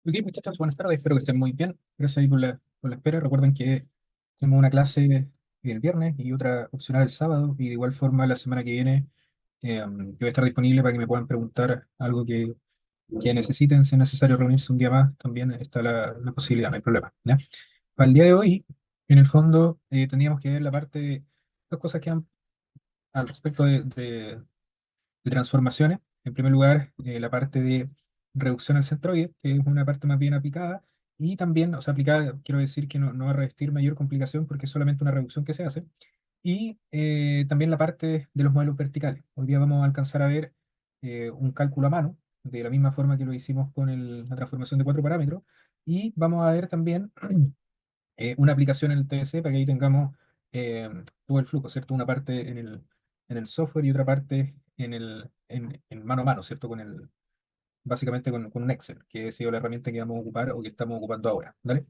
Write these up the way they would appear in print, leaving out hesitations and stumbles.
Ok, muchachos, buenas tardes, espero que estén muy bien. Gracias ahí por la espera. Recuerden que tenemos una clase el viernes y otra opcional el sábado, y de igual forma la semana que viene yo voy a estar disponible para que me puedan preguntar algo que necesiten. Si es necesario reunirse un día más, también está la posibilidad, no hay problema, ¿ya? Para el día de hoy, en el fondo, tendríamos que ver la parte, dos cosas que han al respecto de transformaciones. En primer lugar, la parte de reducción al centroide, que es una parte más bien aplicada, y también, o sea, aplicada, quiero decir que no va a revestir mayor complicación porque es solamente una reducción que se hace. Y también la parte de los modelos verticales. Hoy día vamos a alcanzar a ver un cálculo a mano, de la misma forma que lo hicimos con la transformación de cuatro parámetros, y vamos a ver también una aplicación en el TS para que ahí tengamos eh, todo el flujo, ¿cierto? Una parte en el software y otra parte en mano a mano, ¿cierto? Básicamente con un Excel, que ha sido la herramienta que vamos a ocupar o que estamos ocupando ahora, ¿vale?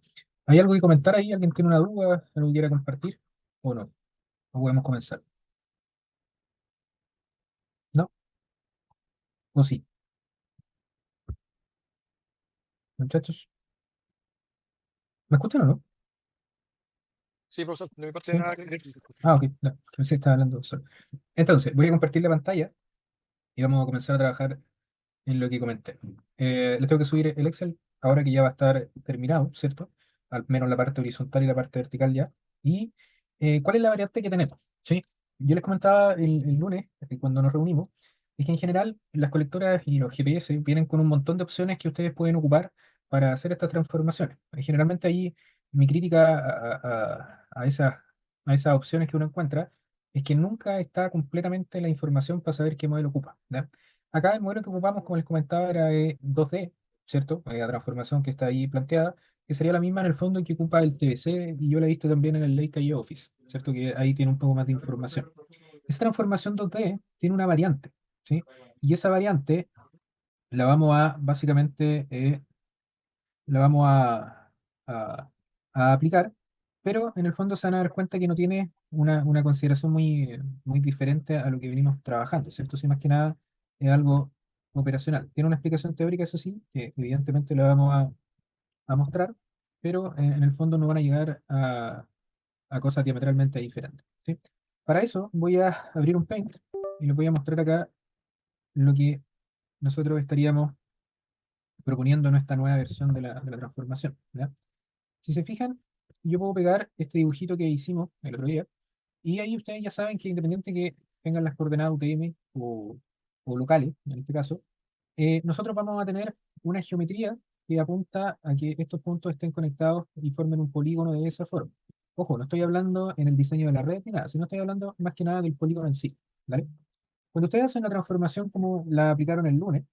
¿Hay algo que comentar ahí? ¿Alguien tiene una duda? ¿Algo que quiera compartir? ¿O no? ¿O podemos comenzar? ¿No? ¿O sí? Muchachos, ¿me escuchan o no? Sí, profesor, de mi parte ¿Sí? nada que decir. Ah, ok, no, que pensé que estaba hablando solo. Entonces, voy a compartir la pantalla y vamos a comenzar a trabajar en lo que comenté. Les tengo que subir el Excel ahora que ya va a estar terminado, ¿cierto? Al menos la parte horizontal y la parte vertical ya. ¿Y cuál es la variante que tenemos? ¿Sí? Yo les comentaba el lunes, cuando nos reunimos, es que en general las colectoras y los GPS vienen con un montón de opciones que ustedes pueden ocupar para hacer estas transformaciones. Y generalmente ahí mi crítica a esas opciones que uno encuentra es que nunca está completamente la información para saber qué modelo ocupa, ¿ya? Acá el modelo que ocupamos, como les comentaba, era 2D, ¿cierto? La transformación que está ahí planteada, que sería la misma en el fondo que ocupa el TBC, y yo la he visto también en el Lake Office, ¿cierto? Que ahí tiene un poco más de información. Esa transformación 2D tiene una variante, ¿sí? Y esa variante la vamos a, básicamente, la vamos a aplicar, pero en el fondo se van a dar cuenta que no tiene una consideración muy diferente a lo que venimos trabajando, ¿cierto? Si más que nada es algo operacional. Tiene una explicación teórica, eso sí, que evidentemente la vamos a mostrar, pero en el fondo no van a llegar a cosas diametralmente diferentes, ¿sí? Para eso voy a abrir un Paint y les voy a mostrar acá lo que nosotros estaríamos proponiendo en esta nueva versión de la transformación, ¿ya? Si se fijan, yo puedo pegar este dibujito que hicimos el otro día, y ahí ustedes ya saben que independiente que tengan las coordenadas UTM o locales, en este caso, nosotros vamos a tener una geometría que apunta a que estos puntos estén conectados y formen un polígono de esa forma. Ojo, no estoy hablando en el diseño de la red ni nada, sino estoy hablando más que nada del polígono en sí, ¿vale? Cuando ustedes hacen la transformación como la aplicaron el lunes,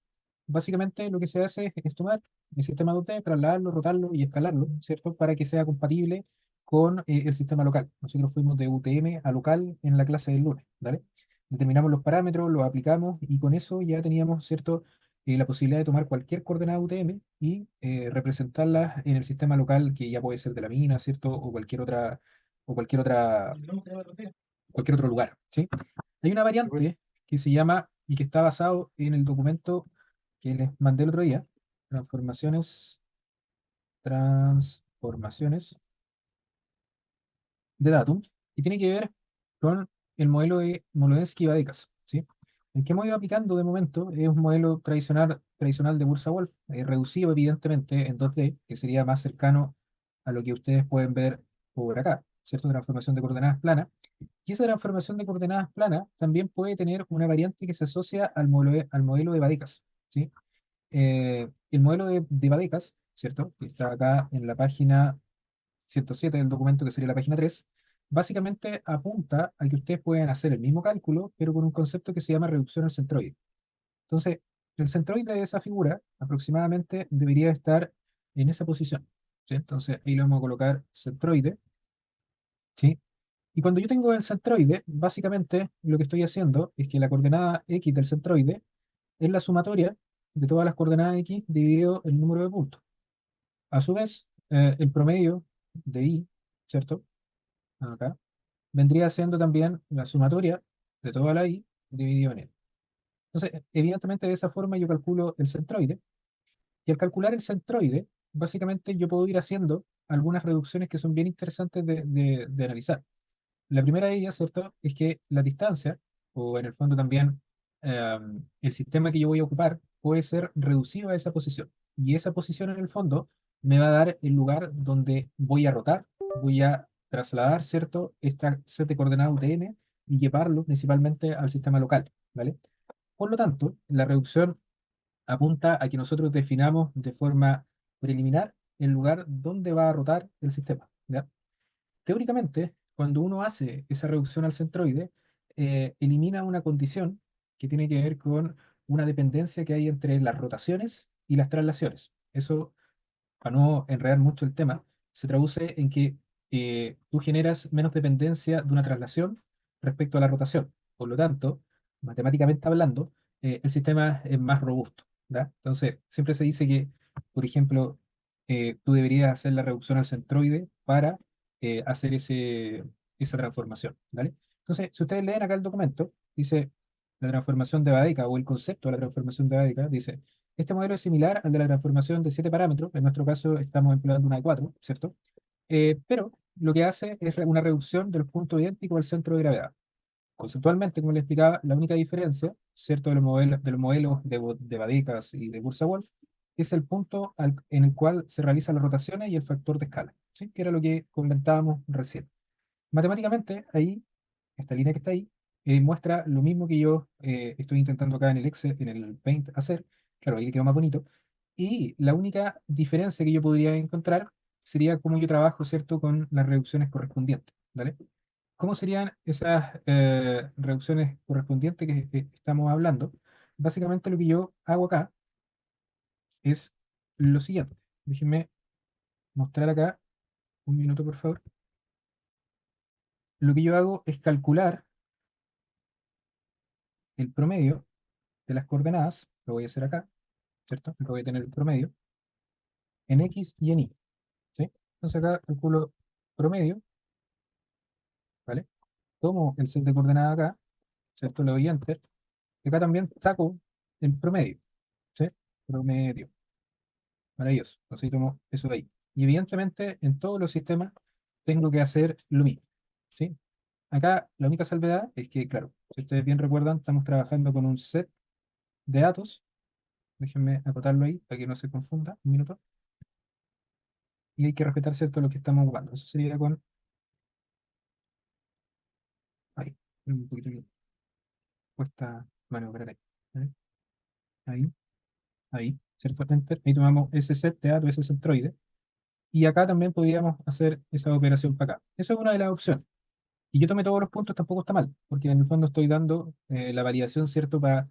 básicamente lo que se hace es tomar el sistema 2D, trasladarlo, rotarlo y escalarlo, ¿cierto? Para que sea compatible con el sistema local. Nosotros fuimos de UTM a local en la clase del lunes, ¿vale? Determinamos los parámetros, los aplicamos, y con eso ya teníamos, ¿cierto? La posibilidad de tomar cualquier coordenada UTM y representarla en el sistema local, que ya puede ser de la mina, ¿cierto? O cualquier otro lugar, ¿sí? Hay una variante que se llama, y que está basado en el documento que les mandé el otro día, transformaciones, transformaciones de datum, y tiene que ver con el modelo de Molodensky-Vadekas, ¿sí? El que hemos ido aplicando de momento es un modelo tradicional de Bursa-Wolf, reducido evidentemente en 2D, que sería más cercano a lo que ustedes pueden ver por acá, ¿cierto? Transformación de coordenadas planas. Y esa transformación de coordenadas planas también puede tener una variante que se asocia al modelo de Vadekas, ¿sí? El modelo de Vadekas, ¿cierto? Que está acá en la página 107 del documento, que sería la página 3, básicamente apunta a que ustedes pueden hacer el mismo cálculo, pero con un concepto que se llama reducción al centroide. Entonces, el centroide de esa figura aproximadamente debería estar en esa posición, ¿sí? Entonces, ahí le vamos a colocar centroide, ¿sí? Y cuando yo tengo el centroide, básicamente lo que estoy haciendo es que la coordenada x del centroide es la sumatoria de todas las coordenadas x dividido el número de puntos. A su vez, el promedio de y, ¿cierto? Acá, vendría siendo también la sumatoria de toda la y dividido en n. Entonces, evidentemente de esa forma yo calculo el centroide, y al calcular el centroide, básicamente yo puedo ir haciendo algunas reducciones que son bien interesantes de analizar. La primera de ellas, ¿cierto?, es que la distancia, o en el fondo también el sistema que yo voy a ocupar, puede ser reducido a esa posición. Y esa posición en el fondo me va a dar el lugar donde voy a rotar, voy a trasladar, ¿cierto?, esta set de coordenadas UTM y llevarlo principalmente al sistema local, ¿vale? Por lo tanto, la reducción apunta a que nosotros definamos de forma preliminar el lugar donde va a rotar el sistema, ¿ya? Teóricamente, cuando uno hace esa reducción al centroide, elimina una condición que tiene que ver con una dependencia que hay entre las rotaciones y las traslaciones. Eso, para no enredar mucho el tema, se traduce en que tú generas menos dependencia de una traslación respecto a la rotación. Por lo tanto, matemáticamente hablando, el sistema es más robusto, ¿ya? Entonces, siempre se dice que, por ejemplo, tú deberías hacer la reducción al centroide para hacer esa transformación, ¿vale? Entonces, si ustedes leen acá el documento, dice la transformación de Baedeker o el concepto de la transformación de Baedeker, dice este modelo es similar al de la transformación de 7 parámetros, en nuestro caso estamos empleando una de 4, ¿cierto? Pero lo que hace es una reducción de los puntos idénticos al centro de gravedad. Conceptualmente, como les explicaba, la única diferencia, ¿cierto?, de los modelos de Badekers y de Bursa-Wolf, es el punto en el cual se realizan las rotaciones y el factor de escala, ¿sí?, que era lo que comentábamos recién. Matemáticamente, ahí, esta línea que está ahí, muestra lo mismo que yo estoy intentando acá en el Excel, en el Paint hacer. Claro, ahí quedó más bonito. Y la única diferencia que yo podría encontrar sería cómo yo trabajo, ¿cierto?, con las reducciones correspondientes, ¿vale? ¿Cómo serían esas reducciones correspondientes que estamos hablando? Básicamente lo que yo hago acá es lo siguiente. Déjenme mostrar acá, un minuto por favor. Lo que yo hago es calcular el promedio de las coordenadas, lo voy a hacer acá, ¿cierto? Lo voy a tener el promedio en X y en Y, ¿sí? Entonces acá calculo promedio, ¿vale? Tomo el set de coordenadas acá, ¿cierto? Le doy Enter. Y acá también saco el promedio, ¿sí? Promedio. Maravilloso. Entonces tomo eso de ahí. Y evidentemente en todos los sistemas tengo que hacer lo mismo, ¿sí? Acá la única salvedad es que, claro, si ustedes bien recuerdan, estamos trabajando con un set de datos. Déjenme acotarlo ahí para que no se confunda. Un minuto. Y hay que respetar, ¿cierto?, lo que estamos ocupando. Eso sería con, ahí, un poquito que cuesta maniobrar ahí. ¿Vale? Ahí, ahí, ¿cierto? Enter. Ahí tomamos ese set de datos, ese centroide. Y acá también podríamos hacer esa operación para acá. Esa es una de las opciones. Y yo tomé todos los puntos, tampoco está mal, porque en el fondo estoy dando la variación, ¿cierto?, para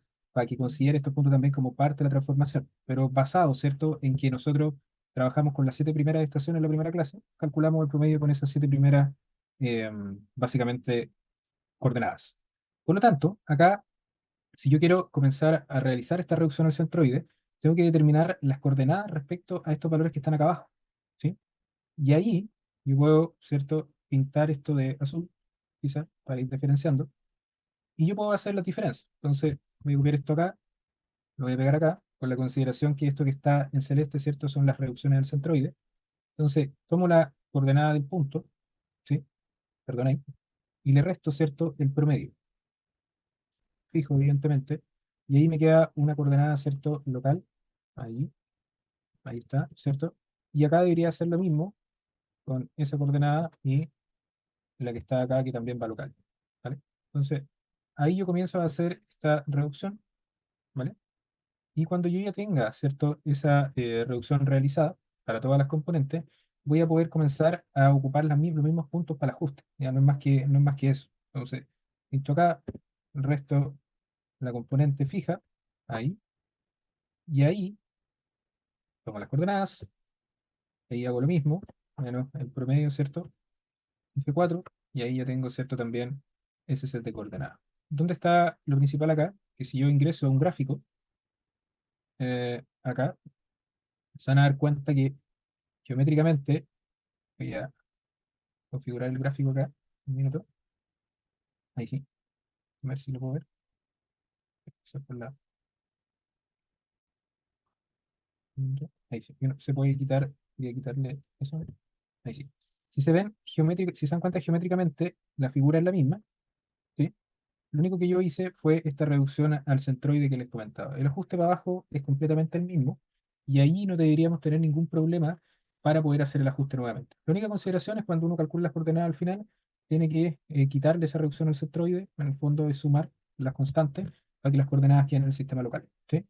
que considere estos puntos también como parte de la transformación, pero basado, ¿cierto?, en que nosotros trabajamos con las 7 primeras estaciones en la primera clase, calculamos el promedio con esas 7 primeras, eh, básicamente, coordenadas. Por lo tanto, acá, si yo quiero comenzar a realizar esta reducción al centroide, tengo que determinar las coordenadas respecto a estos valores que están acá abajo, ¿sí? Y ahí yo puedo, ¿cierto?, pintar esto de azul, quizás, para ir diferenciando, y yo puedo hacer las diferencias. Entonces, voy a copiar esto acá, lo voy a pegar acá, con la consideración que esto que está en celeste, ¿cierto?, son las reducciones del centroide. Entonces, tomo la coordenada del punto, ¿sí? Perdón ahí, y le resto, ¿cierto?, el promedio, fijo, evidentemente, y ahí me queda una coordenada, ¿cierto?, local, ahí, ahí está, ¿cierto? Y acá debería hacer lo mismo con esa coordenada y la que está acá, que también va local, ¿vale? Entonces, ahí yo comienzo a hacer esta reducción, ¿vale? Y cuando yo ya tenga, ¿cierto?, esa reducción realizada para todas las componentes, voy a poder comenzar a ocupar los mismos puntos para el ajuste. Ya no es más que eso. Entonces, esto acá, el resto, la componente fija, ahí, y ahí tomo las coordenadas, ahí hago lo mismo, menos el promedio, ¿cierto? F4, y ahí ya tengo, ¿cierto?, también ese set de coordenadas. ¿Dónde está lo principal acá? Que si yo ingreso a un gráfico, acá, se van a dar cuenta que geométricamente, voy a configurar el gráfico acá, un minuto, ahí sí, a ver si lo puedo ver. Empezar por la- Ahí sí. Y se puede quitar, voy a quitarle eso. Ahí sí. Si se ven si se dan cuenta geométricamente, la figura es la misma, ¿sí? Lo único que yo hice fue esta reducción al centroide que les comentaba. El ajuste para abajo es completamente el mismo y ahí no deberíamos tener ningún problema para poder hacer el ajuste nuevamente. La única consideración es cuando uno calcula las coordenadas al final, tiene que quitarle esa reducción al centroide, en el fondo es sumar las constantes para que las coordenadas queden en el sistema local, ¿sí?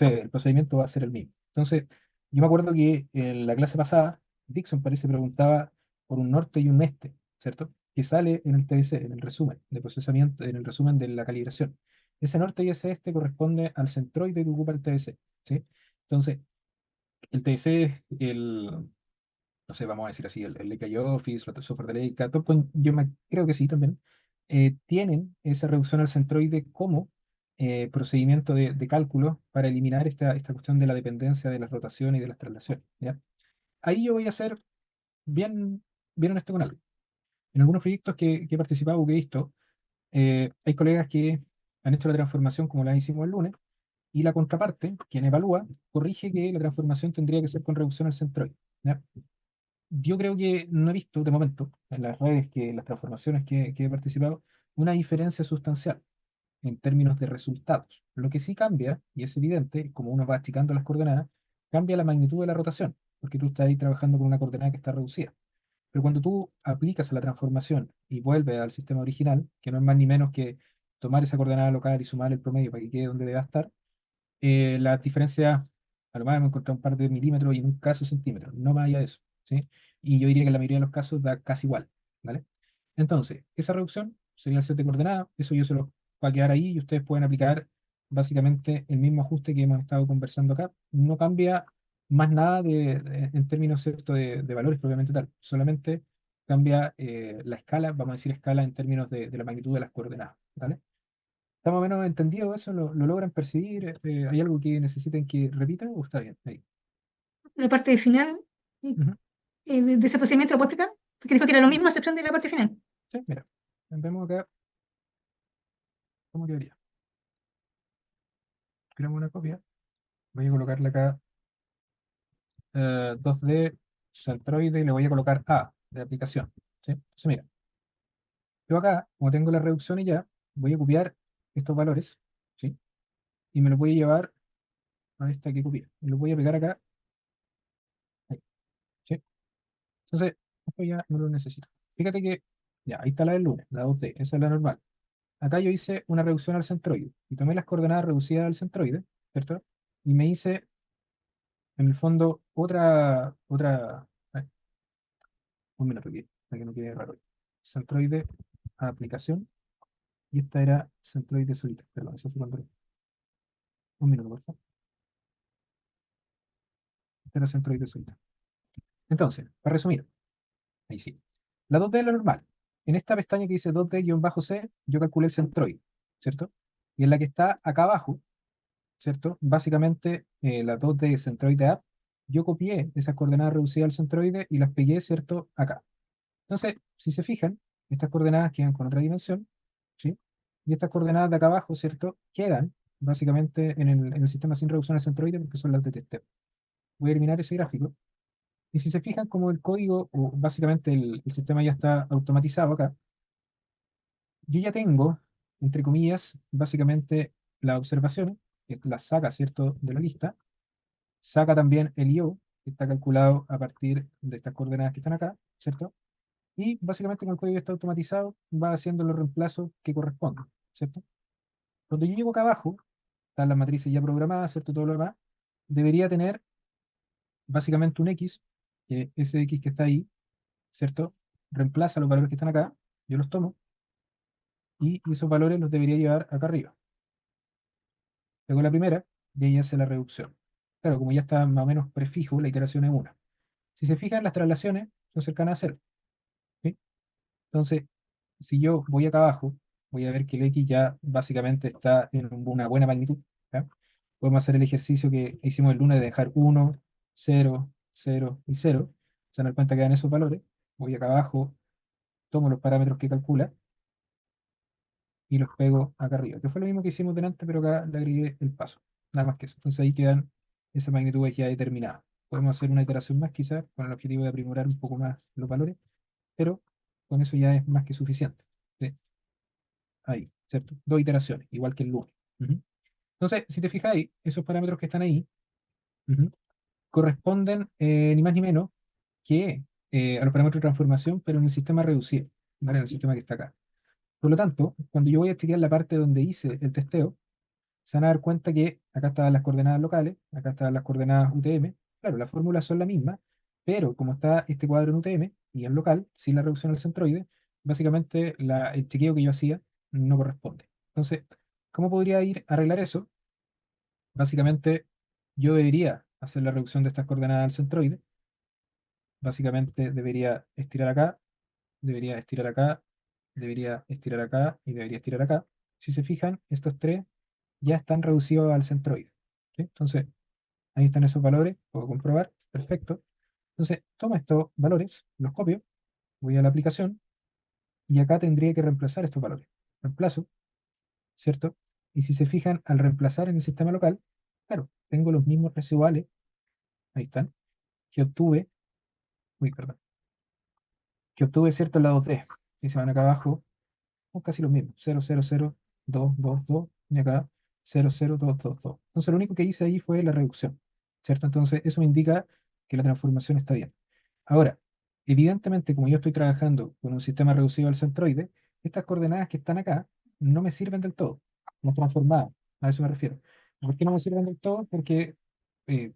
El procedimiento va a ser el mismo. Entonces, yo me acuerdo que en la clase pasada, Dixon parece preguntaba por un norte y un este, ¿cierto? Que sale en el TDC, en el resumen de procesamiento, en el resumen de la calibración. Ese norte y ese este corresponde al centroide que ocupa el TDC, ¿sí? Entonces, el TDC es no sé, vamos a decir así, el LK Office, el software de Leica, Toppoint, creo que sí también, tienen esa reducción al centroide como procedimiento de cálculo para eliminar esta cuestión de la dependencia de las rotaciones y de las traslaciones, ¿ya? Ahí yo voy a ser bien, bien honesto con algo. En algunos proyectos que he participado o que he visto, hay colegas que han hecho la transformación como la hicimos el lunes, y la contraparte, quien evalúa, corrige que la transformación tendría que ser con reducción al centroide, ¿ya? Yo creo que no he visto de momento en las redes que las transformaciones que he participado una diferencia sustancial en términos de resultados. Lo que sí cambia, y es evidente, como uno va achicando las coordenadas, cambia la magnitud de la rotación, porque tú estás ahí trabajando con una coordenada que está reducida. Pero cuando tú aplicas la transformación y vuelves al sistema original, que no es más ni menos que tomar esa coordenada local y sumar el promedio para que quede donde debe estar, la diferencia, a lo más hemos encontrado un par de milímetros y en un caso centímetros, no más allá de eso, ¿sí? Y yo diría que en la mayoría de los casos da casi igual, ¿vale? Entonces, esa reducción sería el set de coordenadas, eso yo se lo va a quedar ahí y ustedes pueden aplicar básicamente el mismo ajuste que hemos estado conversando acá. No cambia más nada en términos, ¿cierto?, de valores propiamente tal, solamente cambia la escala, vamos a decir escala en términos de la magnitud de las coordenadas, ¿vale? ¿Está más o menos entendido eso? ¿Lo logran percibir? ¿Hay algo que necesiten que repita o está bien? Ahí. La parte final Ujú. de ese procedimiento, ¿lo puedo explicar? Porque dijo que era lo mismo a excepción de la parte final. Sí, mira. Vemos acá cómo quedaría. Creamos una copia. Voy a colocarle acá 2D centroide y le voy a colocar A de aplicación. ¿Sí? Entonces, mira, yo acá, como tengo la reducción y ya, voy a copiar estos valores, ¿sí? Y me los voy a llevar a esta que copié. Y los voy a pegar acá. Ahí, ¿sí? Entonces, esto ya no lo necesito. Fíjate que, ya, ahí está la del lunes, la 2D, esa es la normal. Acá yo hice una reducción al centroide y tomé las coordenadas reducidas al centroide, ¿cierto? Y me hice, en el fondo, un minuto aquí, para que no quede raro. Centroide a aplicación, y esta era centroide solita. Perdón, eso fue cuando. Un minuto, por favor. Esta era centroide solita. Entonces, para resumir, ahí sí. La 2D es la normal. En esta pestaña que dice 2D-C, yo calculé el centroide, ¿cierto? Y en la que está acá abajo, ¿cierto? Básicamente, las dos de centroide app, yo copié esas coordenadas reducidas al centroide y las pegué, ¿cierto? Acá. Entonces, si se fijan, estas coordenadas quedan con otra dimensión, ¿sí? Y estas coordenadas de acá abajo, ¿cierto? Quedan básicamente en el sistema sin reducción al centroide porque son las de testeo. Voy a eliminar ese gráfico. Y si se fijan, como el código, o básicamente el sistema ya está automatizado acá, yo ya tengo, entre comillas, básicamente las observaciones, que las saca, ¿cierto?, de la lista. Saca también el IO, que está calculado a partir de estas coordenadas que están acá, ¿cierto? Y básicamente con el código está automatizado, va haciendo los reemplazos que corresponden, ¿cierto? Cuando yo llego acá abajo, están las matrices ya programadas, ¿cierto? Todo lo demás, debería tener básicamente un X, que ese X que está ahí, ¿cierto? Reemplaza los valores que están acá, yo los tomo, y esos valores los debería llevar acá arriba. Luego la primera, y ahí hace la reducción. Claro, como ya está más o menos prefijo, la iteración es una. Si se fijan, las traslaciones son cercanas a cero, ¿sí? Entonces, si yo voy acá abajo, voy a ver que el X ya básicamente está en una buena magnitud, ¿ya? Podemos hacer el ejercicio que hicimos el lunes de dejar 1, 0, 0 y 0. Se dan cuenta que dan esos valores. Voy acá abajo, tomo los parámetros que calcula y los pego acá arriba. Que fue lo mismo que hicimos delante, pero acá le agregué el paso. Nada más que eso. Entonces ahí quedan esas magnitudes ya determinadas. podemos hacer una iteración más quizás con el objetivo de aprimorar un poco más los valores, pero con eso ya es más que suficiente. ¿Sí? Ahí, ¿cierto? Dos iteraciones, igual que el lunes. Ujú. Entonces, si te fijas ahí, esos parámetros que están ahí, ujú, corresponden ni más ni menos que a los parámetros de transformación, pero en el sistema reducido, ¿vale? En el sistema que está acá. Por lo tanto, cuando yo voy a chequear la parte donde hice el testeo, se van a dar cuenta que acá estaban las coordenadas locales, acá estaban las coordenadas UTM. Claro, las fórmulas son las mismas, pero como está este cuadro en UTM y en local, sin la reducción al centroide, básicamente el chequeo que yo hacía no corresponde. Entonces, ¿cómo podría ir a arreglar eso? Básicamente, yo debería hacer la reducción de estas coordenadas al centroide. Básicamente, debería estirar acá, debería estirar acá, debería estirar acá y debería estirar acá. Si se fijan, estos tres ya están reducidos al centroide. ¿Sí? Entonces, ahí están esos valores, puedo comprobar, perfecto. Entonces, tomo estos valores, los copio, voy a la aplicación y acá tendría que reemplazar estos valores. Reemplazo, ¿cierto? Y si se fijan, al reemplazar en el sistema local, claro, tengo los mismos residuales, ahí están, que obtuve, uy, perdón, que obtuve, ¿cierto? En la 2D. Y se van acá abajo, son casi los mismos, 0,00222 y acá 0,0222. Entonces, lo único que hice ahí fue la reducción, ¿cierto? Entonces, eso me indica que la transformación está bien. Ahora, evidentemente, como yo estoy trabajando con un sistema reducido al centroide, estas coordenadas que están acá no me sirven del todo, no transformadas, a eso me refiero. ¿Por qué no me sirven del todo? Porque eh,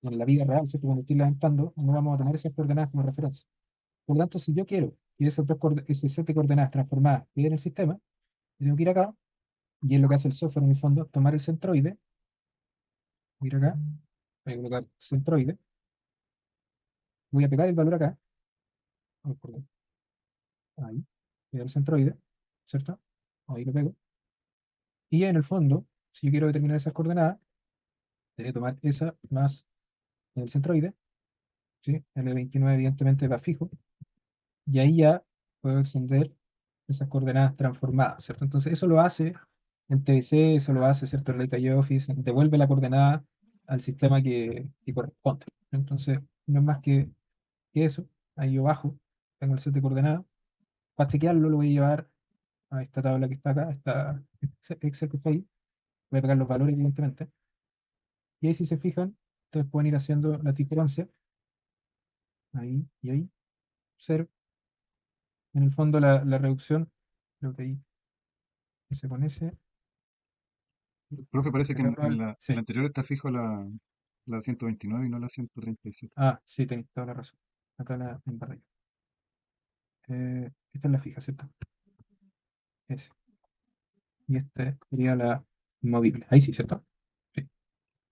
en la vida real, ¿cierto? Cuando estoy levantando, no vamos a tener esas coordenadas como referencia. Por lo tanto, si yo quiero que esas set de coordenadas transformadas queden en el sistema, yo tengo que ir acá, y es lo que hace el software en el fondo, tomar el centroide, voy a ir acá, voy a colocar centroide, voy a pegar el valor acá, oh, perdón, ahí, pegar el centroide, ¿cierto? Ahí lo pego. Y en el fondo, si yo quiero determinar esas coordenadas, debería tomar esa más el centroide, ¿sí? El 29 evidentemente va fijo, y ahí ya puedo extender esas coordenadas transformadas, ¿cierto? Entonces eso lo hace el TBC, eso lo hace, ¿cierto? El Lake Office, devuelve la coordenada al sistema que corresponde. Entonces no es más que eso, ahí yo bajo, tengo el set de coordenadas, para chequearlo lo voy a llevar a esta tabla que está acá, esta Excel que está ahí, voy a pegar los valores evidentemente, y ahí si se fijan, ustedes pueden ir haciendo la diferencia, ahí y ahí, cero, en el fondo la reducción, creo que ahí, ese con ese, Profe, parece que pegarlo en la sí. anterior está fijo la 129 y no la 137. Ah, sí, tenéis toda la razón. Acá la embarré. Esta es la fija, ¿cierto? Ese. Y esta sería la movible. Ahí sí, ¿cierto? Sí.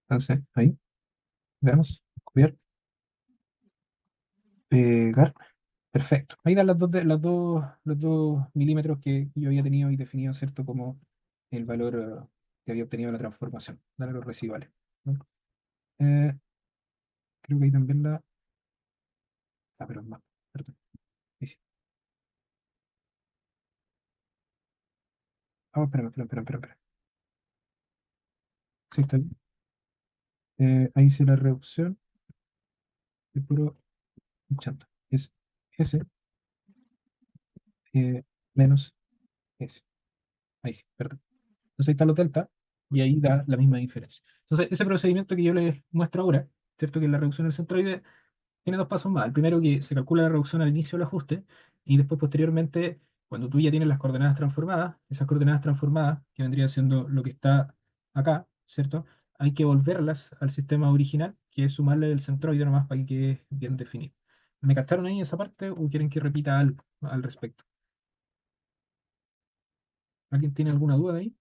Entonces, ahí, veamos. Copiar, pegar. Perfecto. Ahí dan los dos milímetros que yo había tenido y definido, ¿cierto? Como el valor que había obtenido en la transformación. Dale los residuales. ¿No? Eh, Creo que ahí también la. Ah, pero más. Perdón. Ahí sí. Ah, espera. Sí, está bien. Ahí hice la reducción de puro 80. Es S menos S. Ahí sí, perdón. Entonces ahí están los delta y ahí da la misma diferencia. Entonces, ese procedimiento que yo les muestro ahora, ¿cierto? Que es la reducción del centroide, tiene dos pasos más. El primero que se calcula la reducción al inicio del ajuste y después posteriormente, cuando tú ya tienes las coordenadas transformadas, esas coordenadas transformadas, que vendría siendo lo que está acá, ¿cierto? Hay que volverlas al sistema original, que es sumarle el centroide nomás para que quede bien definido. ¿Me captaron ahí esa parte o quieren que repita algo al respecto? ¿Alguien tiene alguna duda de ahí?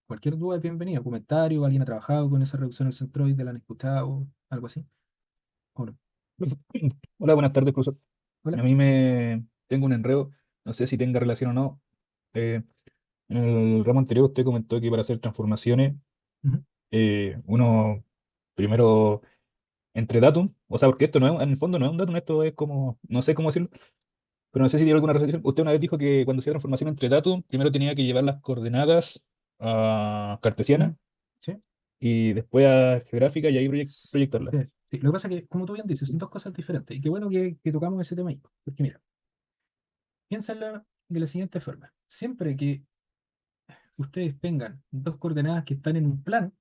Cualquier duda es bienvenida. Comentario, alguien ha trabajado con esa reducción del centroide, la han escuchado, algo así. ¿O no? Hola, buenas tardes, profesor. Hola. A mí me tengo un enredo, no sé si tenga relación o no. Eh, en el ramo anterior usted comentó que para hacer transformaciones, Ujú. uno primero entre datum, o sea, porque esto no es, en el fondo no es un datum, esto es como, no sé cómo decirlo, pero no sé si tiene alguna relación. Usted una vez dijo que cuando hacía transformación entre datum, primero tenía que llevar las coordenadas Mm, cartesianas sí. y después a geográfica y ahí proyectarla. Sí, sí. Lo que pasa es que, como tú bien dices, son dos cosas diferentes. Y qué bueno que tocamos ese tema ahí. Porque mira, piénsalo de la siguiente forma. Siempre que ustedes tengan dos coordenadas que están en un plano,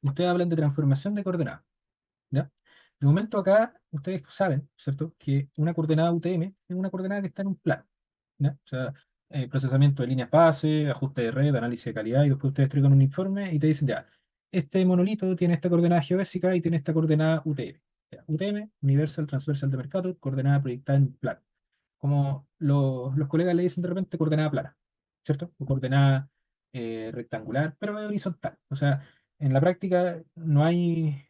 ustedes hablan de transformación de coordenadas. ¿Ya? De momento acá, ustedes saben, ¿cierto? Que una coordenada UTM es una coordenada que está en un plano. ¿Ya? O sea, procesamiento de líneas base, ajuste de red, análisis de calidad, y después ustedes traigan un informe y te dicen, ya, este monolito tiene esta coordenada geodésica y tiene esta coordenada UTM. Ya, UTM, Universal Transversal de Mercator, coordenada proyectada en un plano. Como los colegas le dicen de repente coordenada plana, ¿cierto? O coordenada rectangular, pero es horizontal. O sea, en la práctica em, no hay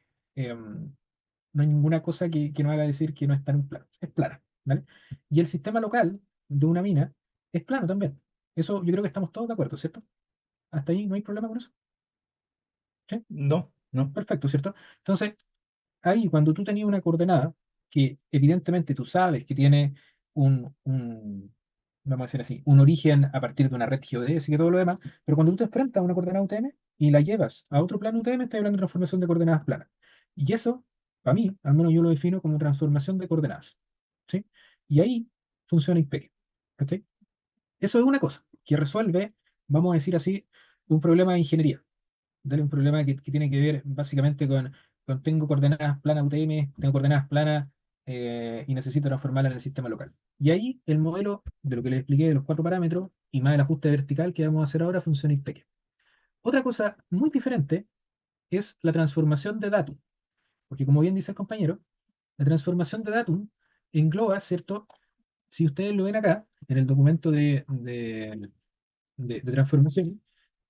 ninguna cosa que nos haga decir que no está en un plano. Es plana, ¿vale? Y el sistema local de una mina es plano también. Eso yo creo que estamos todos de acuerdo, ¿cierto? Hasta ahí no hay problema con eso. ¿Sí? No, no. Perfecto, ¿cierto? Entonces, ahí cuando tú tenías una coordenada que evidentemente tú sabes que tiene vamos a decir así, un origen a partir de una red geodésica y todo lo demás, pero cuando tú te enfrentas a una coordenada UTM y la llevas a otro plano UTM, estás hablando de transformación de coordenadas planas. Y eso, para mí, al menos yo lo defino como transformación de coordenadas. ¿Sí? Y ahí funciona IPEC. ¿Cachai? Eso es una cosa que resuelve, vamos a decir así, un problema de ingeniería. Dale un problema que tiene que ver básicamente con tengo coordenadas planas UTM, tengo coordenadas planas y necesito transformarlas en el sistema local. Y ahí el modelo de lo que les expliqué de los cuatro parámetros y más el ajuste vertical que vamos a hacer ahora funciona IPEC. Otra cosa muy diferente es la transformación de datos, porque como bien dice el compañero, la transformación de datos engloba, ¿cierto? Si ustedes lo ven acá, en el documento de transformación,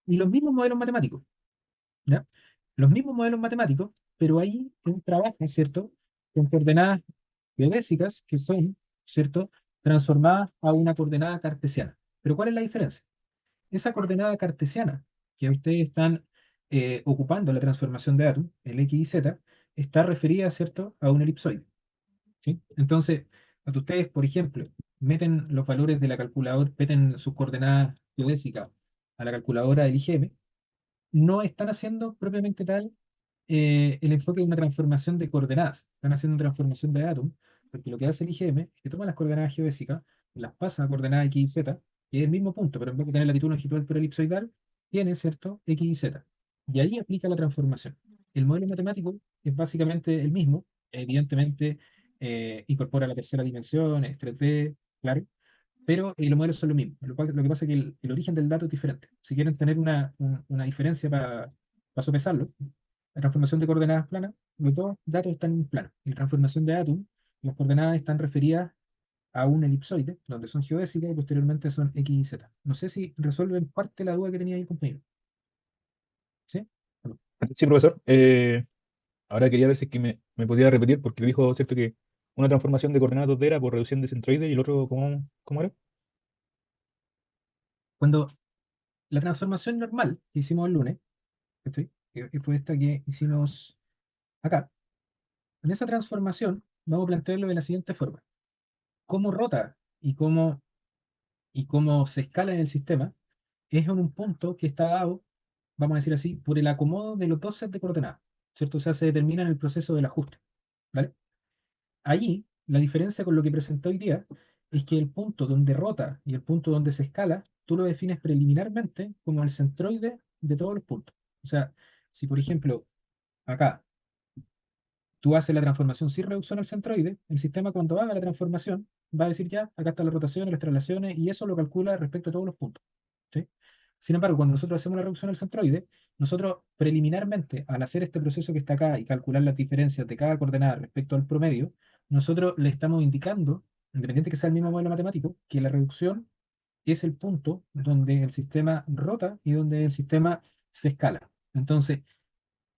y los mismos modelos matemáticos. ¿Ya? Los mismos modelos matemáticos, pero ahí uno trabaja, ¿cierto? Con coordenadas geodésicas que son, ¿cierto? Transformadas a una coordenada cartesiana. Pero ¿cuál es la diferencia? Esa coordenada cartesiana que ustedes están ocupando la transformación de datos, el x y z, está referida, ¿cierto? A un elipsoide. ¿Sí? Entonces, cuando ustedes, por ejemplo, meten los valores de la calculadora, meten sus coordenadas geodésicas a la calculadora del IGM, no están haciendo propiamente tal el enfoque de una transformación de coordenadas, están haciendo una transformación de datos, porque lo que hace el IGM es que toma las coordenadas geodésicas, las pasa a coordenadas x y z, que es el mismo punto, pero en vez de tener latitud longitude pero elipsoidal, tiene, ¿cierto?, x y z. Y ahí aplica la transformación. El modelo matemático es básicamente el mismo, evidentemente incorpora la tercera dimensión, es 3D, claro, pero los modelos son lo mismo. Lo que pasa es que el origen del dato es diferente. Si quieren tener una diferencia para sopesarlo, la transformación de coordenadas planas, los dos datos están en un plano. En la transformación de datos, las coordenadas están referidas a un elipsoide, donde son geodésicas y posteriormente son X y Z. No sé si resuelven parte de la duda que tenía ahí el compañero. ¿Sí? Bueno, Sí, profesor. Ahora quería ver si es que me podía repetir, porque dijo, ¿cierto?, que una transformación de coordenadas 2D era por reducción de centroide y el otro, ¿cómo era? cuando la transformación normal que hicimos el lunes, ¿cachai? Que fue esta que hicimos acá, en esa transformación vamos a plantearlo de la siguiente forma. Cómo rota y cómo se escala en el sistema es en un punto que está dado, vamos a decir así, por el acomodo de los dos sets de coordenadas, ¿cierto? O sea, se determina en el proceso del ajuste, ¿vale? Allí, la diferencia con lo que presenté hoy día es que el punto donde rota y el punto donde se escala, tú lo defines preliminarmente como el centroide de todos los puntos. O sea, si por ejemplo, acá tú haces la transformación sin reducción al centroide, el sistema cuando haga la transformación va a decir ya, acá están las rotaciones, las traslaciones, y eso lo calcula respecto a todos los puntos. ¿Sí? Sin embargo, cuando nosotros hacemos la reducción al centroide, nosotros preliminarmente, al hacer este proceso que está acá y calcular las diferencias de cada coordenada respecto al promedio, nosotros le estamos indicando, independiente que sea el mismo modelo matemático, que la reducción es el punto donde el sistema rota y donde el sistema se escala. Entonces,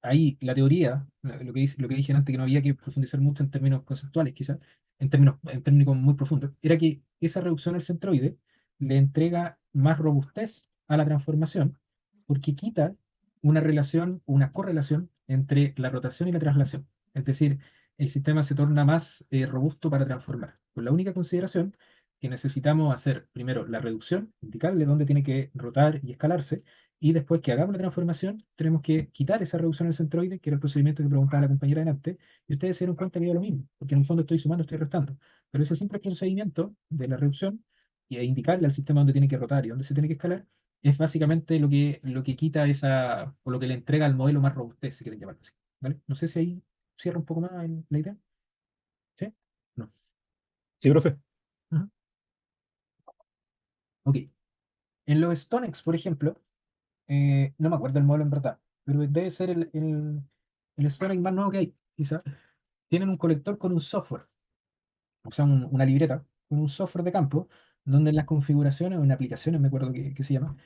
ahí la teoría, lo que dije antes, que no había que profundizar mucho en términos conceptuales, quizás, en términos muy profundos, era que esa reducción al centroide le entrega más robustez a la transformación porque quita una relación, una correlación entre la rotación y la traslación. Es decir, el sistema se torna más robusto para transformar. Con la única consideración que necesitamos hacer primero la reducción, indicarle dónde tiene que rotar y escalarse, Y después que hagamos la transformación, tenemos que quitar esa reducción al centroide, que era el procedimiento que preguntaba la compañera delante, y ustedes se dieron cuenta que era lo mismo, porque en el fondo estoy sumando, estoy restando. Pero ese simple procedimiento de la reducción y a indicarle al sistema dónde tiene que rotar y dónde se tiene que escalar, es básicamente lo que quita esa, o lo que le entrega al modelo más robustez, si quieren llamarlo así. ¿Vale? No sé si ahí cierra un poco más la idea. ¿Sí? No. Sí, profe. Ujú. Ok. En los Stonex, por ejemplo, no me acuerdo el modelo en verdad, pero debe ser el Stonex más nuevo que hay, quizás. Tienen un colector con un software, o sea, una libreta con un software de campo, donde en las configuraciones o en aplicaciones, me acuerdo que se llama,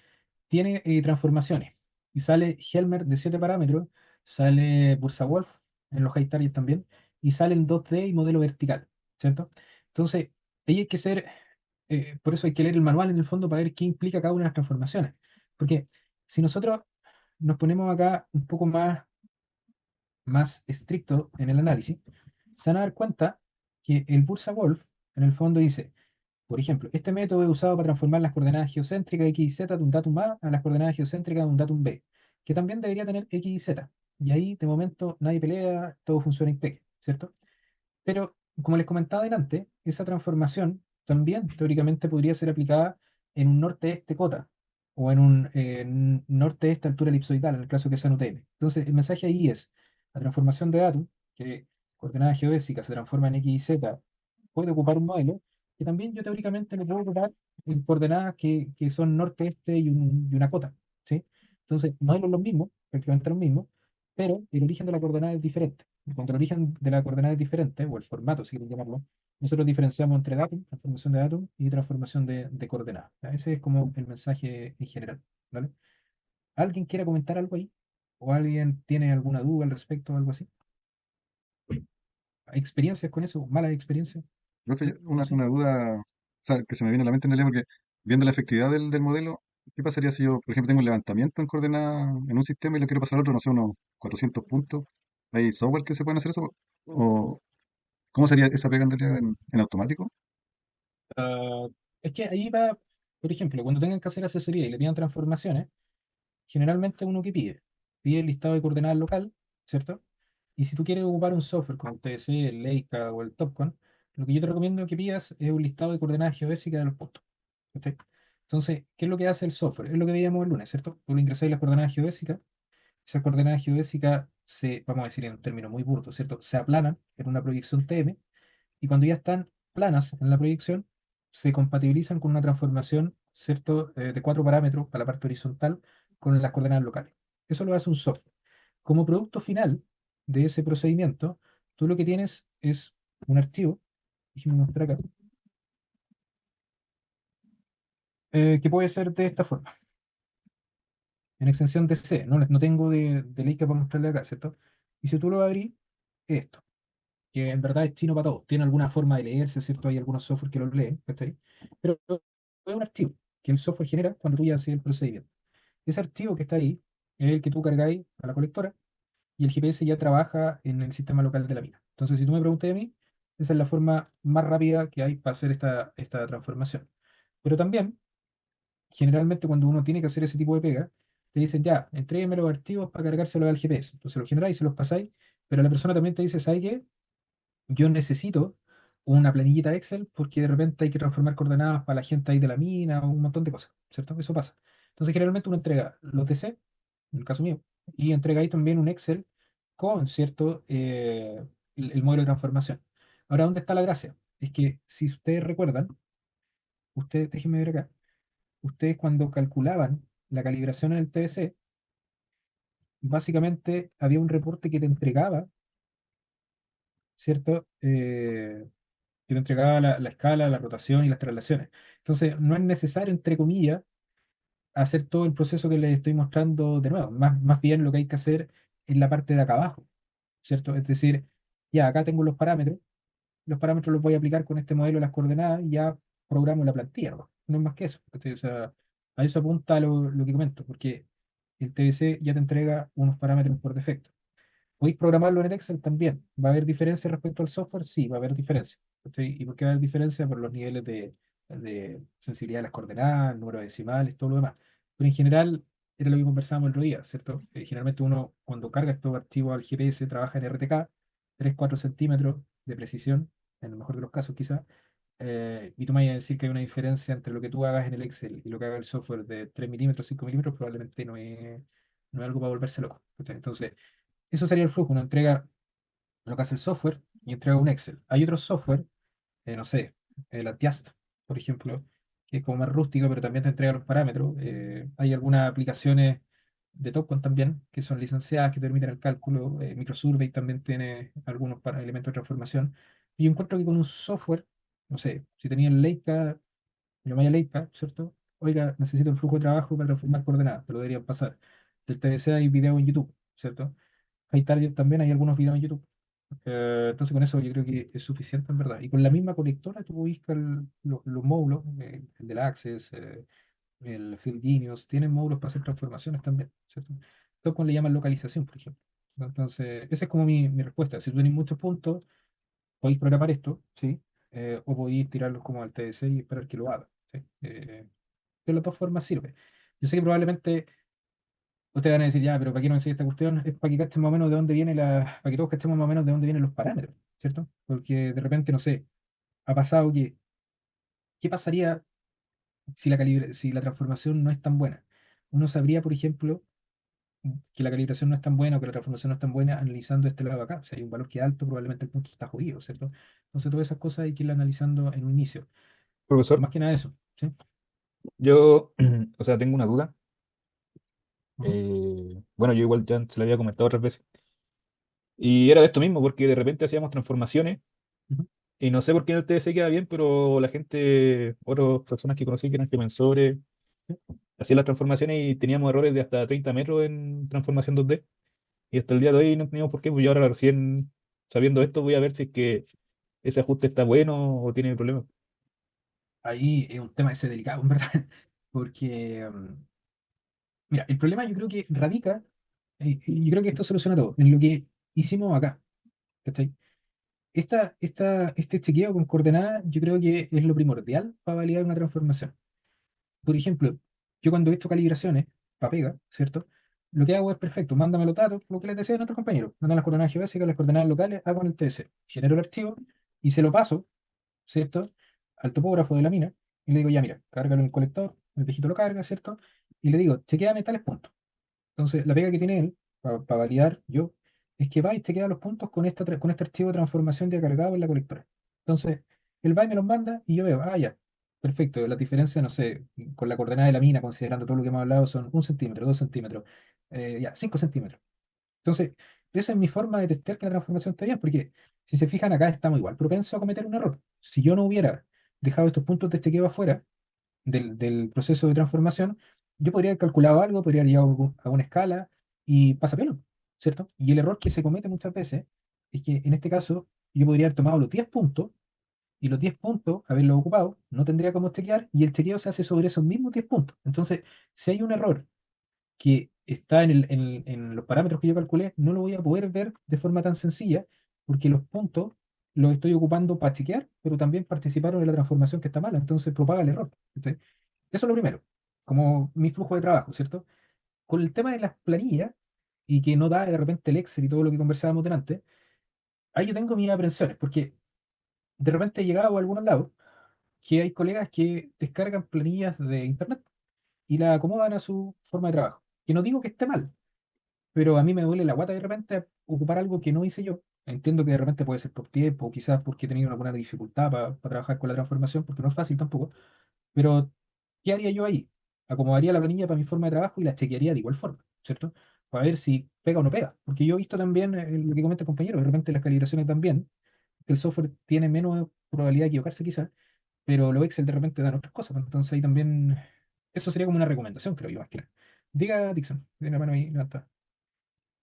tiene transformaciones. Y sale Helmer de 7 parámetros, sale Bursa Wolf en los high target también, y sale en 2D y modelo vertical, ¿cierto? Entonces, ahí hay que ser, por eso hay que leer el manual en el fondo para ver qué implica cada una de las transformaciones. Porque si nosotros nos ponemos acá un poco más estricto en el análisis, se van a dar cuenta que el Bursa Wolf en el fondo dice, por ejemplo, este método es usado para transformar las coordenadas geocéntricas x y z de un datum A a las coordenadas geocéntricas de un datum B, que también debería tener x y z. Y ahí, de momento, nadie pelea, todo funciona impecable, ¿cierto? Pero, como les comentaba delante, esa transformación también teóricamente podría ser aplicada en un norte-este cota o en un norte-este altura elipsoidal, en el caso que sea un UTM. Entonces, el mensaje ahí es, la transformación de datos, que coordenadas geodésicas se transforma en X y Z, puede ocupar un modelo, que también yo teóricamente lo puedo ocupar en coordenadas que son norte-este y una cota, ¿sí? Entonces, modelos los mismos, prácticamente los mismos, pero el origen de la coordenada es diferente. Y cuando el origen de la coordenada es diferente, o el formato, si quieren llamarlo, nosotros diferenciamos entre datum, transformación de datum, y transformación de coordenada. ¿Ya? Ese es como el mensaje en general. ¿Vale? ¿Alguien quiere comentar algo ahí? ¿O alguien tiene alguna duda al respecto o algo así? ¿Hay experiencias con eso? ¿Malas experiencias? Profe, ¿O sí? una duda, o sea, que se me viene a la mente en realidad, porque viendo la efectividad del modelo, ¿qué pasaría si yo, por ejemplo, tengo un levantamiento en coordenada en un sistema y lo quiero pasar a otro, no sé, unos 400 puntos? ¿Hay software que se pueden hacer eso? ¿O cómo sería esa pega en realidad en automático? Ah, es que ahí va, por ejemplo, cuando tengan que hacer asesoría y le pidan transformaciones, generalmente uno que pide el listado de coordenadas local, ¿cierto? Y si tú quieres ocupar un software como TDC, el Leica o el Topcon, lo que yo te recomiendo que pidas es un listado de coordenadas geodésicas de los puntos. ¿Cachai? Entonces, ¿qué es lo que hace el software? Es lo que veíamos el lunes, ¿cierto? Tú le ingresas las coordenadas geodésicas, esas coordenadas geodésicas se, vamos a decir en un término muy burdo, ¿cierto? Se aplanan en una proyección TM y cuando ya están planas en la proyección, se compatibilizan con una transformación, ¿cierto? De 4 parámetros para la parte horizontal con las coordenadas locales. Eso lo hace un software. Como producto final de ese procedimiento, tú lo que tienes es un archivo, déjame mostrar acá, que puede ser de esta forma, en extensión de C. No tengo de Leica para mostrarle acá, ¿cierto? Y si tú lo abrís, es esto, que en verdad es chino para todos. Tiene alguna forma de leerse, ¿cierto? Hay algunos software que lo leen, ¿cachai? Pero es un archivo que el software genera cuando tú ya haces el procedimiento. Ese archivo que está ahí es el que tú cargáis a la colectora y el GPS ya trabaja en el sistema local de la mina. Entonces, si tú me preguntas a mí, esa es la forma más rápida que hay para hacer esta transformación. Pero también, generalmente cuando uno tiene que hacer ese tipo de pega, te dicen ya, entrégueme los archivos para cargárselo al GPS. Entonces los generáis y se los pasáis, pero la persona también te dice, ¿sabes qué? Yo necesito una planillita Excel porque de repente hay que transformar coordenadas para la gente ahí de la mina o un montón de cosas, ¿cierto? Eso pasa. Entonces, generalmente uno entrega los DC, en el caso mío, y entrega ahí también un Excel con, ¿cierto? El modelo de transformación. Ahora, ¿dónde está la gracia? Es que si ustedes recuerdan, ustedes, déjenme ver acá, ustedes cuando calculaban la calibración en el TDC, básicamente había un reporte que te entregaba, ¿cierto? Que te entregaba la escala, la rotación y las traslaciones. Entonces, no es necesario, entre comillas, hacer todo el proceso que les estoy mostrando de nuevo. Más bien lo que hay que hacer es la parte de acá abajo, ¿cierto? Es decir, ya acá tengo los parámetros los voy a aplicar con este modelo de las coordenadas y ya programo la plantilla, ¿no? No es más que eso. ¿Cachai? O sea, a eso apunta lo que comento, porque el TBC ya te entrega unos parámetros por defecto. ¿Podéis programarlo en el Excel también? ¿Va a haber diferencia respecto al software? Sí, va a haber diferencia. ¿Cachai? ¿Y por qué va a haber diferencia? Por los niveles de sensibilidad de las coordenadas, número de decimales, todo lo demás. Pero en general, era lo que conversábamos el otro día, ¿cierto? Generalmente uno cuando carga estos archivos al GPS trabaja en RTK, 3-4 centímetros de precisión, en el mejor de los casos quizás, y tú me vas a decir que hay una diferencia entre lo que tú hagas en el Excel y lo que haga el software de 3 milímetros, 5 milímetros, probablemente no es algo para volverse loco. ¿Cachai? Entonces, eso sería el flujo, uno entrega lo que hace el software y entrega un Excel. Hay otros software, no sé, el Adjust, por ejemplo, que es como más rústico, pero también te entrega los parámetros. Hay algunas aplicaciones de Topcon también, que son licenciadas, que te permiten el cálculo. Microsurvey también tiene algunos elementos de transformación. Y yo encuentro que con un software, no sé, si tenía el Leica, yo Maya Leica, ¿cierto? Oiga, necesito el flujo de trabajo para transformar coordenadas, te lo deberían pasar. Del TDC hay video en YouTube, ¿cierto? HiTarget también hay algunos videos en YouTube. Entonces con eso yo creo que es suficiente en verdad. Y con la misma conectora tú ubicas los módulos, el del Access, el Field Genius, tienen módulos para hacer transformaciones también, ¿cierto? Todo con le llaman localización, por ejemplo. Entonces, esa es como mi respuesta. Si tú tienes muchos puntos, podéis programar esto, ¿sí? O podéis tirarlos como al TDC y esperar que lo haga, ¿sí? De las dos formas sirve. Yo sé que probablemente ustedes van a decir, ya, pero ¿para qué no me esta cuestión? Es para que cachen más o menos de dónde viene para que todos cachemos más o menos de dónde vienen los parámetros, ¿cierto? Porque de repente, no sé, ha pasado que, ¿qué pasaría si la transformación no es tan buena? Uno sabría, por ejemplo, que la calibración no es tan buena o que la transformación no es tan buena analizando este lado acá. Si hay un valor que es alto, probablemente el punto está jodido, ¿cierto? Entonces, todas esas cosas hay que irlas analizando en un inicio. Profesor, Más que nada eso, ¿sí? yo, o sea, tengo una duda. Ujú, Bueno, yo igual ya se la había comentado otras veces. Y era de esto mismo, porque de repente hacíamos transformaciones ujú. y no sé por qué en el TDC queda bien, pero la gente, otras personas que conocí que eran gemensores, hacían las transformaciones y teníamos errores de hasta 30 metros en transformación 2D. Y hasta el día de hoy no teníamos por qué, pues yo ahora recién sabiendo esto voy a ver si es que ese ajuste está bueno o tiene problemas. Ahí es un tema ese delicado, en verdad, porque, mira, el problema yo creo que radica, y yo creo que esto soluciona todo, en lo que hicimos acá, ¿cachai? Este chequeo con coordenadas yo creo que es lo primordial para validar una transformación. Por ejemplo, yo cuando he hecho calibraciones, para pega, ¿cierto? Lo que hago es perfecto, mándame los datos, lo que les decía a nuestros compañeros, mandan las coordenadas geográficas, las coordenadas locales, hago en el TS, genero el archivo y se lo paso, ¿cierto? Al topógrafo de la mina y le digo, ya mira, cárgalo en el colector, el viejito lo carga, ¿cierto? Y le digo, chequéame tales puntos. Entonces, la pega que tiene él, para validar yo, es que va y te queda los puntos con este archivo de transformación ya cargado en la colectora. Entonces, él va y me los manda y yo veo, ah, ya, perfecto. La diferencia, no sé, con la coordenada de la mina, considerando todo lo que hemos hablado, son 1 centímetro, 2 centímetros, ya, 5 centímetros. Entonces, esa es mi forma de testear que la transformación está bien, porque si se fijan acá estamos igual propenso a cometer un error. Si yo no hubiera dejado estos puntos de chequeo afuera, del proceso de transformación, yo podría haber calculado algo, podría haber llegado a una escala y pasa pelo, ¿cierto? Y el error que se comete muchas veces es que en este caso yo podría haber tomado los 10 puntos y los 10 puntos, haberlos ocupado, no tendría cómo chequear y el chequeo se hace sobre esos mismos 10 puntos. Entonces, si hay un error que está en los parámetros que yo calculé, no lo voy a poder ver de forma tan sencilla, porque los puntos los estoy ocupando para chequear, pero también participaron en la transformación que está mala, entonces propaga el error. ¿Cachai? Eso es lo primero, como mi flujo de trabajo, ¿cierto? Con el tema de las planillas, y que no da de repente el Excel y todo lo que conversábamos delante, ahí yo tengo mis aprensiones, porque de repente he llegado a algunos lados que hay colegas que descargan planillas de internet y la acomodan a su forma de trabajo. Que no digo que esté mal, pero a mí me duele la guata de repente ocupar algo que no hice yo. Entiendo que de repente puede ser por tiempo, quizás porque he tenido alguna dificultad para trabajar con la transformación, porque no es fácil tampoco, pero ¿qué haría yo ahí? Acomodaría la planilla para mi forma de trabajo y la chequearía de igual forma, ¿cierto? Para ver si pega o no pega. Porque yo he visto también lo que comenta el compañero, de repente las calibraciones también, que el software tiene menos probabilidad de equivocarse quizás, pero los Excel de repente dan otras cosas. Pues, entonces ahí también, eso sería como una recomendación, creo yo, más que nada. Diga, Dixon, tiene la mano ahí levantada.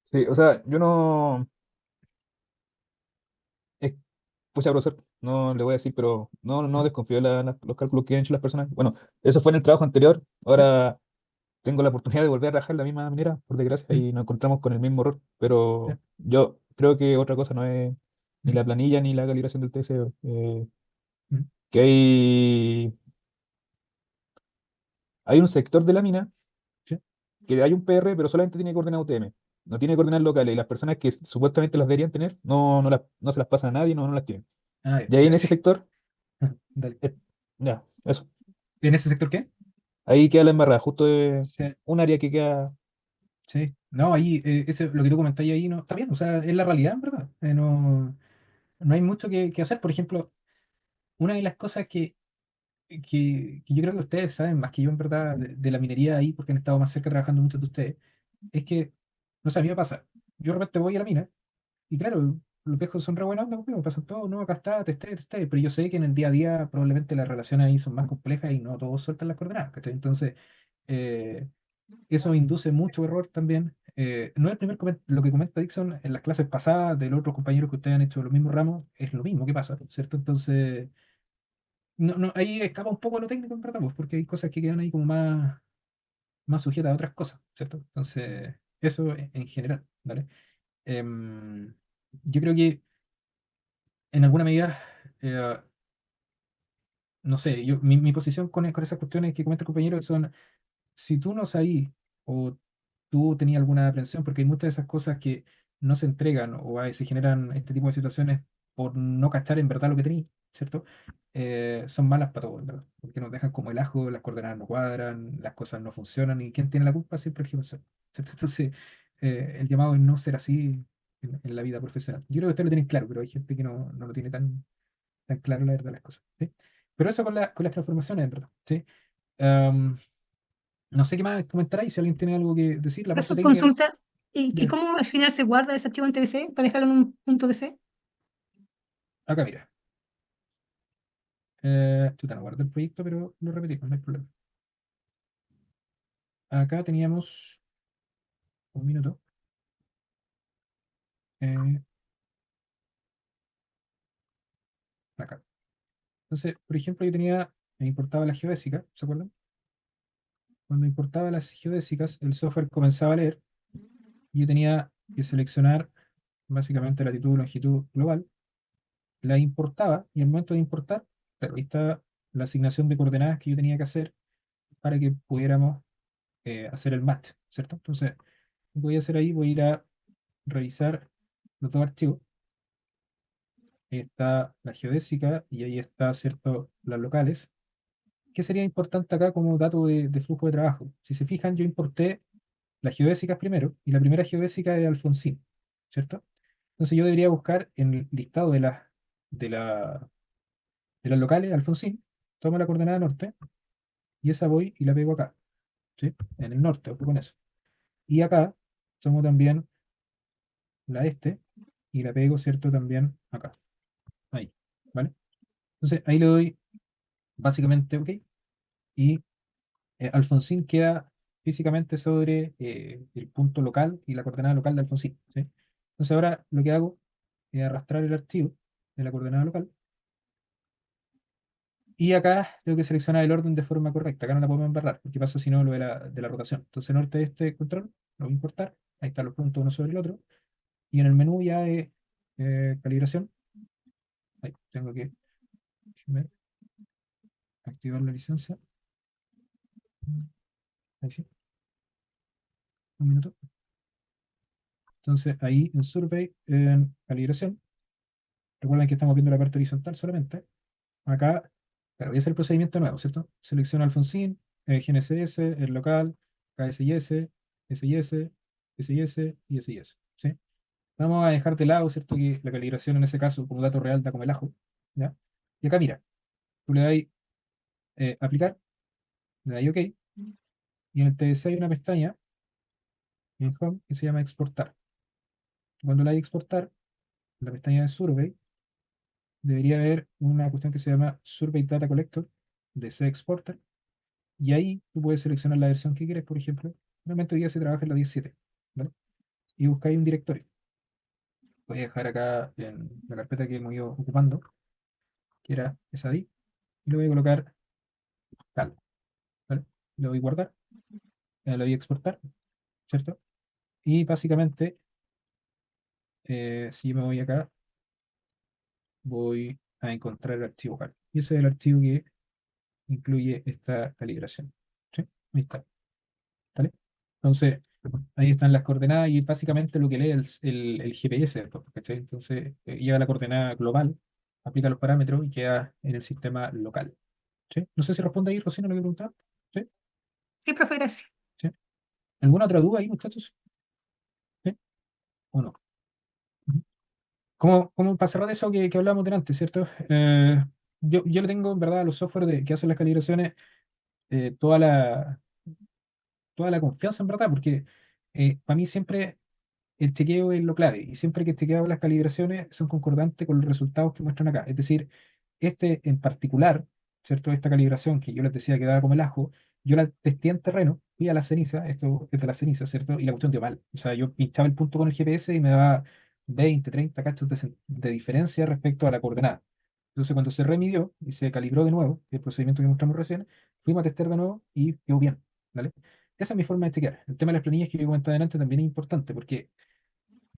Sí, o sea, yo no, es, pucha, profesor, no le voy a decir, pero no ¿Mm? desconfío de los cálculos que han hecho las personas. Bueno, eso fue en el trabajo anterior, ¿Sí? ahora tengo la oportunidad de volver a trabajar de la misma manera, por desgracia, ¿Mm? y nos encontramos con el mismo error, ¿Sí? pero yo creo que otra cosa no es ni ¿Mm? la planilla ni la calibración del TC, ¿Mm? que hay un sector de la mina ¿Sí? que hay un PR, pero solamente tiene coordenadas UTM, no tiene coordenadas locales, y las personas que supuestamente las deberían tener no se las pasan a nadie, no las tienen. Ah, Y ahí en ya. ese sector, Dale. ya, eso. ¿En ese sector qué? Ahí queda la embarrada, justo de Sí, un área que queda. sí. No, ahí, lo que tú comentáis ahí no está bien, o sea, es la realidad, en verdad. No hay mucho que hacer. Por ejemplo, una de las cosas que yo creo que ustedes saben más que yo, en verdad, de la minería ahí, porque han estado más cerca trabajando muchos de ustedes, es que, no sé, a mí me pasa. Yo de repente voy a la mina, y claro, los viejos son re buena onda conmigo, me pasan todo, no, acá está, testé, pero yo sé que en el día a día probablemente las relaciones ahí son más complejas y no todos sueltan las coordenadas, ¿cachai? Entonces, eh, eso induce mucho error también. No es el primer lo que comenta Dixon en las clases pasadas de los otros compañeros que ustedes han hecho los mismos ramos, es lo mismo que pasa, ¿cierto? Entonces, ahí escapa un poco lo técnico en verdad, pues, porque hay cosas que quedan ahí como más sujetas a otras cosas, ¿cierto? Entonces, eso en general, ¿vale? Em, yo creo que en alguna medida, eh, no sé, mi posición con esas cuestiones que comenta el compañero son, si tú no sabes o tú tenías alguna aprensión, porque hay muchas de esas cosas que no se entregan o se generan este tipo de situaciones por no cachar en verdad lo que tenías, ¿cierto? Son malas para todos, en verdad, porque nos dejan como el ajo, las coordenadas no cuadran, las cosas no funcionan y quien tiene la culpa siempre es el profesor, ¿cierto? Entonces, el llamado es no ser así en la vida profesional. Yo creo que ustedes lo tienen claro, pero hay gente que no lo tiene tan claro la verdad de las cosas, ¿sí? Pero eso con las transformaciones, en verdad, ¿sí? Am, no sé qué más comentaráis, si alguien tiene algo que decir, la parte Profesor, técnica. consulta. ¿Y Ya, cómo al final se guarda ese archivo en TBC para dejarlo en un punto DC? acá mira. Chuta, no guardo el proyecto, pero lo repetimos, no hay problema. Acá teníamos un minuto. eh, acá. Entonces, por ejemplo, me importaba la geodésica, ¿se acuerdan? Cuando importaba las geodésicas, el software comenzaba a leer y yo tenía que seleccionar básicamente latitud, longitud global, la importaba y al momento de importar, claro, ahí está la asignación de coordenadas que yo tenía que hacer para que pudiéramos hacer el match, ¿cierto? Entonces, lo que voy a hacer ahí, voy a ir a revisar los dos archivos. Ahí está la geodésica y ahí está, ¿cierto?, las locales. ¿Qué sería importante acá como dato de flujo de trabajo? Si se fijan, yo importé las geodésicas primero y la primera geodésica es Alfonsín, ¿cierto? Entonces yo debería buscar en el listado de la, de las locales Alfonsín, tomo la coordenada norte y esa voy y la pego acá, ¿sí? En el norte, ojo con eso. Y acá tomo también la este y la pego, ¿cierto? También acá, ahí, ¿vale? Entonces ahí le doy básicamente OK y Alfonsín queda físicamente sobre el punto local y la coordenada local de Alfonsín, ¿sí? Entonces ahora lo que hago es arrastrar el archivo de la coordenada local y acá tengo que seleccionar el orden de forma correcta. Acá no la podemos embarrar, porque pasa si no lo de la rotación. Entonces norte, este, control, lo voy a importar. Ahí están los puntos uno sobre el otro. Y en el menú ya de calibración, ahí tengo que déjame activar la licencia. Ahí sí, un minuto. Entonces ahí en Survey, en calibración, recuerden que estamos viendo la parte horizontal solamente. Acá, claro, voy a hacer el procedimiento nuevo, ¿cierto? Selecciono Alfonsín, GNSS, el local, KSIS, SIS, SIS y SIS, ¿sí? Vamos a dejar de lado, ¿cierto? Que la calibración en ese caso, como dato real, da como el ajo, ¿ya? Y acá, mira, tú le das aplicar, le das OK, y en el TDC hay una pestaña en Home que se llama exportar. Cuando la das a exportar, en la pestaña de Survey, debería haber una cuestión que se llama Survey Data Collector de C Exporter, y ahí tú puedes seleccionar la versión que quieres, por ejemplo. Normalmente hoy día se trabaja en la 17, ¿vale? Y buscáis un directorio. Voy a dejar acá en la carpeta que hemos ido ocupando, que era esa de ahí, y le voy a colocar tal, ¿vale? Le voy a guardar, le voy a exportar, ¿cierto? Y básicamente, si yo me voy acá, voy a encontrar el archivo cal. Y ese es el archivo que incluye esta calibración. ¿Sí? Ahí está. ¿Vale? Entonces, ahí están las coordenadas y básicamente lo que lee el GPS después, ¿cachai? Entonces, lleva la coordenada global, aplica los parámetros y queda en el sistema local. ¿Sí? No sé si responde ahí, Rocino, lo que preguntaba. ¿Sí? Sí, profe, gracias. ¿Sí? ¿Alguna otra duda ahí, muchachos? ¿Sí? ¿O no? Ujú. Como para cerrar eso que hablábamos delante, ¿cierto? Yo le tengo, en verdad, a los software que hacen las calibraciones eh, toda la, toda la confianza, en verdad, porque para mí siempre el chequeo es lo clave y siempre que chequeado las calibraciones son concordantes con los resultados que muestran acá. Es decir, este en particular, ¿cierto? Esta calibración que yo les decía que daba como el ajo, yo la testé en terreno, fui a la ceniza, esto es de la ceniza, ¿cierto? Y la cuestión dio mal. O sea, yo pinchaba el punto con el GPS y me daba 20, 30 cachos de diferencia respecto a la coordenada. Entonces, cuando se remidió y se calibró de nuevo, el procedimiento que mostramos recién, fuimos a testear de nuevo y quedó bien, ¿vale? Esa es mi forma de chequear. El tema de las planillas que yo comentaba adelante también es importante porque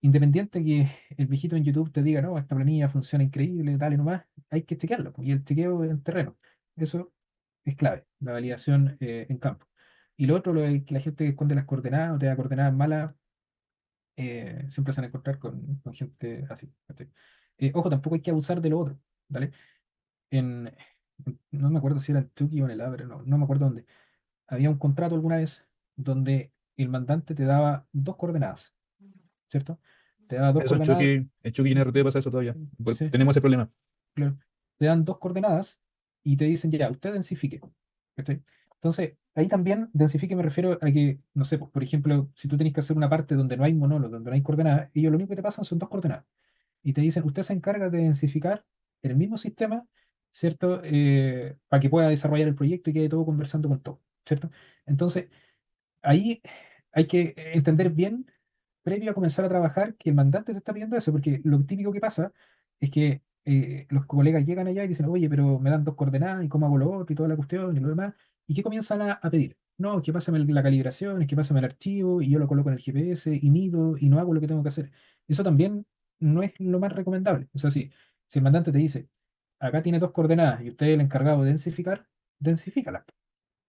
independiente que el viejito en YouTube te diga, no, esta planilla funciona increíble, dale nomás, hay que chequearlo. Y el chequeo en terreno, eso es clave, la validación en campo. Y lo otro, lo de que la gente que esconde las coordenadas o te da coordenadas malas, siempre se van a encontrar con gente así. ¿Cachai? Ojo, tampoco hay que abusar de lo otro, ¿vale? En, no me acuerdo si era en Chucky o en el Abre, no me acuerdo dónde. Había un contrato alguna vez donde el mandante te daba dos coordenadas, ¿cierto? Te daba dos Eso coordenadas. En Chucky y en RT pasa eso todavía. Pues Sí, tenemos ese problema. claro. Te dan dos coordenadas y te dicen, ya, usted densifique. ¿Cachai? Entonces, ahí también, densifique me refiero a que, no sé, pues, por ejemplo, si tú tenés que hacer una parte donde no hay monólogo, donde no hay coordenadas, ellos lo único que te pasan son dos coordenadas. Y te dicen, usted se encarga de densificar el mismo sistema, ¿cierto? Para que pueda desarrollar el proyecto y quede todo conversando con todo, ¿cierto? Entonces, ahí hay que entender bien, previo a comenzar a trabajar, que el mandante te está pidiendo eso, porque lo típico que pasa es que los colegas llegan allá y dicen, oye, pero me dan dos coordenadas y cómo hago lo otro y toda la cuestión y lo demás, y ¿qué comienzan a pedir? No, que pásame la calibración, es que pásame el archivo y yo lo coloco en el GPS y mido y no hago lo que tengo que hacer. Eso también no es lo más recomendable. O sea, si el mandante te dice, acá tiene dos coordenadas y usted es el encargado de densificar, densifícala.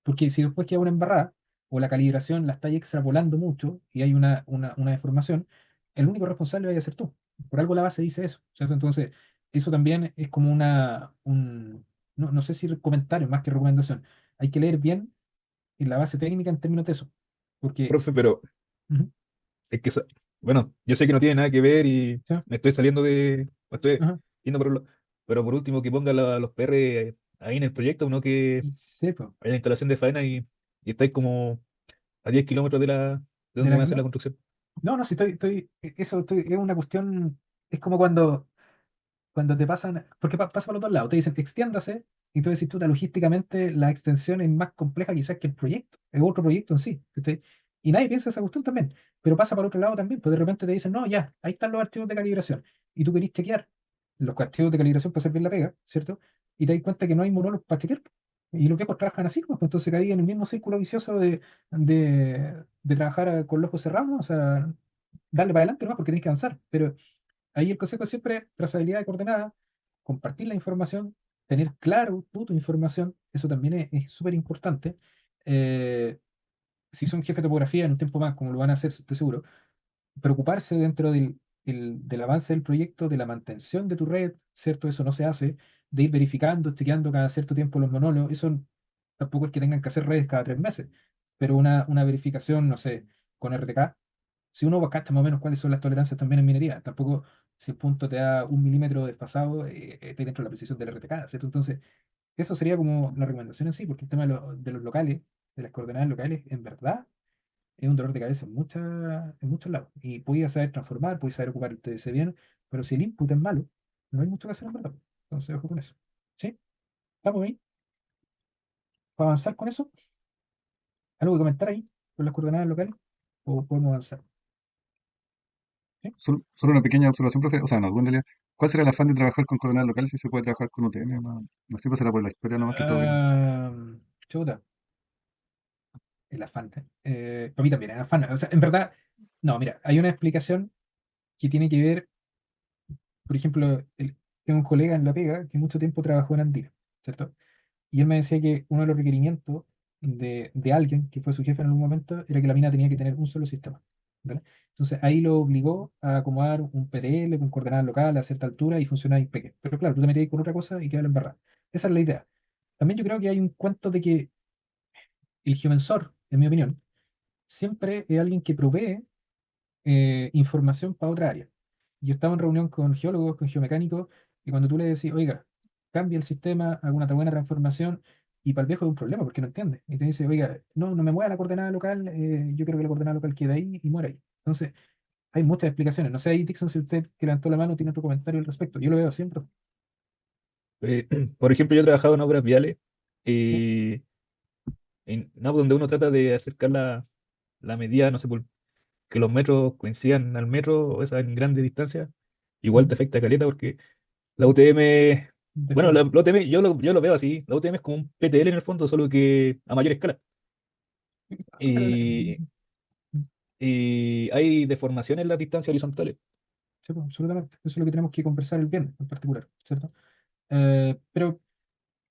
Porque si después queda una embarrada o la calibración la estáis extrapolando mucho y hay una deformación, el único responsable vaya a ser tú. Por algo la base dice eso, ¿cierto? Entonces, eso también es como no sé si comentario más que recomendación. Hay que leer bien en la base técnica en términos de eso. Porque, Profe, pero ujú, es que, bueno, yo sé que no tiene nada que ver y sí, me estoy saliendo me estoy ajá, yendo pero por último que ponga los PR ahí en el proyecto, no que sí, po, hay la instalación de faena y estáis como a 10 kilómetros de de donde la va a ser la misma. construcción. No, no, si es una cuestión, es como cuando te pasan, porque pasa por los dos lados, te dicen extiéndase, y tú decís, tú, logísticamente la extensión es más compleja quizás que el proyecto, es otro proyecto en sí, ¿cachai? Y nadie piensa esa cuestión también, pero pasa por otro lado también, pues de repente te dicen, no, ya, ahí están los archivos de calibración, y tú querís chequear los archivos de calibración para hacer bien la pega, ¿cierto? Y te das cuenta que no hay monólogos para chequear, y los viejos trabajan así, pues entonces caí en el mismo círculo vicioso de trabajar con los ojos cerrados, ¿no? O sea, darle para adelante, ¿no? Porque tienes que avanzar, pero ahí el consejo es siempre trazabilidad de coordenadas, compartir la información, tener claro tú tu información, eso también es súper importante. Eh, si son jefes de topografía en un tiempo más, como lo van a hacer, estoy seguro, preocuparse dentro del avance del proyecto, de la mantención de tu red, ¿cierto? Eso no se hace, de ir verificando, chequeando cada cierto tiempo los monólogos, eso tampoco es que tengan que hacer redes cada 3 meses, pero una verificación, no sé, con RTK si uno cacha más o menos cuáles son las tolerancias también en minería, tampoco si el punto te da 1 milímetro desfasado, está dentro de la precisión del RTK, ¿cierto? Entonces, eso sería como la recomendación en sí, porque el tema de los locales, de las coordenadas locales, en verdad, es un dolor de cabeza en muchos lados. Y podías saber transformar, podías saber ocupar el TDC bien, pero si el input es malo, no hay mucho que hacer en verdad. Entonces, ojo con eso. ¿Sí? ¿Estamos ahí? ¿Para avanzar con eso? ¿Algo que comentar ahí con las coordenadas locales? ¿O podemos avanzar? ¿Sí? Solo una pequeña observación, profe, o sea, no, duda en realidad. ¿Cuál será el afán de trabajar con coordenadas locales si se puede trabajar con UTM? No, no sé, pues será por la historia nomás que todo bien. Ah, chuta. El afán. Para mí también, el afán. O sea, en verdad, no, mira, hay una explicación que tiene que ver, por ejemplo, tengo un colega en La Pega que mucho tiempo trabajó en Andina, ¿cierto? Y él me decía que uno de los requerimientos de alguien que fue su jefe en algún momento era que la mina tenía que tener un solo sistema. ¿Vale? Entonces ahí lo obligó a acomodar un PTL con coordenadas locales a cierta altura y funcionaba impecable. Pero claro, tú te metías con otra cosa y quedaba la embarrada. Esa es la idea. También yo creo que hay un cuento de que el geomensor, en mi opinión, siempre es alguien que provee información para otra área. Yo estaba en reunión con geólogos, con geomecánicos, y cuando tú le decís, oiga, cambia el sistema, haga una buena transformación, y para el viejo es un problema porque no entiende. Y te dice, oiga, no me mueva la coordenada local, yo quiero que la coordenada local quede ahí y muera ahí. Entonces, hay muchas explicaciones. No sé ahí, Dixon, si usted que levantó la mano tiene otro comentario al respecto. Yo lo veo siempre. Eh, por ejemplo, yo he trabajado en obras viales ¿Sí? y no, donde uno trata de acercar la medida, no sé, que los metros coincidan al metro, o esa en grandes distancias, igual te ¿Mm? afecta caleta porque la UTM, bueno, Define. la UTM yo lo veo así, la UTM es como un PTL en el fondo, solo que a mayor escala. Y, y hay deformaciones en las distancias horizontales. Sí, pues, absolutamente. Eso es lo que tenemos que conversar el viernes en particular, ¿cierto? Pero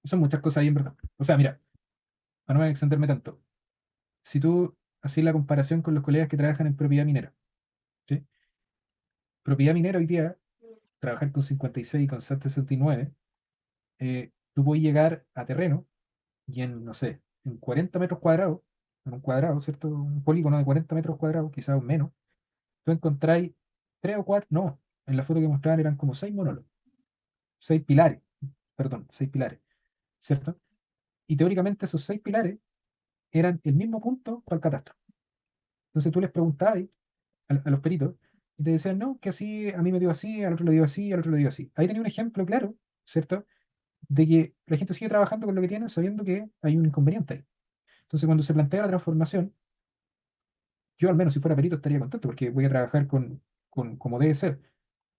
son muchas cosas ahí en verdad. O sea, mira, para no extenderme tanto, si tú haces la comparación con los colegas que trabajan en propiedad minera, ¿sí? Propiedad minera hoy día, trabajar con 56 y con SAT 69, tú puedes llegar a terreno y en, no sé, en 40 metros cuadrados, en un cuadrado, ¿cierto? Un polígono de 40 metros cuadrados, quizás menos, tú encontráis tres o cuatro, no, en la foto que mostraban eran como seis monólogos, seis pilares, perdón, seis pilares, ¿cierto? Y teóricamente esos seis pilares eran el mismo punto para el catastro. Entonces tú les preguntabas a los peritos y te decían, no, que así, a mí me dio así, al otro le dio así, al otro le dio así. Ahí tenía un ejemplo claro, ¿cierto? De que la gente sigue trabajando con lo que tiene sabiendo que hay un inconveniente ahí. Entonces cuando se plantea la transformación, yo al menos si fuera perito estaría contento porque voy a trabajar con como debe ser,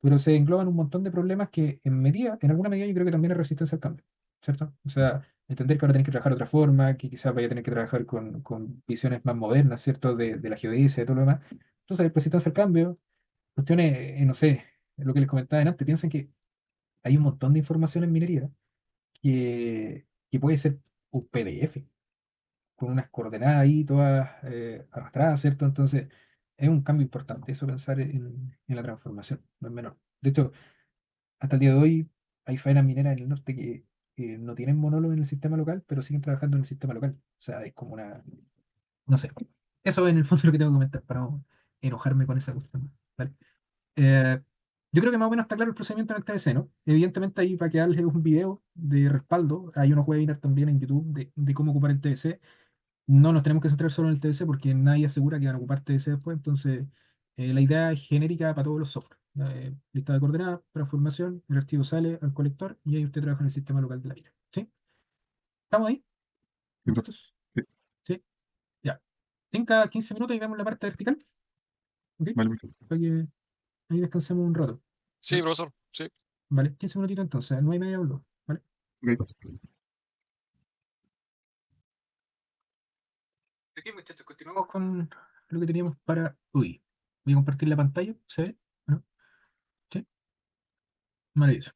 pero se engloban un montón de problemas que en alguna medida yo creo que también es resistencia al cambio, ¿cierto? O sea, entender que ahora tenés que trabajar de otra forma, que quizás vaya a tener que trabajar con visiones más modernas, ¿cierto? De la geodesia, de todo lo demás. Entonces, resistencia al cambio, cuestiones, no sé, lo que les comentaba antes, piensen que hay un montón de información en minería que puede ser un PDF, con unas coordenadas ahí todas arrastradas, ¿cierto? Entonces, es un cambio importante eso pensar en la transformación, no es menor. De hecho, hasta el día de hoy hay faenas mineras en el norte que no tienen monólogo en el sistema local, pero siguen trabajando en el sistema local. O sea, es como una, no sé. Eso en el fondo es lo que tengo que comentar para no enojarme con esa cuestión. ¿Vale? Eh, yo creo que más o menos está claro el procedimiento en el TBC, ¿no? Evidentemente ahí para que darles un video de respaldo, hay unos webinars también en YouTube de cómo ocupar el TBC. No nos tenemos que centrar solo en el TBC porque nadie asegura que van a ocupar TBC después, entonces la idea es genérica para todos los software. Lista de coordenadas, transformación, el archivo sale al colector y ahí usted trabaja en el sistema local de la mina. ¿Sí? ¿Estamos ahí, Sí, profe. muchachos? Sí, Sí, ya. Tenga 15 minutos y vemos la parte vertical, ¿ok? vale, perfecto. Para que ahí descansemos un rato. Sí, ¿Vale? profesor. Sí. Vale, 15 minutitos entonces, 9:30 hablo. ¿Vale? Ok. Ok, muchachos, continuamos con lo que teníamos para hoy. Voy a compartir la pantalla, ¿se ve? ¿No? ¿Sí? Maravilloso.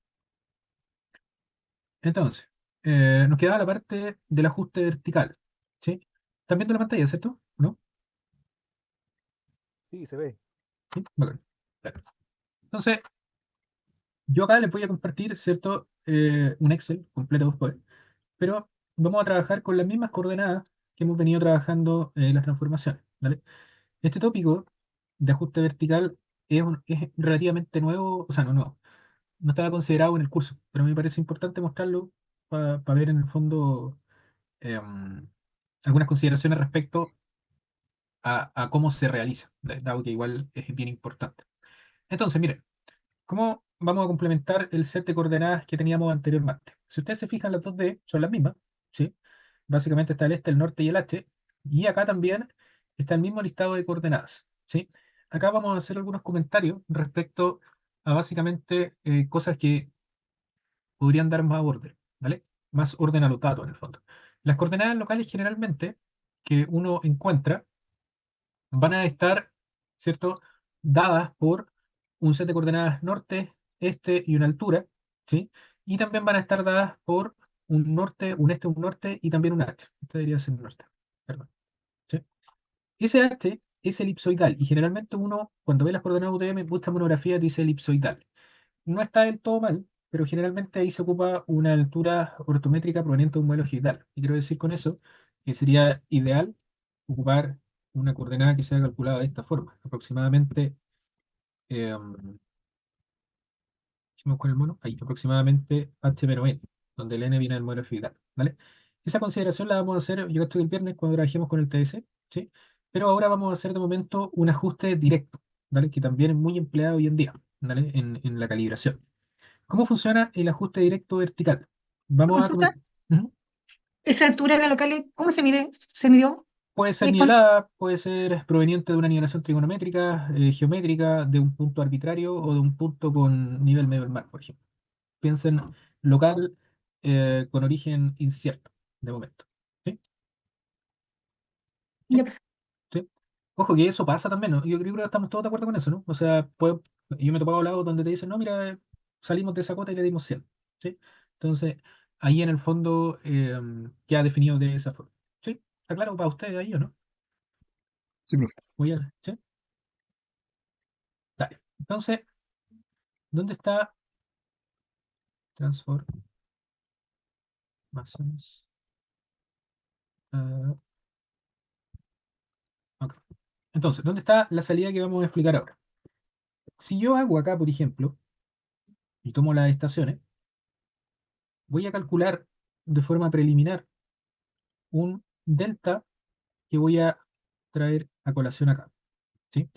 Entonces, nos quedaba la parte del ajuste vertical. ¿Sí? ¿Están viendo la pantalla, cierto? ¿No? Sí, se ve. ¿Sí? Bacán. Perfecto. Entonces, yo acá les voy a compartir, ¿cierto? Un Excel completo después, pero vamos a trabajar con las mismas coordenadas que hemos venido trabajando en las transformaciones. ¿Vale? Este tópico de ajuste vertical es relativamente nuevo, o sea, no nuevo, no estaba considerado en el curso, pero me parece importante mostrarlo para ver en el fondo algunas consideraciones respecto a cómo se realiza, dado que igual es bien importante. Entonces, miren, ¿cómo vamos a complementar el set de coordenadas que teníamos anteriormente? Si ustedes se fijan, las 2D son las mismas, ¿sí? Básicamente está el este, el norte y el H, y acá también está el mismo listado de coordenadas, ¿sí? Acá vamos a hacer algunos comentarios respecto a básicamente cosas que podrían dar más orden, ¿vale? Más orden a los datos en el fondo. Las coordenadas locales generalmente que uno encuentra van a estar, ¿cierto? Dadas por un set de coordenadas norte, este y una altura, ¿sí? Y también van a estar dadas por un norte, un este, un norte y también un H. Este debería ser norte, perdón. ¿Sí? Ese H es elipsoidal y generalmente uno, cuando ve las coordenadas UTM, busca monografía, dice elipsoidal. No está del todo mal, pero generalmente ahí se ocupa una altura ortométrica proveniente de un modelo ogival. Y quiero decir con eso que sería ideal ocupar una coordenada que sea calculada de esta forma, aproximadamente, dijimos con el mono, ahí, aproximadamente h menos n, donde el n viene del modelo ogival, ¿vale? Esa consideración la vamos a hacer, yo estoy el viernes cuando trabajemos con el TS, ¿sí? Pero ahora vamos a hacer de momento un ajuste directo, ¿vale? Que también es muy empleado hoy en día, ¿vale? En la calibración. ¿Cómo funciona el ajuste directo vertical? Vamos a... Consulta, Ujú. esa altura de la local, ¿cómo se mide? ¿Se midió? Puede ser ¿Y cuánto? nivelada, puede ser proveniente de una nivelación trigonométrica, geométrica, de un punto arbitrario o de un punto con nivel medio del mar, por ejemplo. Piensen local con origen incierto, de momento. ¿Sí? Ya, perfecto. ¿Sí? Ojo que eso pasa también, ¿no? Yo creo que estamos todos de acuerdo con eso, ¿no? O sea, yo me he topado lados donde te dicen, no, mira, salimos de esa cota y le dimos 100, ¿sí? Entonces, ahí en el fondo queda definido de esa forma. ¿Sí? ¿Está claro para ustedes ahí o no? Sí, profe. ¿Sí? Dale. Entonces, ¿dónde está transformaciones? Ah, ok. Entonces, ¿dónde está la salida que vamos a explicar ahora? Si yo hago acá, por ejemplo, y tomo las estaciones, voy a calcular de forma preliminar un delta que voy a traer a colación acá, ¿sí?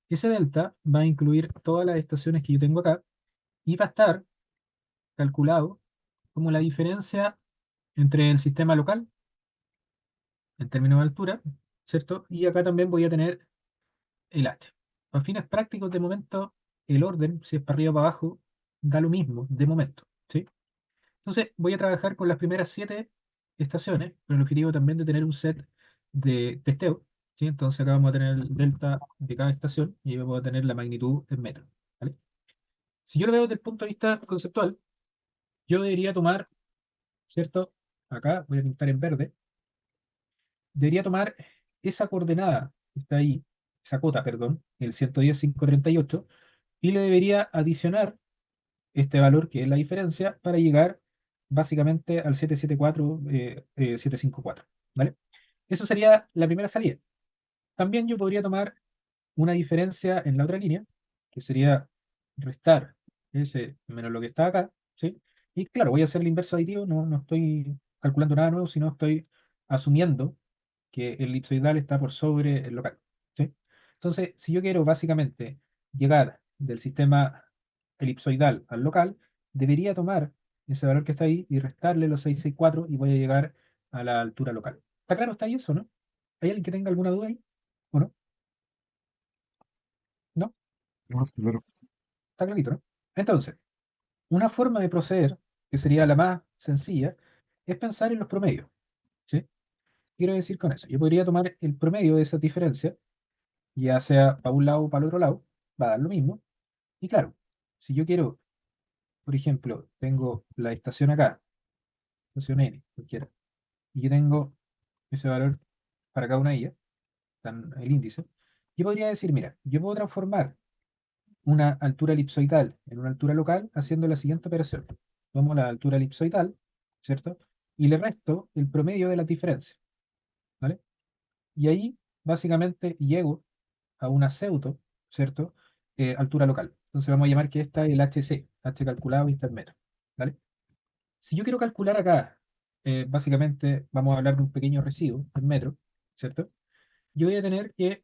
Ese delta va a incluir todas las estaciones que yo tengo acá y va a estar calculado como la diferencia entre el sistema local, en términos de altura, ¿cierto? Y acá también voy a tener el H. A fines prácticos, de momento, el orden, si es para arriba o para abajo, da lo mismo, de momento, ¿sí? Entonces, voy a trabajar con las primeras 7 estaciones, con el objetivo también de tener un set de testeo, ¿sí? Entonces, acá vamos a tener el delta de cada estación y vamos a tener la magnitud en metros, ¿vale? Si yo lo veo desde el punto de vista conceptual, yo debería tomar, ¿cierto? Acá voy a pintar en verde, debería tomar esa coordenada que está ahí, esa cota, perdón, el 110,538, y le debería adicionar este valor, que es la diferencia, para llegar básicamente al 754, ¿vale? Eso sería la primera salida. También yo podría tomar una diferencia en la otra línea, que sería restar ese menos lo que está acá, ¿sí? Y claro, voy a hacer el inverso aditivo, no estoy calculando nada nuevo, sino estoy asumiendo que el elipsoidal está por sobre el local, ¿sí? Entonces, si yo quiero básicamente llegar del sistema elipsoidal al local, debería tomar ese valor que está ahí y restarle los 664 y voy a llegar a la altura local. ¿Está claro? ¿Está ahí eso, no? ¿Hay alguien que tenga alguna duda ahí? ¿O no? ¿No? No, claro. Está clarito, ¿no? Entonces, una forma de proceder, que sería la más sencilla, es pensar en los promedios, ¿sí? ¿Qué quiero decir con eso? Yo podría tomar el promedio de esa diferencia, ya sea para un lado o para el otro lado, va a dar lo mismo. Y claro, si yo quiero, por ejemplo, tengo la estación acá, estación N, cualquiera, y yo tengo ese valor para cada una de ellas, el índice, yo podría decir, mira, yo puedo transformar una altura elipsoidal en una altura local haciendo la siguiente operación. Tomo la altura elipsoidal, ¿cierto? Y le resto el promedio de las diferencias, ¿vale? Y ahí básicamente llego a una pseudo, ¿cierto? Altura local. Entonces vamos a llamar que esta es el HC, H calculado y está en metro, ¿vale? Si yo quiero calcular acá, básicamente vamos a hablar de un pequeño residuo en metro, ¿cierto? Yo voy a tener que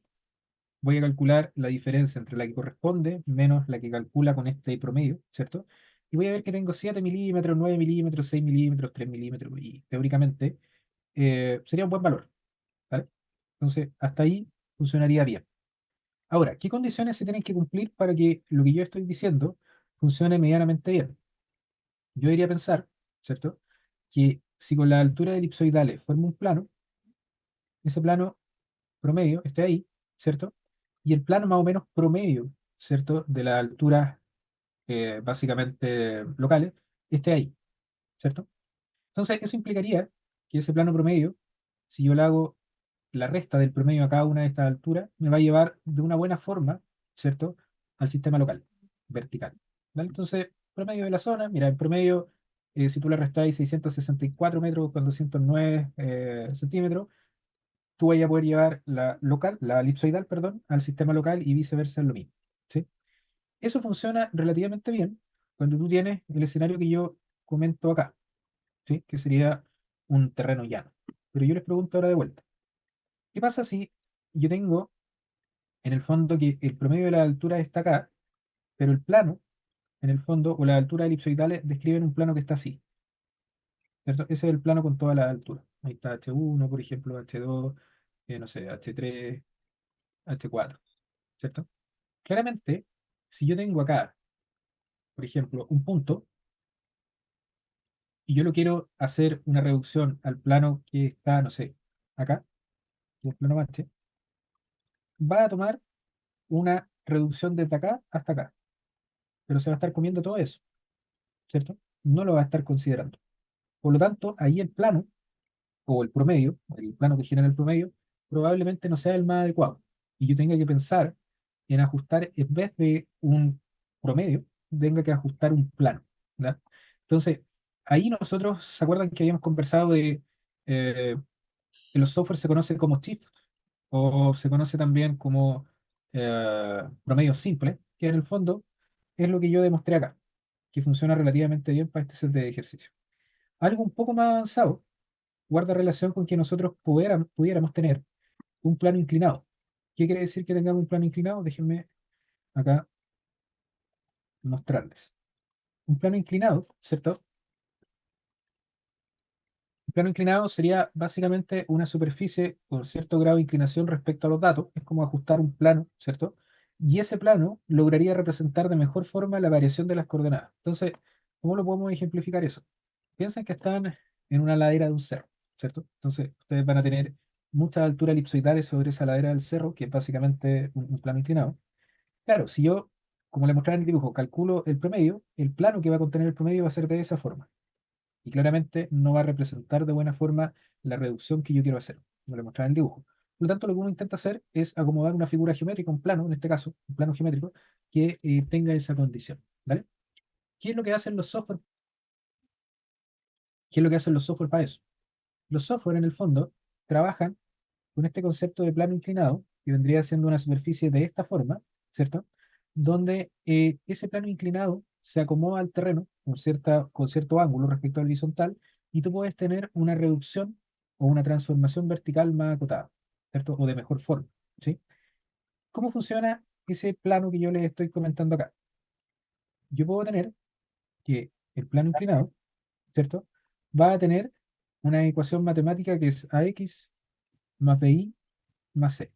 voy a calcular la diferencia entre la que corresponde menos la que calcula con este promedio, ¿cierto? Y voy a ver que tengo 7 milímetros, 9 milímetros, 6 milímetros, 3 milímetros, y teóricamente sería un buen valor, ¿vale? Entonces, hasta ahí funcionaría bien. Ahora, ¿qué condiciones se tienen que cumplir para que lo que yo estoy diciendo funcione medianamente bien? Yo debería pensar, ¿cierto? Que si con la altura elipsoidales formo un plano, ese plano promedio esté ahí, ¿cierto? Y el plano más o menos promedio, ¿cierto? De las alturas básicamente locales, esté ahí, ¿cierto? Entonces, eso implicaría que ese plano promedio, si yo le hago la resta del promedio a cada una de estas alturas, me va a llevar de una buena forma, ¿cierto?, al sistema local, vertical. ¿Vale? Entonces, promedio de la zona, mira, el promedio, si tú le restáis 664 metros con 209 centímetros, tú vas a poder llevar la local, la elipsoidal, perdón, al sistema local y viceversa es lo mismo. ¿Sí? Eso funciona relativamente bien cuando tú tienes el escenario que yo comento acá, ¿sí? Que sería un terreno llano. Pero yo les pregunto ahora de vuelta, ¿qué pasa si yo tengo en el fondo que el promedio de la altura está acá, pero el plano, en el fondo, o las alturas elipsoidales describen un plano que está así, ¿cierto? Ese es el plano con toda la altura. Ahí está H1, por ejemplo, H2, no sé, H3, H4, ¿cierto? Claramente, si yo tengo acá, por ejemplo, un punto, y yo lo quiero hacer una reducción al plano que está, no sé, acá, que es el plano H, va a tomar una reducción desde acá hasta acá, pero se va a estar comiendo todo eso, ¿cierto? No lo va a estar considerando. Por lo tanto, ahí el plano, o el promedio, el plano que genera el promedio, probablemente no sea el más adecuado. Y yo tenga que pensar en ajustar, en vez de un promedio, tenga que ajustar un plano. ¿Ya? Entonces, ahí nosotros, ¿se acuerdan que habíamos conversado de que los softwares se conocen como TIFF o se conoce también como promedio simple, que en el fondo es lo que yo demostré acá, que funciona relativamente bien para este set de ejercicio. Algo un poco más avanzado guarda relación con que nosotros pudiéramos tener un plano inclinado. ¿Qué quiere decir que tengamos un plano inclinado? Déjenme acá mostrarles. Un plano inclinado, ¿cierto? Un plano inclinado sería básicamente una superficie con cierto grado de inclinación respecto a los datos. Es como ajustar un plano, ¿cierto? Y ese plano lograría representar de mejor forma la variación de las coordenadas. Entonces, ¿cómo lo podemos ejemplificar eso? Piensen que están en una ladera de un cerro, ¿cierto? Entonces, ustedes van a tener muchas alturas elipsoidales sobre esa ladera del cerro, que es básicamente un plano inclinado. Claro, si yo, como le mostraba en el dibujo, calculo el promedio, el plano que va a contener el promedio va a ser de esa forma. Y claramente no va a representar de buena forma la reducción que yo quiero hacer, como le mostraba en el dibujo. Por lo tanto, lo que uno intenta hacer es acomodar una figura geométrica, un plano, en este caso, un plano geométrico, que tenga esa condición. ¿Vale? ¿Qué es lo que hacen los software? ¿Qué es lo que hacen los software para eso? Los software, en el fondo, trabajan con este concepto de plano inclinado, que vendría siendo una superficie de esta forma, ¿cierto? Donde ese plano inclinado se acomoda al terreno con cierto ángulo respecto al horizontal, y tú puedes tener una reducción o una transformación vertical más acotada, ¿cierto? O de mejor forma, ¿sí? ¿Cómo funciona ese plano que yo les estoy comentando acá? Yo puedo tener que el plano inclinado, ¿cierto? Va a tener una ecuación matemática que es ax más bi más c.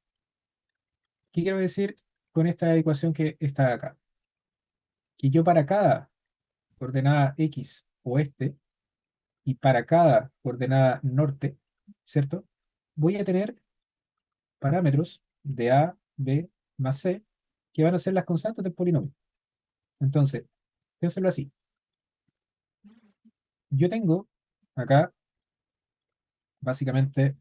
¿Qué quiero decir con esta ecuación que está acá? Que yo para cada coordenada x oeste y para cada coordenada norte, ¿cierto? Voy a tener parámetros de a, b más c que van a ser las constantes del polinomio. Entonces, piénselo así. Yo tengo acá básicamente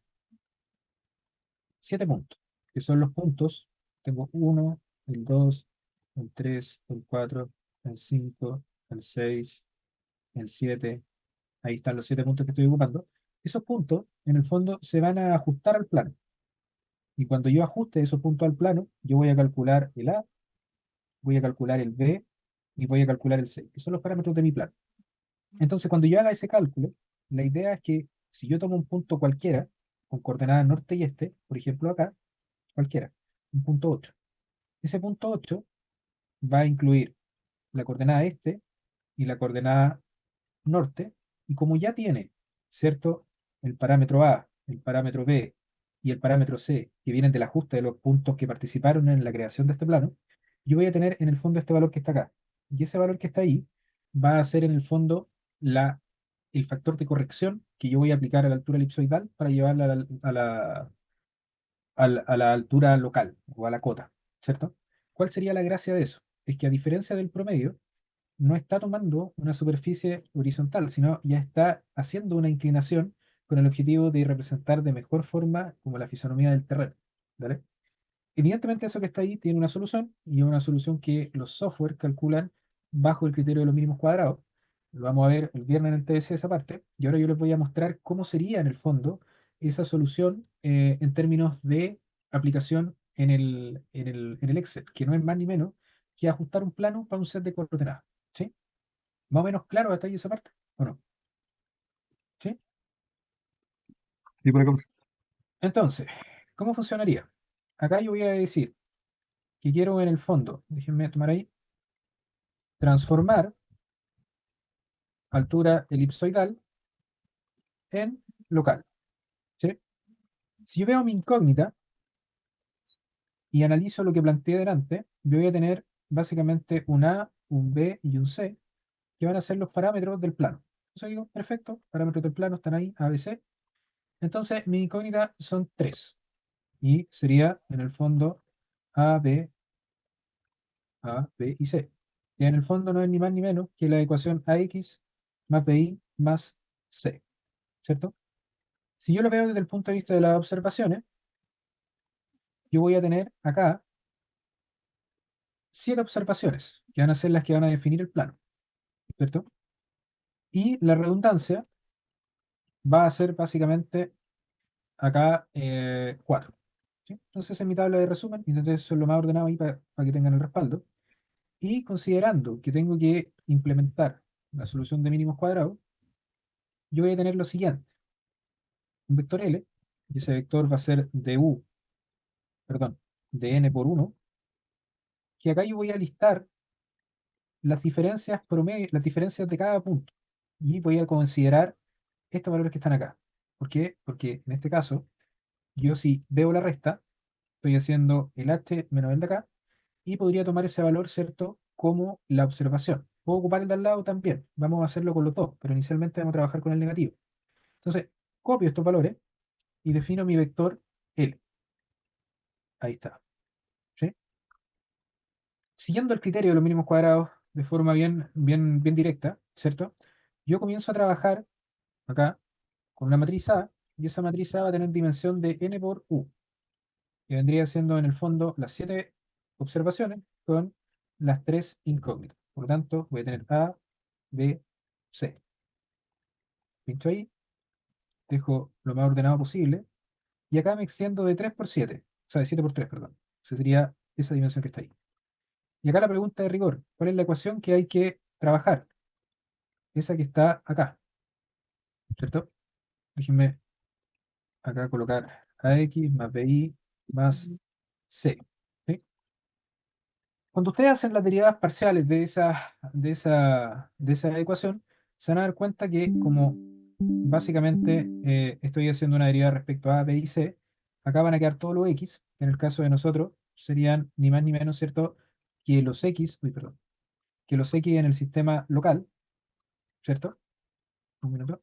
7 puntos, que son los puntos. Tengo 1, el 2, el 3, el 4, el 5, el 6, el 7. Ahí están los 7 puntos que estoy ocupando. Esos puntos, en el fondo, se van a ajustar al plano. Y cuando yo ajuste esos puntos al plano, yo voy a calcular el A, voy a calcular el B y voy a calcular el C, que son los parámetros de mi plano. Entonces, cuando yo haga ese cálculo, la idea es que si yo tomo un punto cualquiera, con coordenadas norte y este, por ejemplo acá, cualquiera, un punto 8. Ese punto 8 va a incluir la coordenada este y la coordenada norte, y como ya tiene, ¿cierto? El parámetro A, el parámetro B y el parámetro C, que vienen del ajuste de los puntos que participaron en la creación de este plano, yo voy a tener en el fondo este valor que está acá. Y ese valor que está ahí va a ser en el fondo el factor de corrección que yo voy a aplicar a la altura elipsoidal para llevarla a la altura local o a la cota, ¿cierto? ¿Cuál sería la gracia de eso? Es que a diferencia del promedio, no está tomando una superficie horizontal, sino ya está haciendo una inclinación con el objetivo de representar de mejor forma como la fisonomía del terreno. ¿Vale? Evidentemente eso que está ahí tiene una solución y es una solución que los software calculan bajo el criterio de los mínimos cuadrados. Lo vamos a ver el viernes en el TS esa parte. Y ahora yo les voy a mostrar cómo sería en el fondo esa solución en términos de aplicación en el Excel, que no es más ni menos que ajustar un plano para un set de coordenadas. ¿Sí? ¿Más o menos claro hasta ahí esa parte? ¿O no? ¿Sí? Y por acá, profe. Entonces, ¿cómo funcionaría? Acá yo voy a decir que quiero en el fondo, déjenme tomar ahí, transformar altura elipsoidal en local. ¿Sí? Si yo veo mi incógnita y analizo lo que planteé delante, yo voy a tener básicamente un A, un B y un C, que van a ser los parámetros del plano. Entonces digo, perfecto, parámetros del plano están ahí, A, B, C. Entonces mi incógnita son tres. Y sería en el fondo A, B, A, B y C. Y en el fondo no es ni más ni menos que la ecuación AX más BI más C. ¿Cierto? Si yo lo veo desde el punto de vista de las observaciones, yo voy a tener acá 7 observaciones, que van a ser las que van a definir el plano, ¿cierto? Y la redundancia va a ser básicamente acá 4. ¿Sí? Entonces en mi tabla de resumen, intenté eso lo más ordenado ahí para que tengan el respaldo. Y considerando que tengo que implementar la solución de mínimos cuadrados, yo voy a tener lo siguiente. Un vector L, y ese vector va a ser de U, perdón, de N por 1, que acá yo voy a listar las diferencias promedio, las diferencias de cada punto. Y voy a considerar estos valores que están acá. ¿Por qué? Porque en este caso, yo si veo la resta, estoy haciendo el h menos el de acá, y podría tomar ese valor, ¿cierto?, como la observación. Puedo ocupar el de al lado también. Vamos a hacerlo con los dos, pero inicialmente vamos a trabajar con el negativo. Entonces, copio estos valores y defino mi vector L. Ahí está. ¿Sí? Siguiendo el criterio de los mínimos cuadrados de forma bien directa, ¿cierto? Yo comienzo a trabajar acá con una matriz A, y esa matriz A va a tener dimensión de n por u, que vendría siendo en el fondo las 7 observaciones con las 3 incógnitas. Por lo tanto, voy a tener A, B, C. Pincho ahí, dejo lo más ordenado posible, y acá me extiendo de 3 por 7, o sea, de 7 por 3, perdón. Esa sería esa dimensión que está ahí. Y acá la pregunta de rigor, ¿cuál es la ecuación que hay que trabajar? Esa que está acá, ¿cierto? Déjenme acá colocar AX más BI más C. ¿Sí? Cuando ustedes hacen las derivadas parciales de esa ecuación, se van a dar cuenta que como básicamente estoy haciendo una derivada respecto a B y C, acá van a quedar todos los X, que en el caso de nosotros serían ni más ni menos, ¿cierto? Que los X, uy, perdón, que los X en el sistema local, ¿cierto? Un minuto.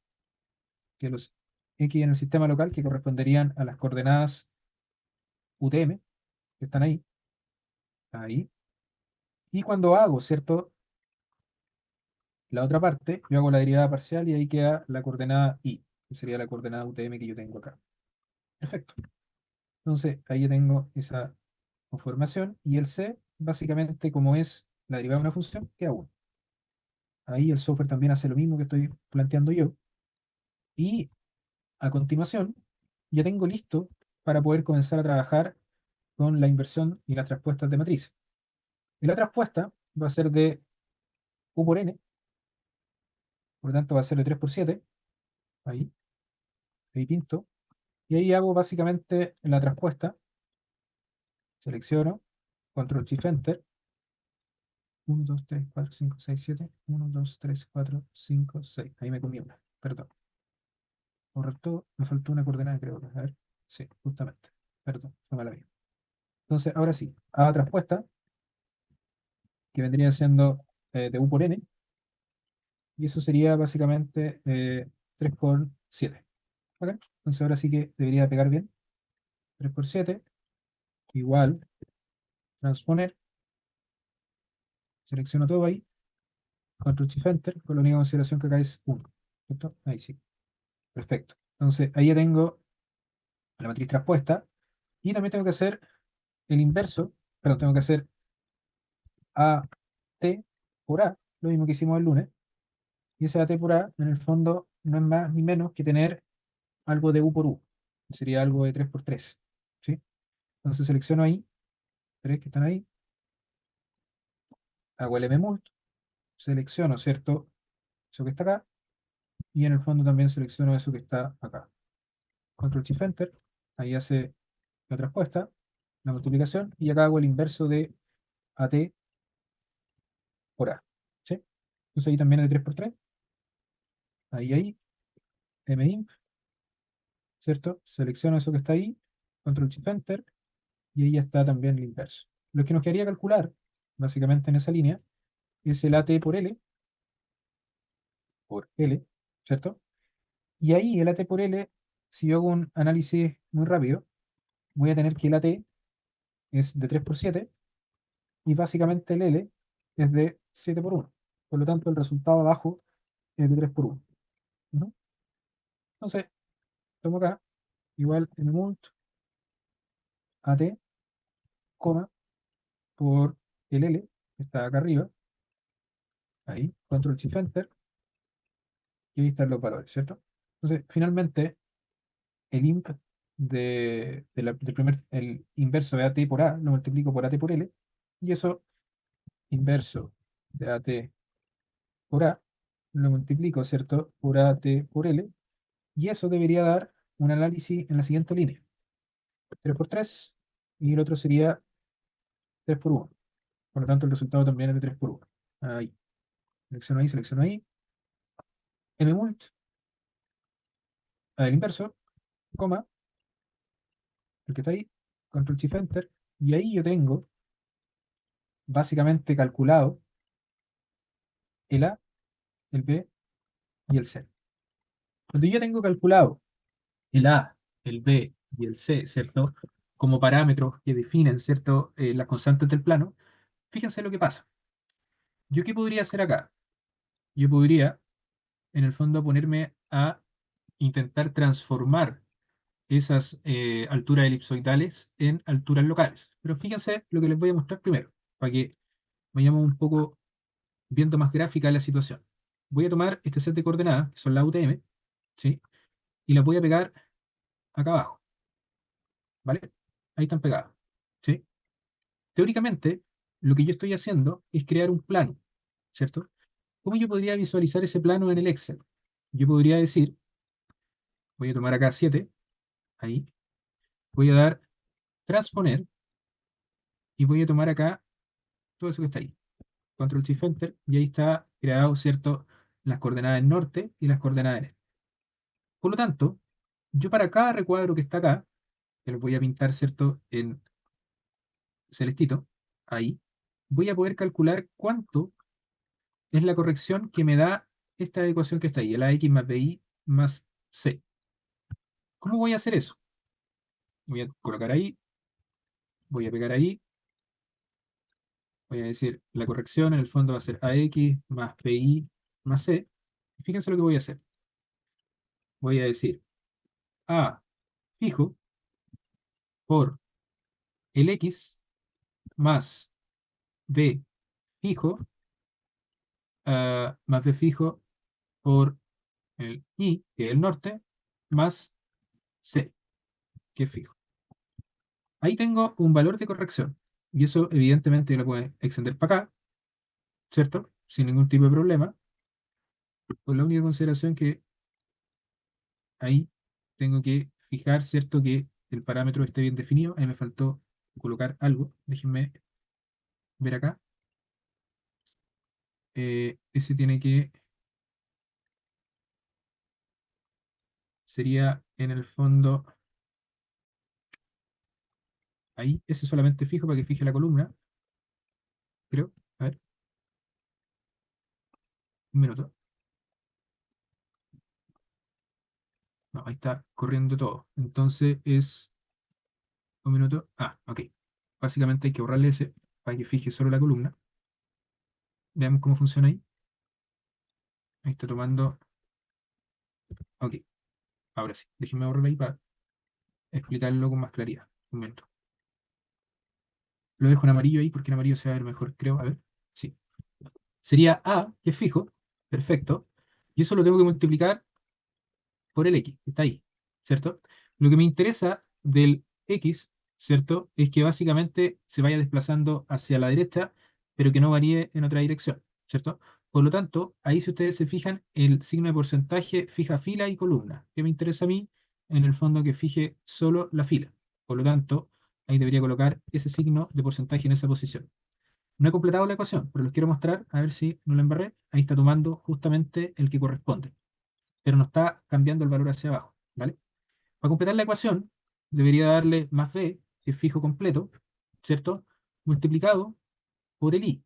Que los X en el sistema local que corresponderían a las coordenadas UTM, que están ahí, ahí. Y cuando hago, ¿cierto? La otra parte, yo hago la derivada parcial y ahí queda la coordenada I, que sería la coordenada UTM que yo tengo acá. Perfecto. Entonces, ahí yo tengo esa conformación y el C, básicamente como es la derivada de una función, queda 1. Ahí el software también hace lo mismo que estoy planteando yo. Y a continuación, ya tengo listo para poder comenzar a trabajar con la inversión y las traspuestas de matriz. Y la traspuesta va a ser de U por N, por lo tanto va a ser de 3 por 7, ahí, ahí pinto. Y ahí hago básicamente la traspuesta, selecciono, control shift enter, 1, 2, 3, 4, 5, 6, 7, 1, 2, 3, 4, 5, 6. Ahí me comí una, perdón. Borrar todo, me faltó una coordenada, creo. A ver, sí, justamente. Perdón, fue mala mía. Entonces, ahora sí, hago traspuesta, que vendría siendo de U por N, y eso sería básicamente 3 por 7. ¿Ok? Entonces ahora sí que debería pegar bien. 3 por 7 igual transponer, selecciono todo ahí, Control Shift Enter, con la única consideración que acá es 1. ¿Cierto? Ahí sí. Perfecto. Entonces, ahí ya tengo la matriz traspuesta. Y también tengo que hacer el inverso, pero tengo que hacer AT por A, lo mismo que hicimos el lunes. Y ese AT por A, en el fondo, no es más ni menos que tener algo de U por U. Sería algo de 3 por 3. ¿Sí? Entonces selecciono ahí, 3 que están ahí, hago el mmult, selecciono, ¿cierto? Eso que está acá, y en el fondo también selecciono eso que está acá. Control Shift Enter, ahí hace la traspuesta, la multiplicación, y acá hago el inverso de AT por A. ¿Sí? Entonces ahí también es de 3 por 3, ahí, MIMP, ¿cierto? Selecciono eso que está ahí, Control Shift Enter, y ahí ya está también el inverso. Lo que nos quedaría calcular, básicamente en esa línea, es el AT por L, ¿cierto? Y ahí el AT por L, si yo hago un análisis muy rápido, voy a tener que el AT es de 3 por 7 y básicamente el L es de 7 por 1. Por lo tanto, el resultado abajo es de 3 por 1. ¿No? Entonces, tomo acá, igual en el mult, AT, coma, por el L, que está acá arriba, ahí, control shift enter, y ahí están los valores, ¿cierto? Entonces, finalmente, el imp el inverso de AT por A lo multiplico por AT por L, y eso inverso de AT por A lo multiplico, ¿cierto? Por AT por L, y eso debería dar un análisis en la siguiente línea. 3 por 3, y el otro sería 3 por 1. Por lo tanto, el resultado también es de 3 por 1. Ahí. Selecciono ahí. Mmult, el inverso, coma, el que está ahí, Control Shift Enter, y ahí yo tengo básicamente calculado el A, el B y el C. Cuando yo tengo calculado el A, el B y el C, ¿cierto? Como parámetros que definen, ¿cierto? Las constantes del plano, fíjense lo que pasa. ¿Yo qué podría hacer acá? Yo podría, en el fondo, ponerme a intentar transformar esas alturas elipsoidales en alturas locales. Pero fíjense lo que les voy a mostrar primero, para que vayamos un poco viendo más gráfica la situación. Voy a tomar este set de coordenadas, que son la UTM, ¿sí? Y las voy a pegar acá abajo, ¿vale? Ahí están pegadas, ¿sí? Teóricamente, lo que yo estoy haciendo es crear un plano, ¿cierto? ¿Cómo yo podría visualizar ese plano en el Excel? Yo podría decir, voy a tomar acá 7, ahí, voy a dar transponer y voy a tomar acá todo eso que está ahí. Control Shift Enter, y ahí está creado, ¿cierto? Las coordenadas en norte y las coordenadas en este. Por lo tanto, yo para cada recuadro que está acá, que lo voy a pintar, ¿cierto? En celestito, ahí, voy a poder calcular cuánto es la corrección que me da esta ecuación que está ahí, el AX más BI más C. ¿Cómo voy a hacer eso? Voy a colocar ahí, voy a pegar ahí, voy a decir, la corrección en el fondo va a ser AX más BI más C. Y fíjense lo que voy a hacer. Voy a decir A fijo por el X más B fijo más B fijo por el Y, que es el norte, más C, que es fijo. Ahí tengo un valor de corrección. Y eso evidentemente lo puedo extender para acá, ¿cierto? Sin ningún tipo de problema. Con la única consideración que ahí tengo que fijar, ¿cierto? Que el parámetro esté bien definido. Ahí me faltó colocar algo. Déjenme ver acá. Ese tiene que... Sería en el fondo... Ahí, ese solamente fijo para que fije la columna. Creo. A ver. Un minuto. No, ahí está corriendo todo. Entonces es... Un minuto. Ah, ok. Básicamente hay que borrarle ese para que fije solo la columna. Veamos cómo funciona ahí. Ahí está tomando. Ok, ahora sí. Déjenme borrar ahí para explicarlo con más claridad. Un momento. Lo dejo en amarillo ahí porque en amarillo se va a ver mejor, creo. A ver. Sí. Sería A, que es fijo. Perfecto. Y eso lo tengo que multiplicar por el X, que está ahí. ¿Cierto? Lo que me interesa del X, ¿cierto? Es que básicamente se vaya desplazando hacia la derecha, pero que no varíe en otra dirección, ¿cierto? Por lo tanto, ahí si ustedes se fijan, el signo de porcentaje fija fila y columna. ¿Qué me interesa a mí? En el fondo que fije solo la fila. Por lo tanto, ahí debería colocar ese signo de porcentaje en esa posición. No he completado la ecuación, pero les quiero mostrar, a ver si no la embarré. Ahí está tomando justamente el que corresponde, pero no está cambiando el valor hacia abajo, ¿vale? Para completar la ecuación, debería darle más b, que es fijo completo, ¿cierto? Multiplicado por el i.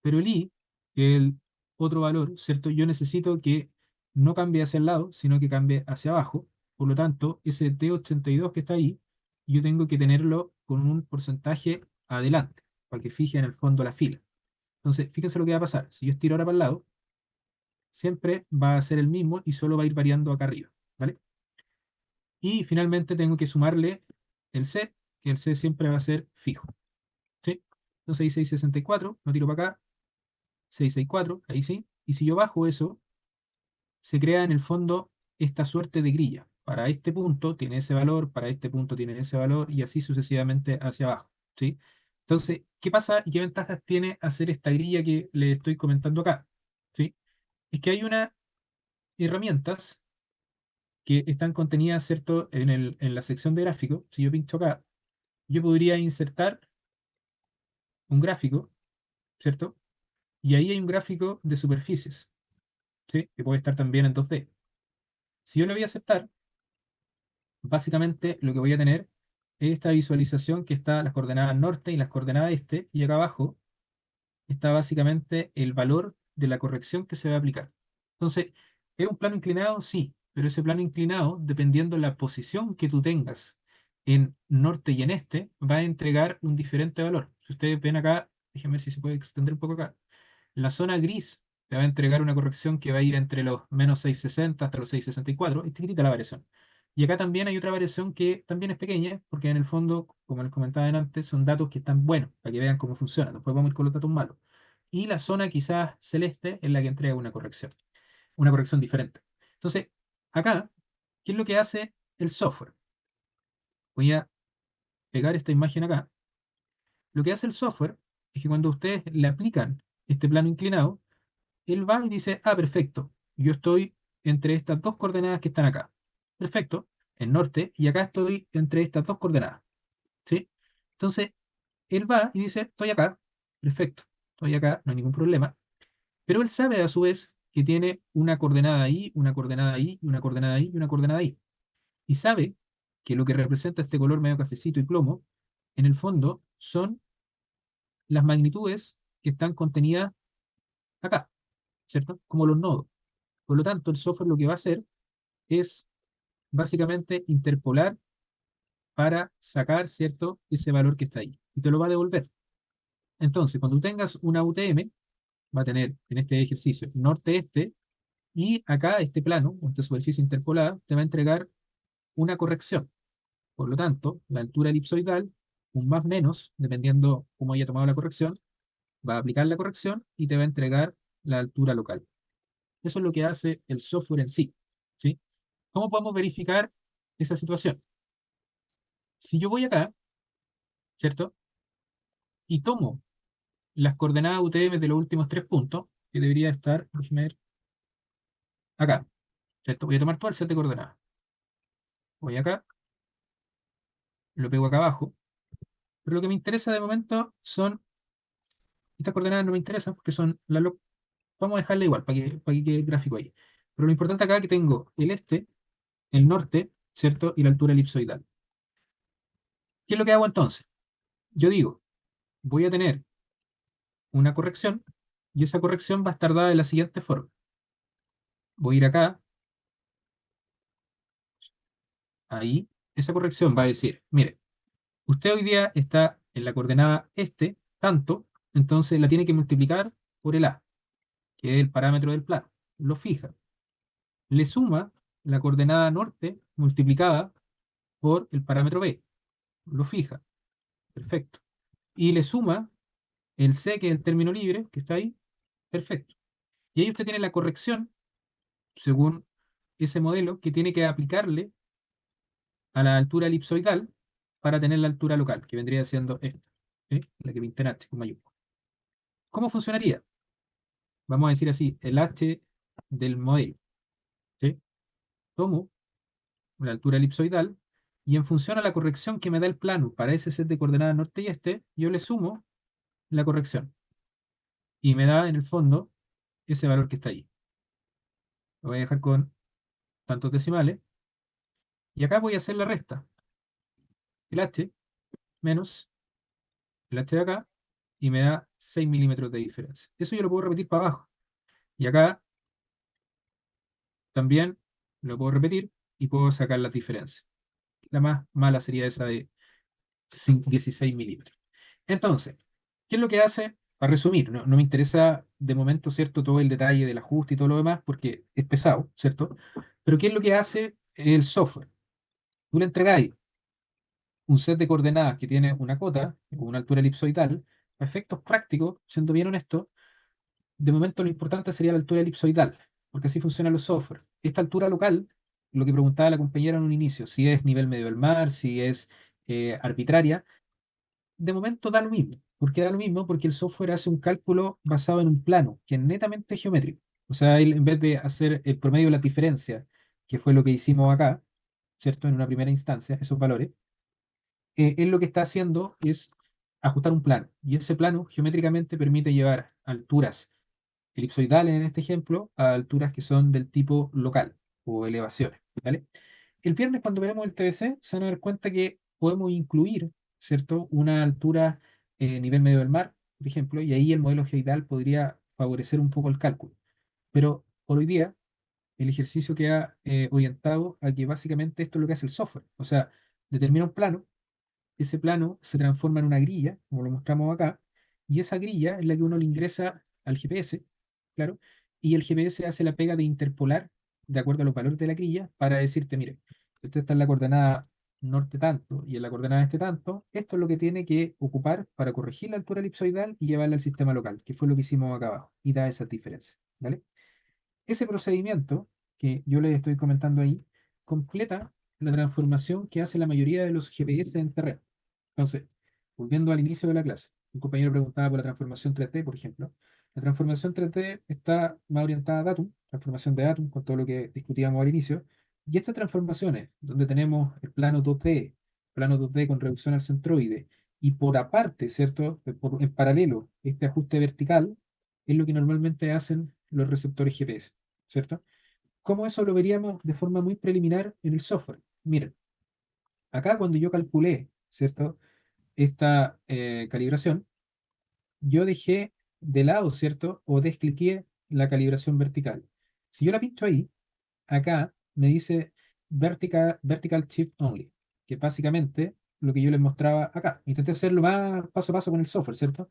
Pero el i, que es el otro valor, ¿cierto? Yo necesito que no cambie hacia el lado, sino que cambie hacia abajo. Por lo tanto, ese T82 que está ahí, yo tengo que tenerlo con un porcentaje adelante, para que fije en el fondo la fila. Entonces, fíjense lo que va a pasar. Si yo estiro ahora para el lado, siempre va a ser el mismo y solo va a ir variando acá arriba, ¿vale? Y finalmente tengo que sumarle el C, que el C siempre va a ser fijo, ¿sí? Entonces ahí 664, lo tiro para acá, 664, ahí sí. Y si yo bajo eso, se crea en el fondo esta suerte de grilla. Para este punto tiene ese valor, para este punto tiene ese valor, y así sucesivamente hacia abajo, ¿sí? Entonces, ¿qué pasa y qué ventajas tiene hacer esta grilla que le estoy comentando acá? ¿Sí? Es que hay unas herramientas que están contenidas, ¿cierto? En la sección de gráfico. Si yo pincho acá, yo podría insertar un gráfico, ¿cierto? Y ahí hay un gráfico de superficies, ¿sí? Que puede estar también en 2D. Si yo lo voy a aceptar, básicamente lo que voy a tener es esta visualización que está las coordenadas norte y las coordenadas este, y acá abajo está básicamente el valor de la corrección que se va a aplicar. Entonces, ¿es un plano inclinado? Sí, pero ese plano inclinado, dependiendo de la posición que tú tengas en norte y en este, va a entregar un diferente valor. Si ustedes ven acá, déjenme ver si se puede extender un poco acá. La zona gris te va a entregar una corrección que va a ir entre los menos 660 hasta los 664. Es chiquitita la variación. Y acá también hay otra variación que también es pequeña, porque en el fondo, como les comentaba antes, son datos que están buenos, para que vean cómo funciona. Después vamos a ir con los datos malos. Y la zona quizás celeste es la que entrega una corrección diferente. Entonces, acá, ¿qué es lo que hace el software? Voy a pegar esta imagen acá. Lo que hace el software es que cuando ustedes le aplican este plano inclinado, él va y dice, ah, perfecto, yo estoy entre estas dos coordenadas que están acá. Perfecto, en norte, y acá estoy entre estas dos coordenadas. ¿Sí? Entonces, él va y dice, estoy acá. Perfecto, estoy acá, no hay ningún problema. Pero él sabe a su vez que tiene una coordenada ahí, una coordenada ahí, y una coordenada ahí, y una coordenada ahí. Y sabe que lo que representa este color medio cafecito y plomo, en el fondo, son las magnitudes que están contenidas acá, ¿cierto? Como los nodos. Por lo tanto, el software lo que va a hacer es básicamente interpolar para sacar, ¿cierto?, ese valor que está ahí. Y te lo va a devolver. Entonces, cuando tú tengas una UTM, va a tener en este ejercicio norte-este, y acá este plano, o esta superficie interpolada, te va a entregar una corrección. Por lo tanto, la altura elipsoidal, un más menos, dependiendo cómo haya tomado la corrección, va a aplicar la corrección y te va a entregar la altura local. Eso es lo que hace el software en sí, ¿sí? ¿Cómo podemos verificar esa situación? Si yo voy acá, ¿cierto? Y tomo las coordenadas UTM de los últimos tres puntos, que debería estar, déjeme ver, acá, ¿cierto? Voy a tomar todo el set de coordenadas. Voy acá, lo pego acá abajo, pero lo que me interesa de momento son, estas coordenadas no me interesan porque son vamos a dejarla igual, para que quede el gráfico ahí. Pero lo importante acá es que tengo el este, el norte, ¿cierto? Y la altura elipsoidal. ¿Qué es lo que hago entonces? Yo digo, voy a tener una corrección, y esa corrección va a estar dada de la siguiente forma. Voy a ir acá, ahí, esa corrección va a decir, mire, usted hoy día está en la coordenada este, tanto, entonces la tiene que multiplicar por el A, que es el parámetro del plano. lo fija. Le suma la coordenada norte multiplicada por el parámetro B, lo fija. Perfecto. Y le suma el C, que es el término libre, que está ahí. Perfecto. Y ahí usted tiene la corrección, según ese modelo, que tiene que aplicarle a la altura elipsoidal para tener la altura local, que vendría siendo esta, ¿sí? La que pinté en H con mayúscula. ¿Cómo funcionaría? Vamos a decir así, el H del modelo, ¿sí? Tomo la altura elipsoidal y en función a la corrección que me da el plano para ese set de coordenadas norte y este, yo le sumo la corrección y me da en el fondo ese valor que está ahí. Lo voy a dejar con tantos decimales y acá voy a hacer la resta. El H menos el H de acá y me da 6 milímetros de diferencia. Eso yo lo puedo repetir para abajo. Y acá también lo puedo repetir y puedo sacar las diferencias. La más mala sería esa de 16 milímetros. Entonces, ¿qué es lo que hace? Para resumir, no me interesa de momento, ¿cierto? Todo el detalle del ajuste y todo lo demás, porque es pesado, ¿cierto? Pero ¿qué es lo que hace el software? Tú le entregáis un set de coordenadas que tiene una cota, o una altura elipsoidal. A efectos prácticos, siendo bien honesto, de momento lo importante sería la altura elipsoidal, porque así funcionan los software. Esta altura local, lo que preguntaba la compañera en un inicio, si es nivel medio del mar, si es arbitraria, de momento da lo mismo. ¿Por qué da lo mismo? Porque el software hace un cálculo basado en un plano, que es netamente geométrico. O sea, él, en vez de hacer el promedio de las diferencias, que fue lo que hicimos acá, ¿cierto? En una primera instancia, esos valores, él lo que está haciendo es ajustar un plano. Y ese plano geométricamente permite llevar alturas elipsoidales, en este ejemplo, a alturas que son del tipo local o elevaciones, ¿vale? El viernes, cuando veamos el TBC, se van a dar cuenta que podemos incluir, ¿cierto?, una altura nivel medio del mar, por ejemplo, y ahí el modelo geoidal podría favorecer un poco el cálculo. Pero por hoy día, el ejercicio queda orientado a que básicamente esto es lo que hace el software. O sea, determina un plano, ese plano se transforma en una grilla, como lo mostramos acá, y esa grilla es la que uno le ingresa al GPS, claro, y el GPS hace la pega de interpolar de acuerdo a los valores de la grilla para decirte, mire, usted está en la coordenada norte tanto y en la coordenada este tanto, esto es lo que tiene que ocupar para corregir la altura elipsoidal y llevarla al sistema local, que fue lo que hicimos acá abajo, y da esas diferencias, ¿vale? Ese procedimiento que yo les estoy comentando ahí completa la transformación que hace la mayoría de los GPS en terreno. Entonces, volviendo al inicio de la clase, un compañero preguntaba por la transformación 3D, por ejemplo. La transformación 3D está más orientada a datum, transformación de datum, con todo lo que discutíamos al inicio. Y estas transformaciones, donde tenemos el plano 2D con reducción al centroide, y por aparte, ¿cierto? En paralelo, este ajuste vertical, es lo que normalmente hacen los receptores GPS, ¿cierto? ¿Cómo eso lo veríamos de forma muy preliminar en el software? Miren, acá cuando yo calculé, ¿cierto? Esta calibración, yo dejé de lado, ¿cierto? O descliqué la calibración vertical. Si yo la pincho ahí, acá me dice vertical shift only, que básicamente lo que yo les mostraba acá. Intenté hacerlo más paso a paso con el software, ¿cierto?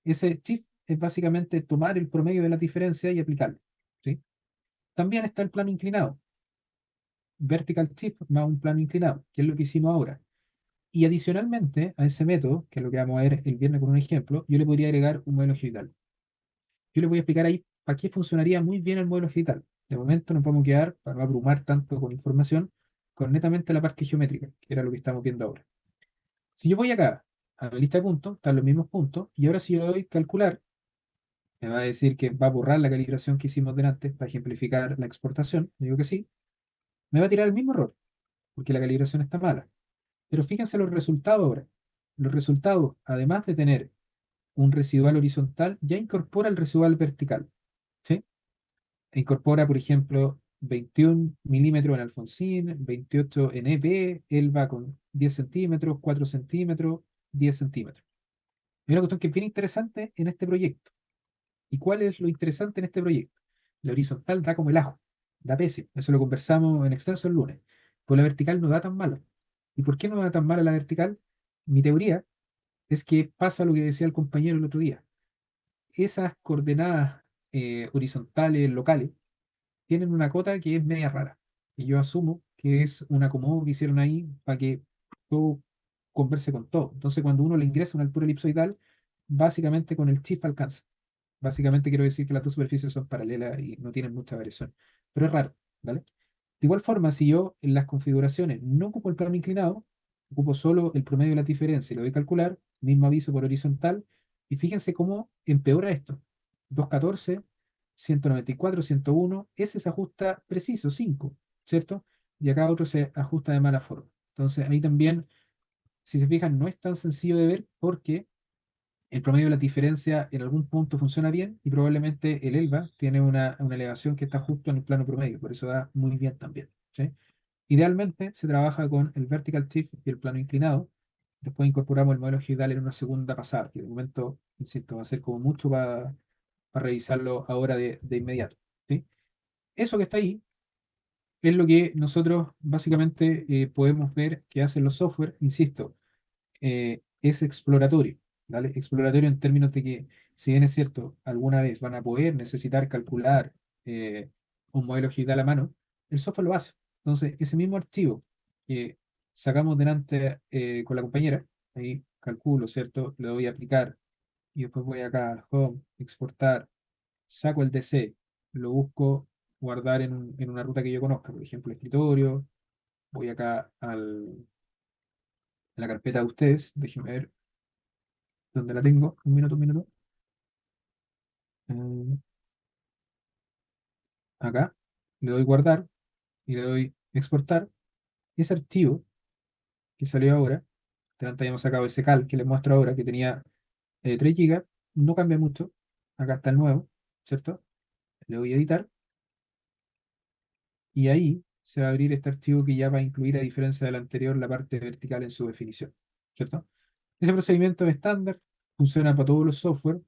Ese shift es básicamente tomar el promedio de la diferencia y aplicarlo, ¿sí? También está el plano inclinado, vertical shift más un plano inclinado, que es lo que hicimos ahora. Y adicionalmente a ese método, que es lo que vamos a ver el viernes con un ejemplo, yo le podría agregar un modelo geoidal. Yo les voy a explicar ahí para qué funcionaría muy bien el modelo geoidal. De momento nos vamos a quedar, para no abrumar tanto con información, con netamente la parte geométrica, que era lo que estamos viendo ahora. Si yo voy acá a la lista de puntos, están los mismos puntos, y ahora si yo le doy calcular, me va a decir que va a borrar la calibración que hicimos delante para ejemplificar la exportación. Digo que sí, me va a tirar el mismo error, porque la calibración está mala. Pero fíjense los resultados ahora. Los resultados, además de tener un residual horizontal, ya incorpora el residual vertical, ¿sí? E incorpora, por ejemplo, 21 milímetros en Alfonsín, 28 en EP, Elba con 10 centímetros, 4 centímetros, 10 centímetros. Hay una cuestión que es bien interesante en este proyecto. ¿Y cuál es lo interesante en este proyecto? La horizontal da como el ajo, da pésimo. Eso lo conversamos en extenso el lunes. Pues la vertical no da tan malo. ¿Y por qué no da tan mala la vertical? Mi teoría es que pasa lo que decía el compañero el otro día. Esas coordenadas horizontales locales tienen una cota que es media rara. Y yo asumo que es un acomodo que hicieron ahí para que todo converse con todo. Entonces, cuando uno le ingresa una altura elipsoidal, básicamente con el shift alcanza. Básicamente quiero decir que las dos superficies son paralelas y no tienen mucha variación. Pero es raro, ¿vale? De igual forma, si yo en las configuraciones no ocupo el plano inclinado, ocupo solo el promedio de la diferencia y lo voy a calcular, mismo aviso por horizontal, y fíjense cómo empeora esto. 214, 194, 101, ese se ajusta preciso, 5, ¿cierto? Y acá otro se ajusta de mala forma. Entonces ahí también, si se fijan, no es tan sencillo de ver porque el promedio de la diferencia en algún punto funciona bien y probablemente el ELVA tiene una elevación que está justo en el plano promedio, por eso da muy bien también, ¿sí? Idealmente se trabaja con el vertical shift y el plano inclinado. Después incorporamos el modelo Higdal en una segunda pasada, que de momento, insisto, va a ser como mucho para revisarlo ahora de inmediato, ¿sí? Eso que está ahí es lo que nosotros básicamente podemos ver que hacen los software, insisto, es exploratorio, ¿vale? Exploratorio en términos de que, si bien es cierto, alguna vez van a poder necesitar calcular un modelo digital a mano, el software lo hace. Entonces, ese mismo archivo que sacamos delante con la compañera, ahí calculo, ¿cierto? Le doy a aplicar y después voy acá a Home, exportar, saco el DC, lo busco guardar en una ruta que yo conozca, por ejemplo, escritorio, voy acá a la carpeta de ustedes, déjenme ver dónde la tengo, un minuto, un minuto. Eh, Acá, le doy guardar y le doy exportar. Y ese archivo que salió ahora, antes habíamos sacado ese cal que les muestro ahora, que tenía 3 GB, no cambia mucho. Acá está el nuevo, ¿cierto? Le doy a editar y ahí se va a abrir este archivo que ya va a incluir, a diferencia del anterior, la parte vertical en su definición, ¿cierto? Ese procedimiento es estándar, funciona para todos los software.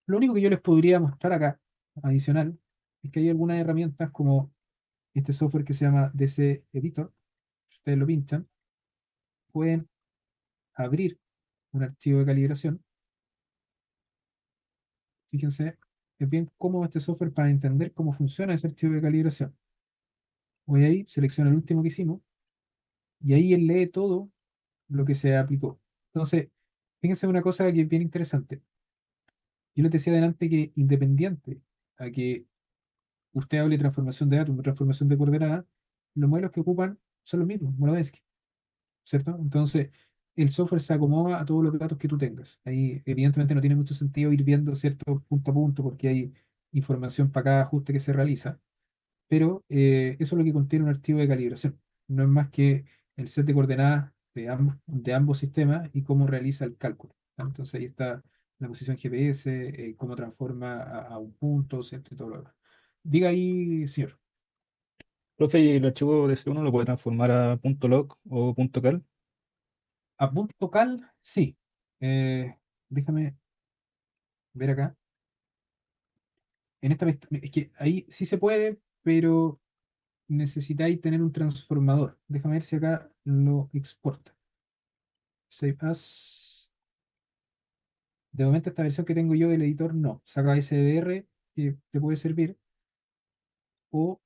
Lo único que yo les podría mostrar acá, adicional, es que hay algunas herramientas como este software que se llama DC Editor. Si ustedes lo pinchan, pueden abrir un archivo de calibración. Fíjense, es bien cómodo este software para entender cómo funciona ese archivo de calibración. Voy ahí, selecciono el último que hicimos, y ahí él lee todo lo que se aplicó. Entonces, fíjense una cosa que es bien interesante. Yo les decía adelante que independiente a que usted hable de transformación de datos, transformación de coordenadas, los modelos que ocupan son los mismos, Monodenski, ¿cierto? Entonces, el software se acomoda a todos los datos que tú tengas. Ahí, evidentemente, no tiene mucho sentido ir viendo cierto punto a punto porque hay información para cada ajuste que se realiza, pero eso es lo que contiene un archivo de calibración. No es más que el set de coordenadas de ambos sistemas y cómo realiza el cálculo, ¿no? Entonces, ahí está la posición GPS, cómo transforma a un punto, ¿cierto? Y todo lo demás. Diga ahí, señor. Profe, ¿y el archivo de C1 lo puede transformar a .log o .cal? A punto cal, sí. Eh, Déjame ver acá. Es que ahí sí se puede, pero necesitáis tener un transformador. Déjame ver si acá lo exporta. Save as. De momento, esta versión que tengo yo del editor no. Saca SDR, que te puede servir. O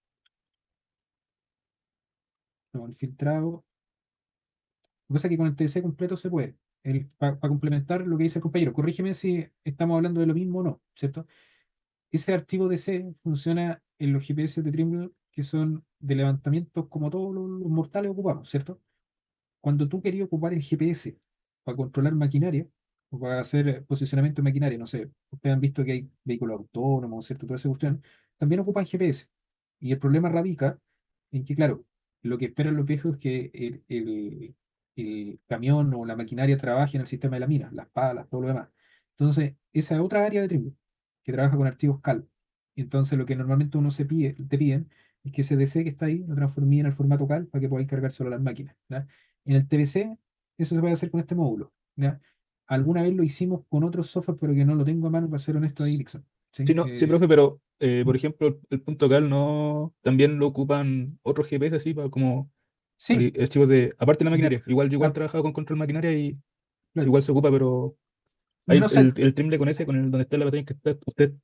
no, el filtrado. Lo que pasa es que con el TC completo se puede. Para complementar lo que dice el compañero, corrígeme si estamos hablando de lo mismo o no, ¿cierto? Ese archivo de C funciona en los GPS de Trimble, que son de levantamientos como todos los mortales ocupamos, ¿cierto? Cuando tú querías ocupar el GPS para controlar maquinaria o para hacer posicionamiento de maquinaria, no sé, ustedes han visto que hay vehículos autónomos, ¿cierto? Toda esa cuestión, también ocupan GPS. Y el problema radica en que, claro, lo que esperan los viejos es que el camión o la maquinaria trabaje en el sistema de la mina, las palas, todo lo demás. Entonces, esa es otra área de Trimble que trabaja con archivos CAL. Entonces, lo que normalmente uno te piden es que ese DC que está ahí lo transformé en el formato CAL para que podáis cargar solo las máquinas, ¿ya? En el TBC, eso se puede hacer con este módulo, ¿ya? Alguna vez lo hicimos con otro software, pero que no lo tengo a mano para ser honesto ahí, Dixon. Sí, ¿Sí? no, sí, profe, pero por ejemplo, el .cal no también lo ocupan otros GPS así para como Sí, archivos de, aparte de la de- maquinaria. Igual yo igual ah, he trabajado con control maquinaria y sí, claro. igual se ocupa, pero hay No sé, el trimble con ese, con el donde está la pantalla que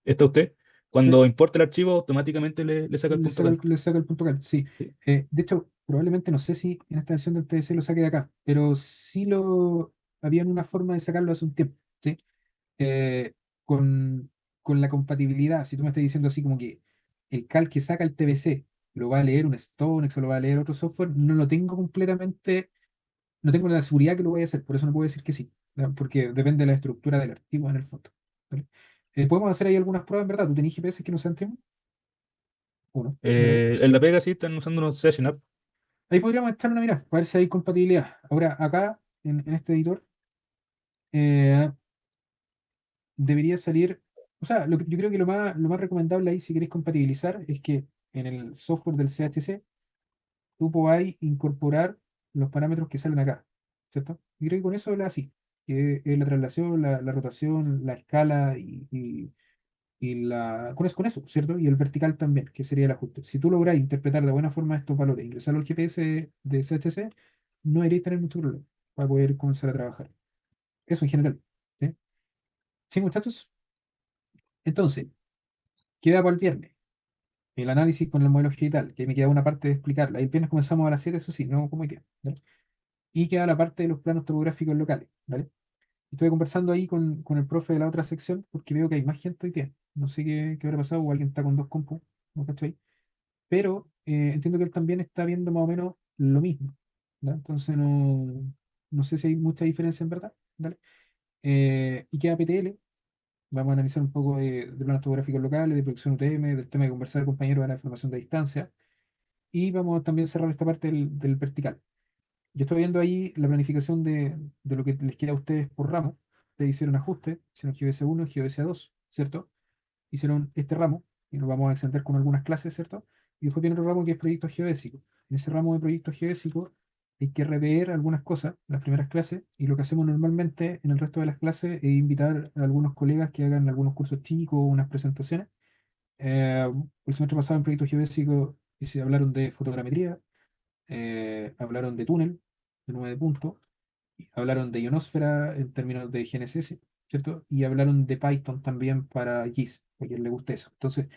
está usted, Cuando importa el archivo, automáticamente le saca el punto cal. Le saca el punto cal, sí. Sí. De hecho, probablemente no sé si en esta versión del TDC lo saque de acá, pero sí lo habían una forma de sacarlo hace un tiempo, ¿sí? Eh, con, con la compatibilidad, si tú me estás diciendo así como que el cal que saca el TBC lo va a leer un StoneX o lo va a leer otro software, no lo tengo completamente, no tengo la seguridad que lo voy a hacer, por eso no puedo decir que sí, ¿ya? Porque depende de la estructura del archivo en el fondo, ¿vale? Podemos hacer ahí algunas pruebas, en verdad. ¿Tú tenés GPS que no sean Trimu? Uno. ¿Vale? En la pega sí están usando unos Session App. Ahí podríamos echar una mirada, para ver si hay compatibilidad. Ahora, acá, en este editor, eh, debería salir, o sea, yo creo que lo más recomendable ahí, si queréis compatibilizar, es que en el software del CHC tú podáis incorporar los parámetros que salen acá, ¿cierto? Yo creo que con eso es así, que es la traslación, la rotación, la escala con eso, ¿cierto? Y el vertical también, que sería el ajuste. Si tú logras interpretar de buena forma estos valores, ingresarlo al GPS de CHC, no deberéis tener mucho problema para poder comenzar a trabajar. Eso en general. ¿Sí? Sí, muchachos. Entonces, queda para el viernes el análisis con el modelo digital, que me queda una parte de explicarla. El viernes comenzamos a las 7, eso sí, no como hoy día. ¿Vale? Y queda la parte de los planos topográficos locales. ¿Vale? Estuve conversando ahí con el profe de la otra sección, porque veo que hay más gente hoy día. No sé qué habrá pasado, o alguien está con dos compus, ¿no cachai? Pero entiendo que él también está viendo más o menos lo mismo. ¿Ya? Entonces no sé si hay mucha diferencia en verdad. ¿Vale? Y queda PTL. Vamos a analizar un poco de planos topográficos locales, de producción UTM, del tema de conversar con compañeros de la información de distancia. Y vamos también a cerrar esta parte del vertical. Yo estoy viendo ahí la planificación de lo que les queda a ustedes por ramo. Ustedes hicieron ajuste, hicieron GBS1 y GBS2, ¿cierto? Hicieron este ramo y nos vamos a extender con algunas clases, ¿cierto? Y después viene otro ramo que es proyectos geodésicos. En ese ramo de proyectos geodésicos hay que rever algunas cosas, las primeras clases, y lo que hacemos normalmente en el resto de las clases es invitar a algunos colegas que hagan algunos cursos chicos, unas presentaciones. El semestre pasado en proyectos geodésicos y se hablaron de fotogrametría, hablaron de túnel, de 9 puntos, hablaron de ionosfera en términos de GNSS, ¿cierto? Y hablaron de Python también para GIS, a quien le guste eso. Entonces,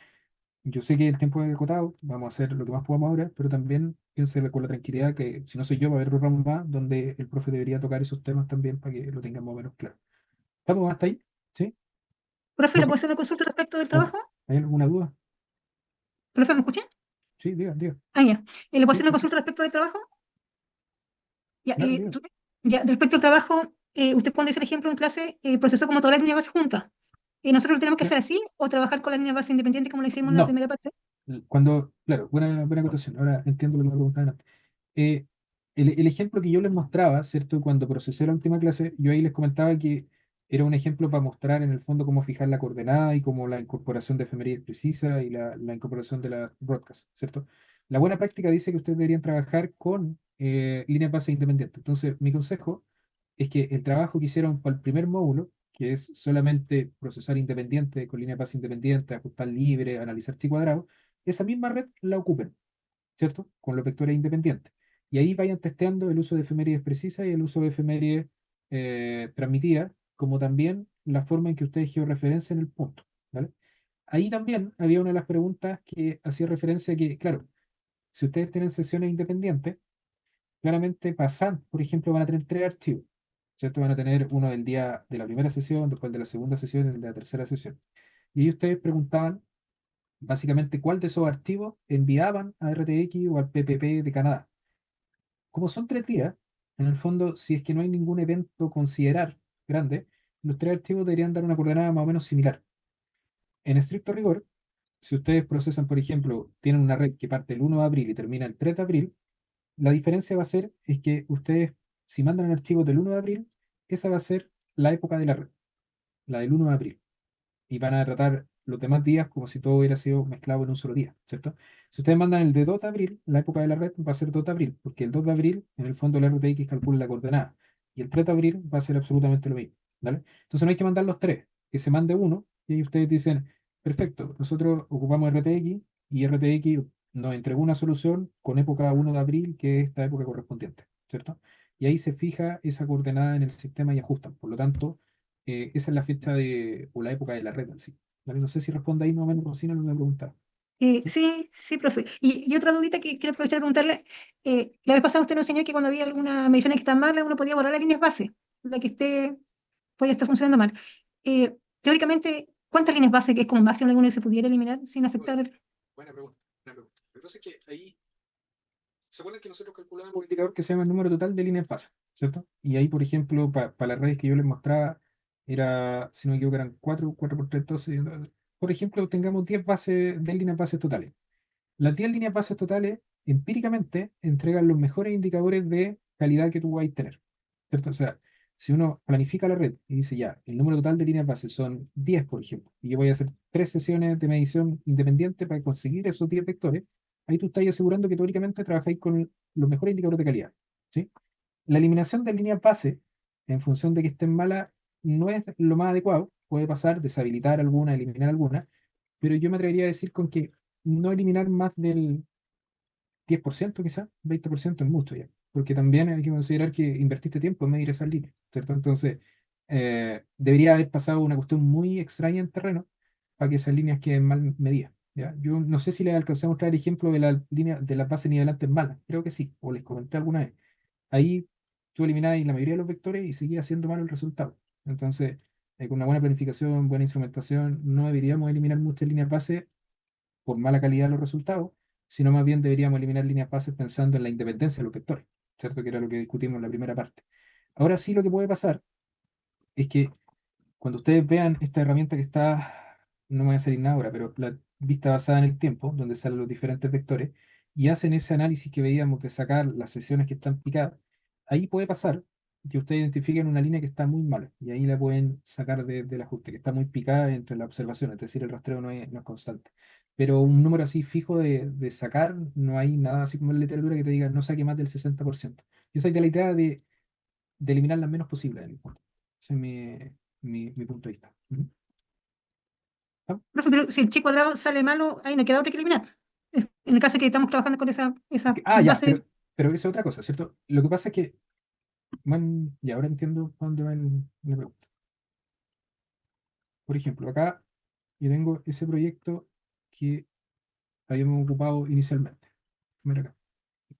yo sé que el tiempo es acotado, vamos a hacer lo que más podamos ahora, pero también piense con la tranquilidad que si no soy yo, va a haber otro ramo más donde el profe debería tocar esos temas también para que lo tengamos más o menos claro. ¿Estamos hasta ahí? ¿Sí? Profe, ¿le ¿Profe? puedo hacer una consulta respecto del ¿O trabajo? ¿Hay alguna duda? ¿Profe, me escucha? Sí, diga, diga. Ah, ya. ¿Le puedo Sí, hacer una te escucho. consulta respecto del trabajo? Ya, Claro, diga. ya, respecto al trabajo, usted cuando hizo el ejemplo en clase, procesó como todas las líneas base juntas. ¿Nosotros lo tenemos que Ya. hacer así o trabajar con la línea base independiente como lo hicimos en la No. primera parte? Claro, buena acotación. Ahora entiendo lo que me preguntaban antes. Eh, el ejemplo que yo les mostraba, ¿cierto? Cuando procesé la última clase, yo ahí les comentaba que era un ejemplo para mostrar en el fondo cómo fijar la coordenada y cómo la incorporación de efemérides precisa y la incorporación de la broadcast, ¿cierto? La buena práctica dice que ustedes deberían trabajar con líneas base independientes. Entonces, mi consejo es que el trabajo que hicieron para el primer módulo, que es solamente procesar independiente, con líneas base independientes, ajustar libre, analizar chi cuadrado, esa misma red la ocupen, ¿cierto? Con los vectores independientes. Y ahí vayan testeando el uso de efemérides precisas y el uso de efemérides transmitidas, como también la forma en que ustedes georreferencian el punto, ¿vale? Ahí también había una de las preguntas que hacía referencia a que, claro, si ustedes tienen sesiones independientes, claramente pasan, por ejemplo, van a tener tres archivos, ¿cierto? Van a tener uno del día de la primera sesión, después el de la segunda sesión y el de la tercera sesión. Y ahí ustedes preguntaban básicamente cuál de esos archivos enviaban a RTX o al PPP de Canadá. Como son 3 días, en el fondo, si es que no hay ningún evento considerar grande, los tres archivos deberían dar una coordenada más o menos similar. En estricto rigor, si ustedes procesan, por ejemplo, tienen una red que parte el 1 de abril y termina el 3 de abril, la diferencia va a ser es que ustedes, si mandan el archivo del 1 de abril, esa va a ser la época de la red, la del 1 de abril. Y van a tratar los demás días como si todo hubiera sido mezclado en un solo día, ¿cierto? Si ustedes mandan el de 2 de abril, la época de la red va a ser 2 de abril, porque el 2 de abril, en el fondo, el RTX calcula la coordenada, y el 3 de abril va a ser absolutamente lo mismo, ¿vale? Entonces no hay que mandar los tres, que se mande uno, y ahí ustedes dicen, perfecto, nosotros ocupamos RTX, y RTX nos entregó una solución con época 1 de abril, que es esta época correspondiente, ¿cierto? Y ahí se fija esa coordenada en el sistema y ajustan. Por lo tanto, esa es la fecha o la época de la red en sí. ¿Vale? No sé si responde ahí más o menos, Rosina, no me preguntaba. ¿Sí? Sí, sí, profe. Y otra dudita que quiero aprovechar de preguntarle. La vez pasada usted nos enseñó que cuando había alguna medición que está mala, uno podía borrar las líneas base, la que podía estar funcionando mal. Teóricamente, ¿cuántas líneas base que es como máximo alguna que se pudiera eliminar sin afectar Buena pregunta, buena pregunta. Lo que pasa es que ahí, ¿se acuerdan que nosotros calculamos un indicador que se llama el número total de líneas base, ¿cierto? Y ahí, por ejemplo, para las redes que yo les mostraba, era, si no me equivoco, eran 4 por 3, 12. Por ejemplo, tengamos 10 bases, 10 líneas bases totales. Las 10 líneas bases totales, empíricamente, entregan los mejores indicadores de calidad que tú vais a tener, ¿cierto? O sea, si uno planifica la red y dice ya, el número total de líneas bases son 10, por ejemplo, y yo voy a hacer 3 sesiones de medición independiente para conseguir esos 10 vectores, ahí tú estás asegurando que teóricamente trabajáis con los mejores indicadores de calidad, ¿sí? La eliminación de líneas base, en función de que estén malas, no es lo más adecuado. Puede pasar, deshabilitar alguna, eliminar alguna, pero yo me atrevería a decir con que no eliminar más del 10% quizás, 20% es mucho ya, porque también hay que considerar que invertiste tiempo en medir esas líneas, ¿cierto? Entonces, debería haber pasado una cuestión muy extraña en terreno para que esas líneas queden mal medidas, ¿ya? Yo no sé si les alcancé a mostrar el ejemplo de la línea de las bases nivelantes malas, creo que sí, o les comenté alguna vez. Ahí tú eliminabas la mayoría de los vectores y seguía siendo malo el resultado. Entonces, con una buena planificación, buena instrumentación, no deberíamos eliminar muchas líneas base por mala calidad de los resultados, sino más bien deberíamos eliminar líneas bases pensando en la independencia de los vectores, ¿cierto? Que era lo que discutimos en la primera parte. Ahora sí lo que puede pasar es que cuando ustedes vean esta herramienta que está, no me voy a salir nada ahora, pero la vista basada en el tiempo, donde salen los diferentes vectores, y hacen ese análisis que veíamos de sacar las sesiones que están picadas, ahí puede pasar que ustedes identifiquen una línea que está muy mala, y ahí la pueden sacar del ajuste, que está muy picada entre la observación, es decir, el rastreo no es constante. Pero un número así fijo de sacar, no hay nada así como en la literatura que te diga no saque más del 60%. Yo soy de la idea de eliminar las menos posible en el fondo. Ese es mi punto de vista. Ujú. ¿Ah? Profe, pero si el chi cuadrado sale malo, ahí no queda otra que eliminar. En el caso de que estamos trabajando con esa Ya, base. pero eso es otra cosa, ¿cierto? Lo que pasa es que, y ahora entiendo a dónde va la pregunta. Por ejemplo, acá yo tengo ese proyecto que habíamos ocupado inicialmente. Mira acá.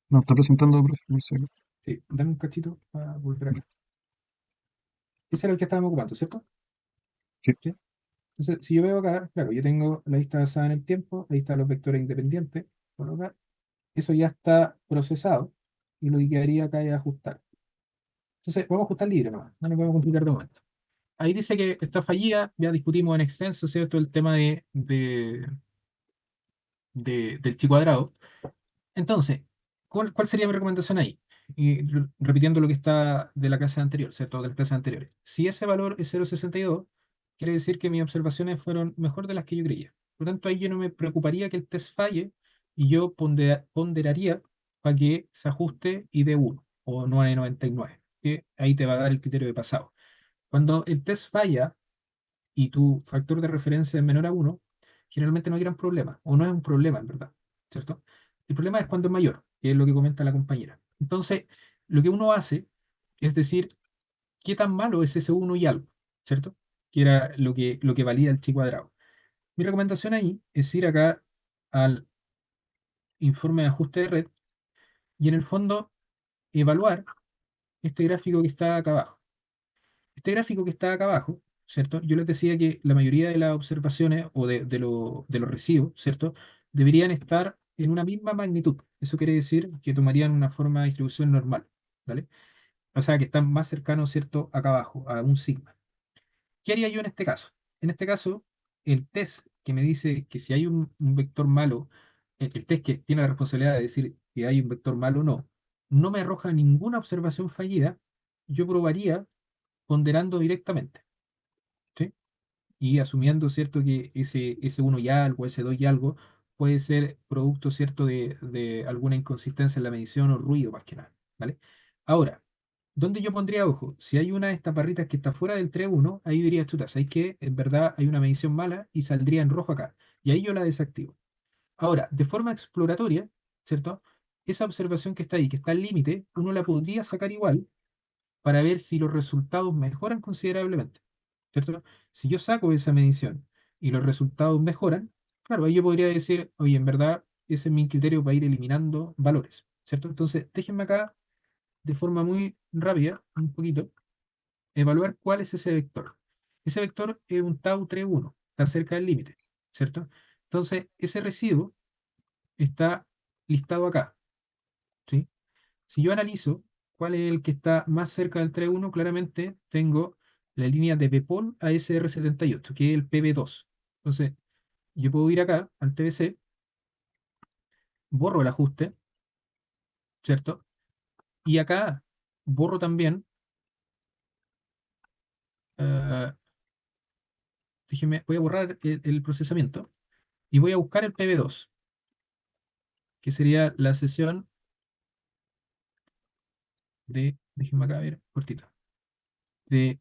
No, está presentando, profe, no sé. Sí, dame un cachito para volver acá. Ese era el que estábamos ocupando, ¿cierto? Sí. ¿Sí? Entonces, si yo veo acá, claro, yo tengo la lista basada en el tiempo, ahí están los vectores independientes, por acá. Eso ya está procesado y lo que quedaría acá es ajustar. Entonces, vamos a ajustar libre nomás, no nos vamos a complicar de momento. Ahí dice que está fallida, ya discutimos en extenso, ¿cierto? El tema del chi cuadrado. Entonces, ¿cuál sería mi recomendación ahí? Y repitiendo lo que está de la clase anterior, ¿cierto? De las clases anteriores. Si ese valor es 0,62, quiere decir que mis observaciones fueron mejor de las que yo creía. Por lo tanto, ahí yo no me preocuparía que el test falle y yo ponderaría para que se ajuste y dé 1 o 9,99, que ahí te va a dar el criterio de pasado. Cuando el test falla y tu factor de referencia es menor a 1, generalmente no hay gran problema, o no es un problema en verdad, ¿cierto? El problema es cuando es mayor, que es lo que comenta la compañera. Entonces, lo que uno hace es decir, ¿qué tan malo es ese 1 y algo? ¿Cierto? Que era lo que valida el chi cuadrado. Mi recomendación ahí es ir acá al informe de ajuste de red y en el fondo evaluar este gráfico que está acá abajo. Este gráfico que está acá abajo, ¿cierto? Yo les decía que la mayoría de las observaciones o de los residuos, ¿cierto? Deberían estar en una misma magnitud. Eso quiere decir que tomarían una forma de distribución normal, ¿vale? O sea, que están más cercanos, ¿cierto? Acá abajo, a un sigma. ¿Qué haría yo en este caso? En este caso, el test que me dice que si hay un vector malo, el test que tiene la responsabilidad de decir que hay un vector malo o no, no me arroja ninguna observación fallida, yo probaría ponderando directamente, ¿sí? Y asumiendo, ¿cierto?, que ese uno y algo, ese 2 y algo, puede ser producto, ¿cierto?, de alguna inconsistencia en la medición o ruido, más que nada, ¿vale? Ahora, ¿dónde yo pondría ojo? Si hay una de estas barritas que está fuera del 3.1, ahí diría, chuta, ¿sabes qué? En verdad hay una medición mala y saldría en rojo acá. Y ahí yo la desactivo. Ahora, de forma exploratoria, ¿cierto? Esa observación que está ahí, que está al límite, uno la podría sacar igual para ver si los resultados mejoran considerablemente, ¿cierto? Si yo saco esa medición y los resultados mejoran, claro, ahí yo podría decir, oye, en verdad, ese es mi criterio para ir eliminando valores, ¿cierto? Entonces, déjenme acá de forma muy rápida, un poquito, evaluar cuál es ese vector. Ese vector es un tau 3,1, está cerca del límite, ¿cierto? Entonces, ese residuo está listado acá, ¿sí? Si yo analizo cuál es el que está más cerca del 3,1, claramente tengo la línea de Bpol a SR78, que es el PB2. Entonces, yo puedo ir acá al TBC, borro el ajuste, ¿cierto? Y acá borro también, eh, déjenme, voy a borrar el procesamiento y voy a buscar el PB2, que sería la sesión de, déjenme acá ver, cortito, de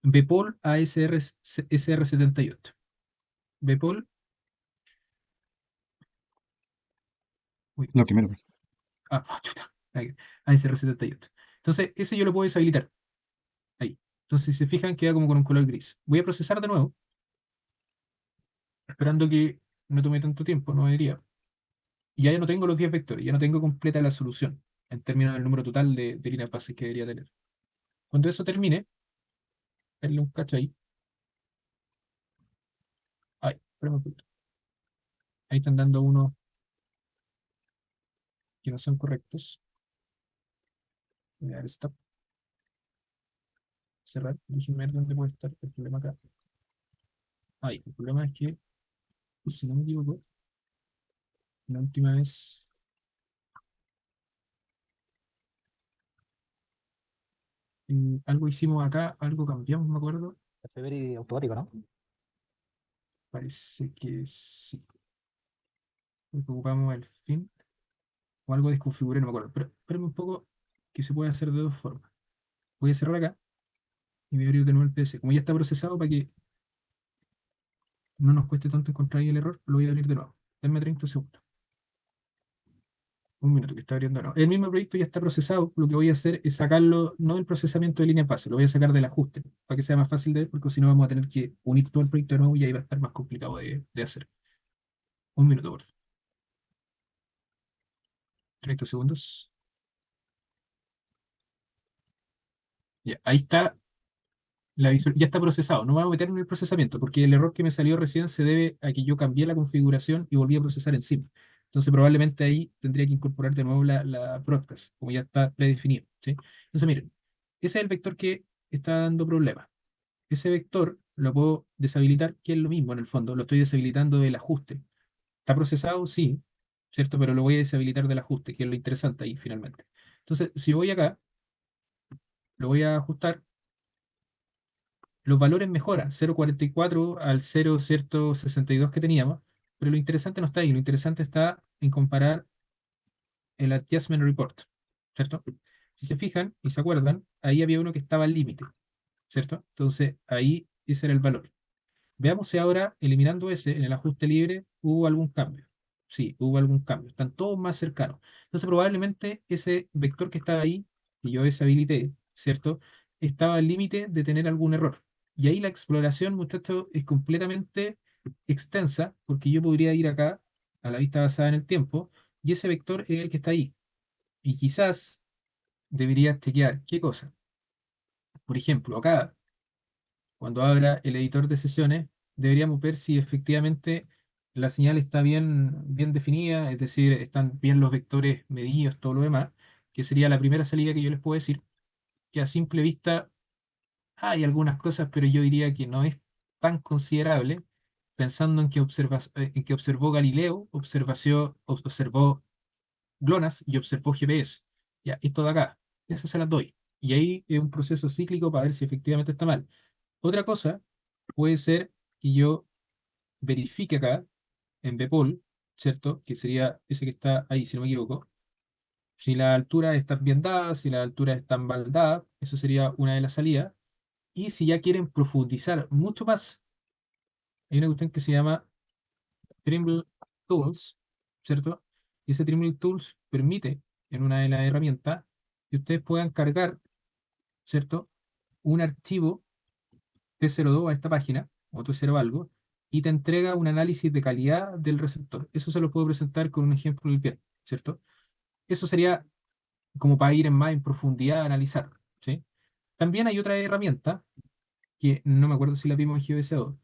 Bpol a SR78. Bpol, uy, Lo primero, pues. chuta, ahí, ASR78. Entonces, ese yo lo puedo deshabilitar. Ahí. Entonces, si se fijan, queda como con un color gris. Voy a procesar de nuevo, esperando que no tome tanto tiempo, no debería. Y ya no tengo los 10 vectores, ya no tengo completa la solución en términos del número total de líneas bases que debería tener. Cuando eso termine, denle un cacho ahí. Ay, espérame un poquito. Ahí están dando unos que no son correctos. Voy a dar stop, cerrar. Déjenme ver dónde puede estar el problema acá. Ahí, el problema es que, si no me equivoco, la última vez algo hicimos acá, algo cambiamos, me acuerdo. Delivery automático, ¿no? Parece que sí. Porque ocupamos el fin o algo desconfiguré, no me acuerdo. Pero espérame un poco, que se puede hacer de dos formas. Voy a cerrar acá y voy a abrir de nuevo el PC. Como ya está procesado, para que no nos cueste tanto encontrar ahí el error, lo voy a abrir de nuevo. Denme 30 segundos. Un minuto que está abriendo de nuevo. El mismo proyecto ya está procesado. Lo que voy a hacer es sacarlo, no del procesamiento de líneas base, lo voy a sacar del ajuste, para que sea más fácil de ver, porque si no vamos a tener que unir todo el proyecto de nuevo y ahí va a estar más complicado de hacer. Un minuto, por favor. 30 segundos. Ya, ahí está ya está procesado. No vamos a meterme en el procesamiento porque el error que me salió recién se debe a que yo cambié la configuración y volví a procesar encima. Entonces probablemente ahí tendría que incorporar de nuevo la broadcast, como ya está predefinido, ¿sí? Entonces miren, ese es el vector que está dando problemas. Ese vector lo puedo deshabilitar, que es lo mismo en el fondo, lo estoy deshabilitando del ajuste. ¿Está procesado? Sí, ¿cierto? Pero lo voy a deshabilitar del ajuste, que es lo interesante ahí finalmente. Entonces, si voy acá, lo voy a ajustar, los valores mejoran, 0,44 al 0,62 que teníamos, pero lo interesante no está ahí, lo interesante está en comparar el Adjustment Report, ¿cierto? Si se fijan y se acuerdan, ahí había uno que estaba al límite, ¿cierto? Entonces ahí ese era el valor. Veamos si ahora, eliminando ese, en el ajuste libre, hubo algún cambio. Sí, hubo algún cambio. Están todos más cercanos. Entonces, probablemente ese vector que estaba ahí, que yo deshabilité, ¿cierto? Estaba al límite de tener algún error. Y ahí la exploración, muchachos, es completamente extensa, porque yo podría ir acá, a la vista basada en el tiempo, y ese vector es el que está ahí. Y quizás debería chequear qué cosa. Por ejemplo, acá cuando abra el editor de sesiones, deberíamos ver si efectivamente la señal está bien definida, es decir, están bien los vectores medidos, todo lo demás, que sería la primera salida que yo les puedo decir, que a simple vista hay algunas cosas, pero yo diría que no es tan considerable, pensando en que observó Galileo, observó GLONASS y observó GPS. Ya, esto de acá, esas se las doy. Y ahí es un proceso cíclico para ver si efectivamente está mal. Otra cosa puede ser que yo verifique acá en Bpol, ¿cierto? Que sería ese que está ahí, si no me equivoco. Si la altura está bien dada, si la altura está mal dada, eso sería una de las salidas. Y si ya quieren profundizar mucho más, hay una cuestión que se llama Trimble Tools, ¿cierto? Y ese Trimble Tools permite, en una de las herramientas, que ustedes puedan cargar, ¿cierto? Un archivo T02 a esta página, o T0 algo, y te entrega un análisis de calidad del receptor. Eso se lo puedo presentar con un ejemplo del bien, ¿cierto? Eso sería como para ir más en profundidad a analizar, ¿sí? También hay otra herramienta que no me acuerdo si la vimos en GeoDeseador,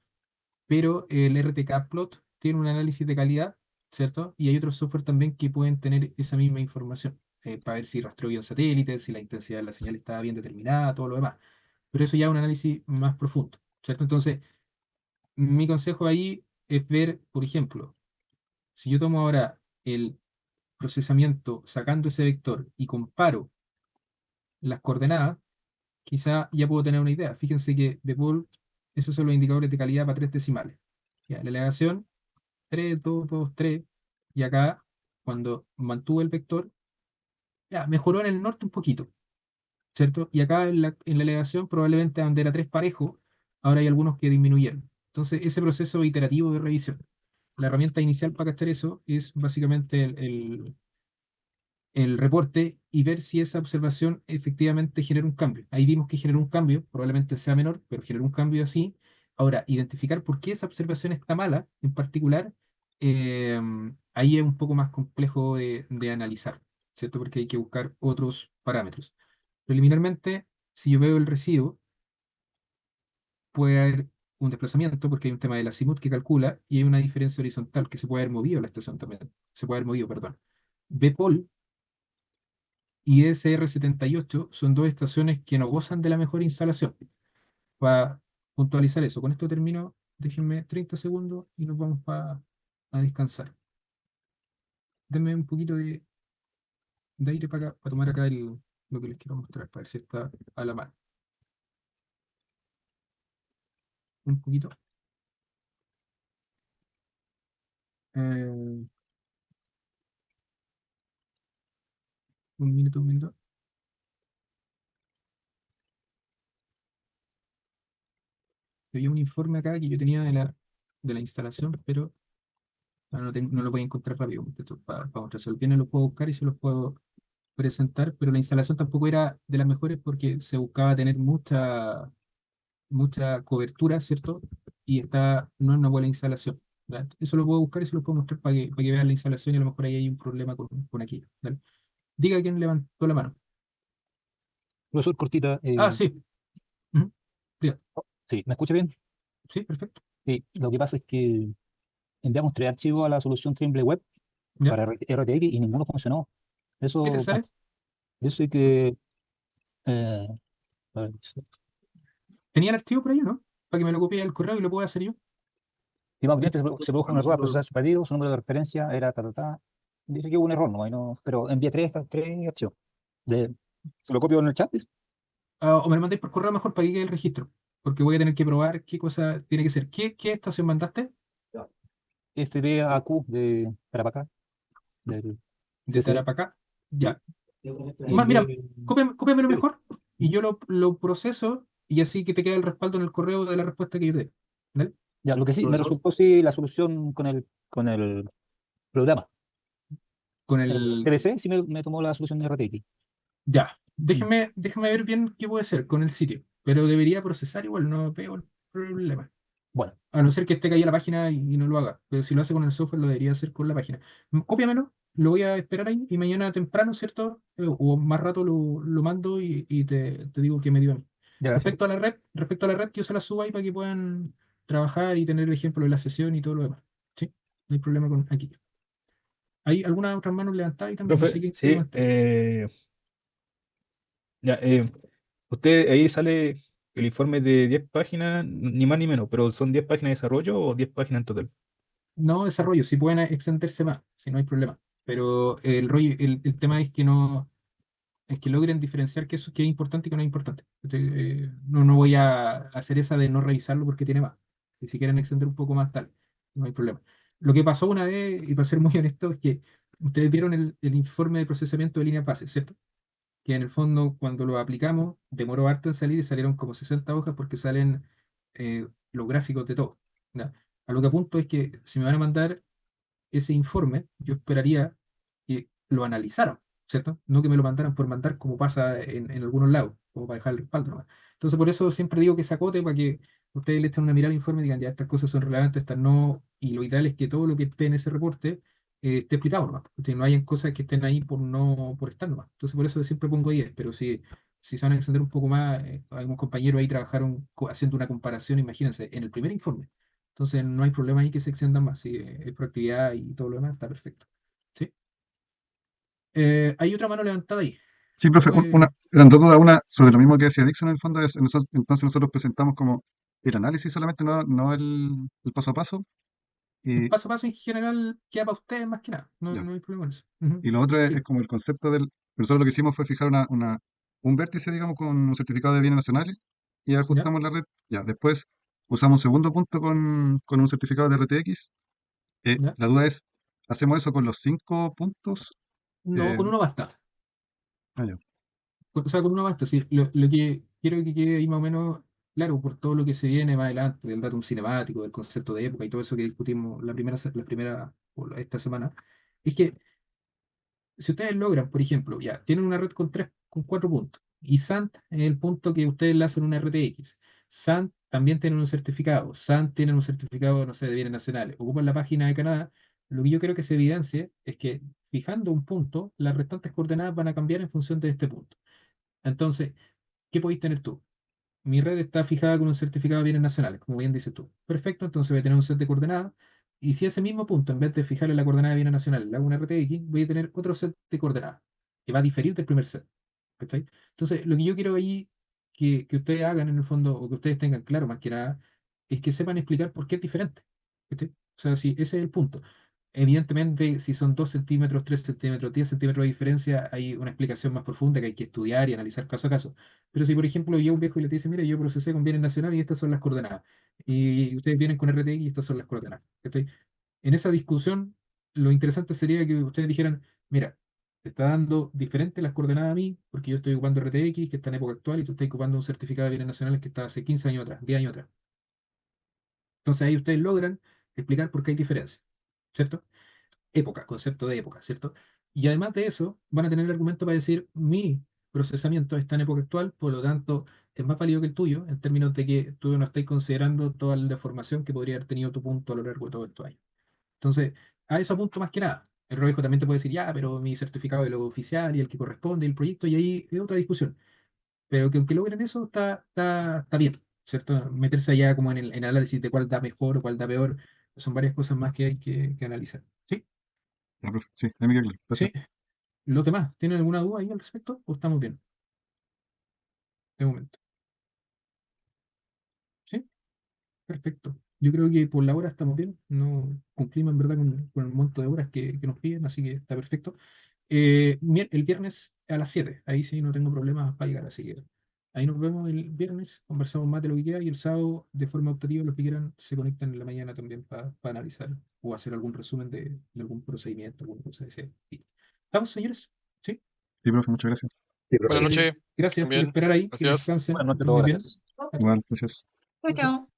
pero el RTK Plot tiene un análisis de calidad, ¿cierto? Y hay otros software también que pueden tener esa misma información, para ver si rastreó bien satélites, si la intensidad de la señal está bien determinada, todo lo demás. Pero eso ya es un análisis más profundo, ¿cierto? Entonces, mi consejo ahí es ver, por ejemplo, si yo tomo ahora el procesamiento sacando ese vector y comparo las coordenadas, quizá ya puedo tener una idea. Fíjense que de Paul, esos son los indicadores de calidad para tres decimales. Ya, la elevación 3, 2, 2, 3. Y acá, cuando mantuve el vector, ya mejoró en el norte un poquito, ¿cierto? Y acá en la elevación, probablemente donde era 3 parejo, ahora hay algunos que disminuyeron. Entonces, ese proceso iterativo de revisión. La herramienta inicial para cachar eso es básicamente el reporte y ver si esa observación efectivamente genera un cambio. Ahí vimos que genera un cambio, probablemente sea menor, pero genera un cambio así. Ahora, identificar por qué esa observación está mala en particular, eh, ahí es un poco más complejo de analizar, ¿cierto? Porque hay que buscar otros parámetros. Preliminarmente, si yo veo el residuo, puede haber un desplazamiento, porque hay un tema del azimut que calcula, y hay una diferencia horizontal que se puede haber movido la estación también. Se puede haber movido, perdón. Bpol y SR78 son dos estaciones que no gozan de la mejor instalación. Para puntualizar eso, con esto termino. Déjenme 30 segundos y nos vamos a descansar. Denme un poquito de aire para acá, para tomar acá lo que les quiero mostrar, para ver si está a la mano. Un poquito. Un minuto, un minuto. Había un informe acá que yo tenía de la instalación, pero no lo voy a encontrar rápido, muchachos, para mostrar. Bien lo puedo buscar y se los puedo presentar, pero la instalación tampoco era de las mejores porque se buscaba tener mucha cobertura, ¿cierto? Y no es una buena instalación. ¿Ya? Eso lo puedo buscar y se lo puedo mostrar para que vean la instalación y a lo mejor ahí hay un problema con aquello. ¿Vale? Diga quién levantó la mano. Profesor Cortita, Ah, sí. Ujú. Diga. sí, ¿me escucha bien? Sí, perfecto. Sí, lo que pasa es que enviamos 3 archivos a la solución Trimble Web ¿Ya? para RTX y ninguno funcionó. ¿Qué te Eso, sale? eso hay que... eh, a ver, ¿Tenía el archivo por ahí, no? Para que me lo copie al correo y lo pueda hacer yo. estimado cliente, se produjo un error al procesar su pedido, su número de referencia era ta, ta, ta. Dice que hubo un error, no, pero envié tres archivos. De, ¿Se lo copio en el chat? O me lo mandáis por correo mejor para que quede el registro. Porque voy a tener que probar qué cosa tiene que ser. ¿Qué estación mandaste? FBAQ de Tarapacá, del De CSD. Tarapacá. Ya. Mira, Envié- cópiamelo mejor y yo lo proceso y así que te queda el respaldo en el correo de la respuesta que yo te dé. ¿Vale? Ya, lo que sí, me Profesor, resultó sí la solución con el programa. Con El el. TBC sí me tomó la solución de RTX. Ya. Mm. Déjame ver bien qué puede ser con el sitio. Pero debería procesar igual, no veo el problema. Bueno, A no ser que esté caída la página y no lo haga. Pero si lo hace con el software, lo debería hacer con la página. Cópiamelo, lo voy a esperar ahí y mañana temprano, ¿cierto? O más rato lo mando y te digo que me dio a mí. ya, gracias. Respecto a la red, yo se la subo ahí para que puedan trabajar y tener el ejemplo de la sesión y todo lo demás. ¿Sí? No hay problema con aquí. ¿Hay algunas otras manos levantadas y también? No sé Profe, quién quiere sí, levantar. ya, usted ahí sale el informe de 10 páginas, ni más ni menos, pero ¿son 10 páginas de desarrollo o 10 páginas en total? No desarrollo, si pueden extenderse más, si no hay problema. Pero el tema es que no. Es que logren diferenciar qué es importante y qué no es importante. No voy a hacer esa de no revisarlo porque tiene más. Y si quieren extender un poco más, tal, no hay problema. Lo que pasó una vez, y para ser muy honesto, es que ustedes vieron el informe de procesamiento de líneas base, ¿cierto? Que en el fondo, cuando lo aplicamos, demoró harto en salir y salieron como 60 hojas porque salen los gráficos de todo. ¿Ya? A lo que apunto es que si me van a mandar ese informe, yo esperaría que lo analizaran, ¿cierto? No que me lo mandaran por mandar como pasa en algunos lados, como para dejar el respaldo nomás. Entonces, por eso siempre digo que se acote para que ustedes le echan una mirada al informe y digan, ya, estas cosas son relevantes, estas no, y lo ideal es que todo lo que esté en ese reporte esté explicado nomás, que no hayan cosas que estén ahí por estar nomás. Entonces, por eso siempre pongo 10, pero si se van a extender un poco más, algunos compañeros ahí trabajaron haciendo una comparación, imagínense, en el primer informe. Entonces, no hay problema ahí que se extiendan más, si es proactividad y todo lo demás, está perfecto. ¿Sí? Hay otra mano levantada ahí. Sí, profe, Pues, eran dos dudas. Una sobre lo mismo que decía Dixon en el fondo, entonces nosotros presentamos como el análisis solamente, no el paso a paso. el Y paso a paso en general queda para ustedes más que nada, no, ya. no hay problema en eso. Ujú. Y lo otro es Sí, como el concepto del. Nosotros lo que hicimos fue fijar un vértice, digamos, con un certificado de bienes nacionales y ¿ya? ajustamos la red. Ya, después usamos un segundo punto con un certificado de RTX. ¿Ya? La duda es, ¿hacemos eso con los 5 puntos? No, Eh, con uno basta. ya, O sea, con uno basta. Sí, lo que quiero que quede ahí más o menos claro por todo lo que se viene más adelante, del datum cinemático, del concepto de época y todo eso que discutimos esta semana, es que si ustedes logran, por ejemplo, ya tienen una red con 4 puntos, y SANT es el punto que ustedes le hacen una RTX. SANT también tienen un certificado. SANT tienen un certificado, no sé, de bienes nacionales. Ocupan la página de Canadá. Lo que yo creo que se evidencie es que fijando un punto, las restantes coordenadas van a cambiar en función de este punto. Entonces, ¿qué podéis tener tú? Mi red está fijada con un certificado de bienes nacionales, como bien dices tú. Perfecto, entonces voy a tener un set de coordenadas. Y si a ese mismo punto, en vez de fijarle la coordenada de bienes nacionales, le hago una RTX, voy a tener otro set de coordenadas, que va a diferir del primer set. ¿Cachai? Entonces, lo que yo quiero ahí que ustedes hagan en el fondo, o que ustedes tengan claro más que nada, es que sepan explicar por qué es diferente. ¿Cachai? O sea, si ese es el punto. Evidentemente, si son 2 centímetros, 3 centímetros, 10 centímetros de diferencia, hay una explicación más profunda que hay que estudiar y analizar caso a caso. Pero si, por ejemplo, yo un viejo y le dice, mira, yo procesé con bienes nacionales y estas son las coordenadas, y ustedes vienen con RTX y estas son las coordenadas. ¿Cachai? En esa discusión, lo interesante sería que ustedes dijeran, mira, te está dando diferente las coordenadas a mí, porque yo estoy ocupando RTX, que está en época actual, y tú estás ocupando un certificado de bienes nacionales que está hace 15 años atrás, 10 años atrás. Entonces ahí ustedes logran explicar por qué hay diferencia, ¿cierto? Época, concepto de época, ¿cierto? Y además de eso, van a tener el argumento para decir, mi procesamiento está en época actual, por lo tanto, es más válido que el tuyo, en términos de que tú no estás considerando toda la deformación que podría haber tenido tu punto a lo largo de todo estos años. Entonces, a eso apunto más que nada. El Robejo también te puede decir, ya, pero mi certificado es lo oficial y el que corresponde, y el proyecto, y ahí es otra discusión. Pero que aunque logren eso, está bien, ¿cierto? Meterse allá como en el análisis de cuál da mejor o cuál da peor, son varias cosas más que hay que analizar. ¿Sí? ya, profe. Sí, ahí me queda claro. ¿Sí? Gracias. ¿Los demás tienen alguna duda ahí al respecto? ¿O estamos bien? De momento. ¿Sí? Perfecto. Yo creo que por la hora estamos bien. No cumplimos en verdad con el monto de horas que nos piden, así que está perfecto. El viernes a las 7, ahí sí no tengo problemas para llegar, así que ahí nos vemos el viernes, conversamos más de lo que quiera y el sábado, de forma optativa, los que quieran se conectan en la mañana también para analizar o hacer algún resumen de algún procedimiento, alguna cosa de ese tipo. ¿Estamos, señores? ¿Sí? Sí, profe, muchas gracias. Sí, Buenas profe. noches, Gracias por también. esperar ahí, que Gracias. descansen, Buenas que noches a estén muy todos, bien. gracias. Igual, gracias. Chao, chao.